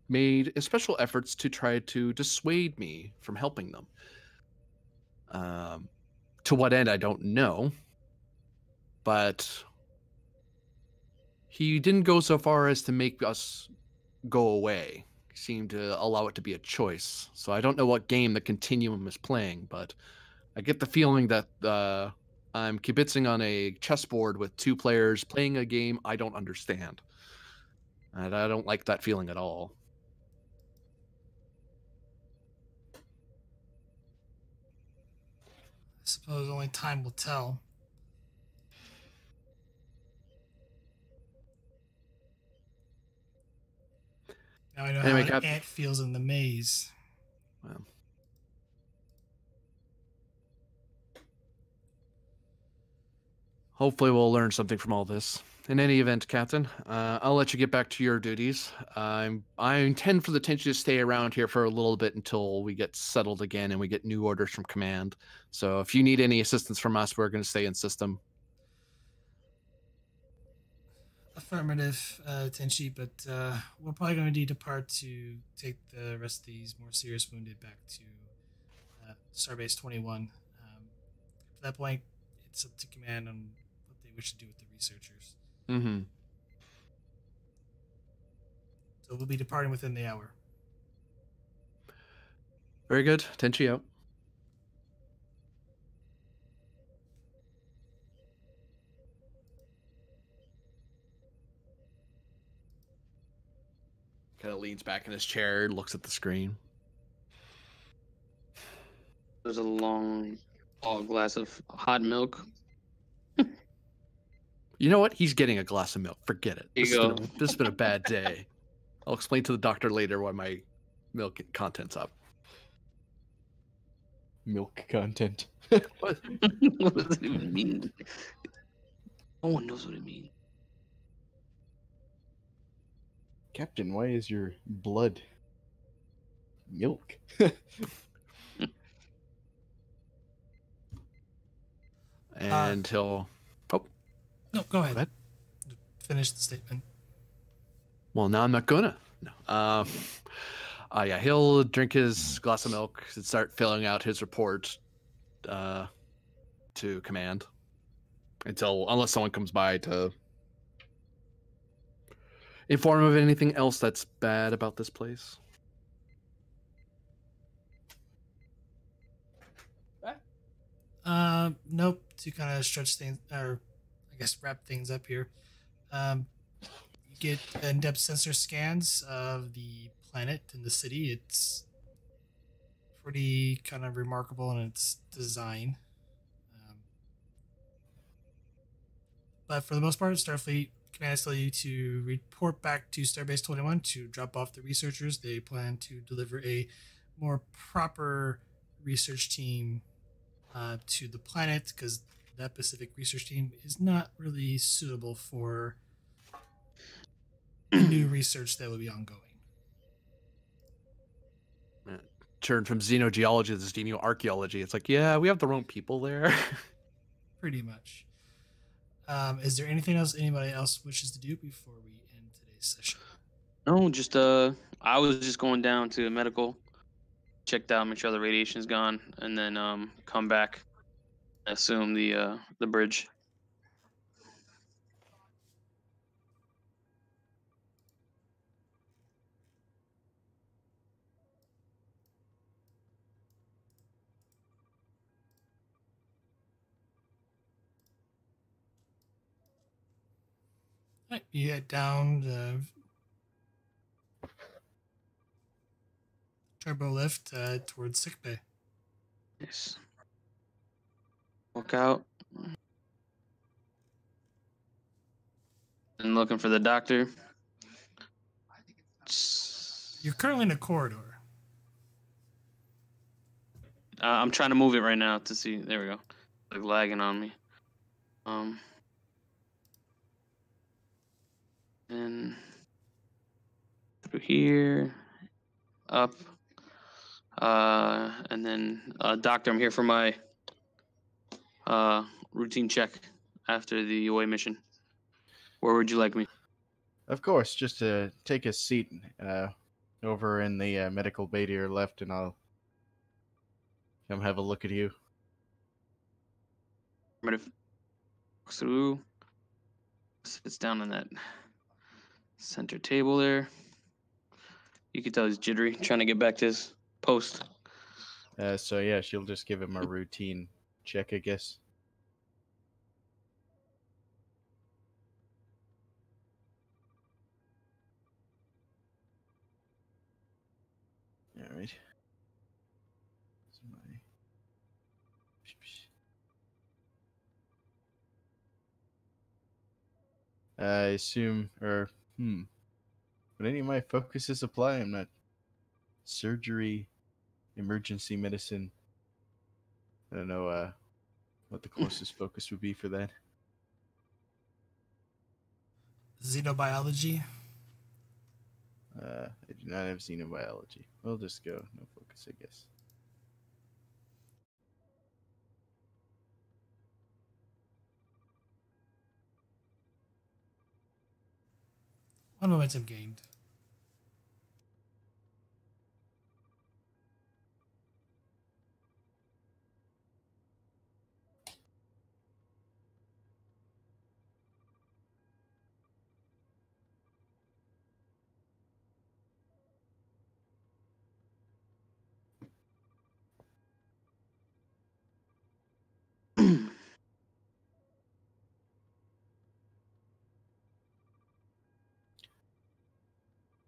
made special efforts to try to dissuade me from helping them. To what end, I don't know. But he didn't go so far as to make us go away. He seemed to allow it to be a choice. So I don't know what game the Continuum is playing, but I get the feeling that I'm kibitzing on a chessboard with two players playing a game I don't understand. And I don't like that feeling at all. I suppose only time will tell. Now I know how an ant feels in the maze. Well. Hopefully we'll learn something from all this. In any event, Captain, I'll let you get back to your duties. I intend for the Tenshi to stay around here for a little bit until we get settled again and we get new orders from command. So if you need any assistance from us, we're going to stay in system. Affirmative, Tenshi, but we're probably going to depart to take the rest of these more serious wounded back to Starbase 21. At that point, it's up to command on what they wish to do with the researchers. Mm-hmm. So we'll be departing within the hour. Very good. Tenchi out. Kind of leans back in his chair, looks at the screen. There's a long, tall glass of hot milk. You know what? He's getting a glass of milk. Forget it. There This you has, go. been this has been a bad day. I'll explain to the doctor later why my milk content's up. Milk content. What does it even mean? No one knows what it means. Captain, why is your blood milk? And he'll... Oh, No, go ahead. Go ahead. Finish the statement. well, now I'm not gonna. No. Yeah, he'll drink his glass of milk and start filling out his report to command. Unless someone comes by to inform him of anything else that's bad about this place. Nope. To kind of stretch things, or I guess wrap things up here. You get in-depth sensor scans of the planet and the city. It's pretty kind of remarkable in its design. But for the most part, Starfleet Command is telling you to report back to Starbase 21 to drop off the researchers. They plan to deliver a more proper research team to the planet, because that Pacific research team is not really suitable for new research that will be ongoing. Turn from xenogeology to xenoarchaeology. It's like, yeah, we have the wrong people there. Pretty much. Is there anything else anybody else wishes to do before we end today's session? No, just I was just going down to medical, checked out, make sure the radiation's gone, and then come back, assume the bridge. Right, you head down the turbo lift towards sickbay. Yes. Walk out. And looking for the doctor. You're currently in a corridor. I'm trying to move it right now to see. There we go. Like lagging on me. And through here, up, and then doctor, I'm here for my routine check after the away mission. Where would you like me? Of course, just to take a seat over in the medical bay to your left, and I'll come have a look at you. I'm gonna walk through. Sits down on that center table there. You can tell he's jittery, trying to get back to his post. So yeah, she'll just give him a routine check, I guess. All right. I assume, would any of my focuses apply? I'm not surgery, emergency medicine. I don't know what the closest focus would be for that. Xenobiology. I do not have xenobiology. We'll just go no focus, I guess. One momentum gained.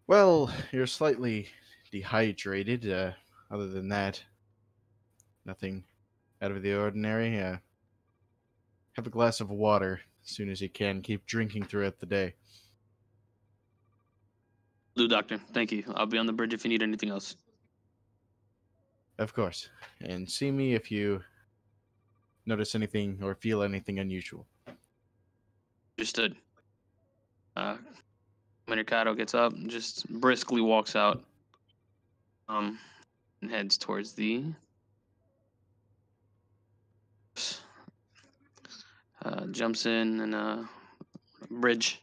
Well, you're slightly dehydrated. Other than that, nothing out of the ordinary. Have a glass of water as soon as you can. Keep drinking throughout the day. Do, Doctor. Thank you. I'll be on the bridge if you need anything else. Of course. And see me if you notice anything or feel anything unusual. Understood. Commander Kato gets up and just briskly walks out. And heads towards the jumps in and bridge.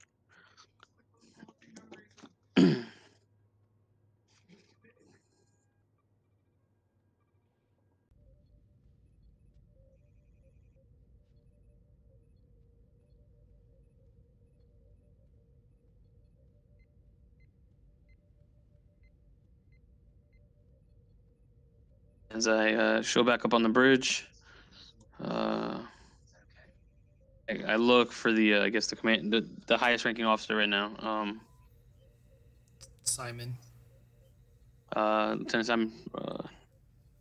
As I show back up on the bridge, I look for the I guess the highest ranking officer right now. Simon. Lieutenant Simon,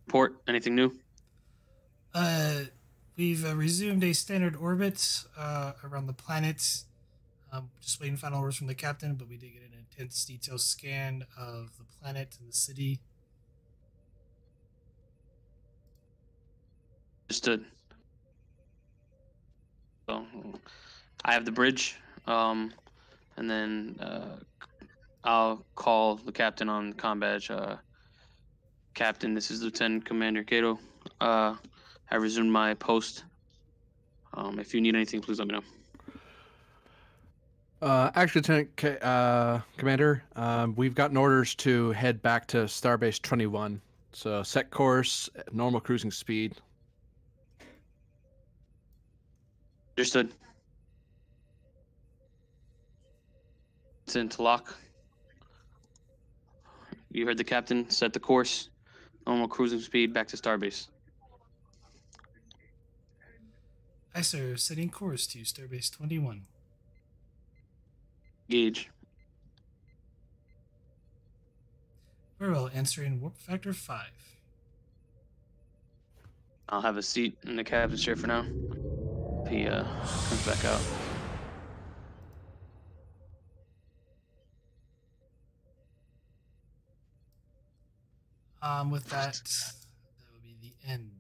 report. Anything new? We've resumed a standard orbit around the planet. Just waiting final orders from the captain, but we did get an intense detailed scan of the planet and the city. Understood. So I have the bridge, and then I'll call the captain on comm badge. Captain, this is Lieutenant Commander Kato. I resumed my post. If you need anything, please let me know. Actually, Commander, we've gotten orders to head back to Starbase 21. So set course, normal cruising speed. Understood. It's into lock. You heard the captain. Set the course. Normal cruising speed back to Starbase. Aye, sir. Setting course to Starbase 21. Gauge. Very well. Answering warp factor 5. I'll have a seat in the captain's chair for now. If he comes back out. With that, that would be the end.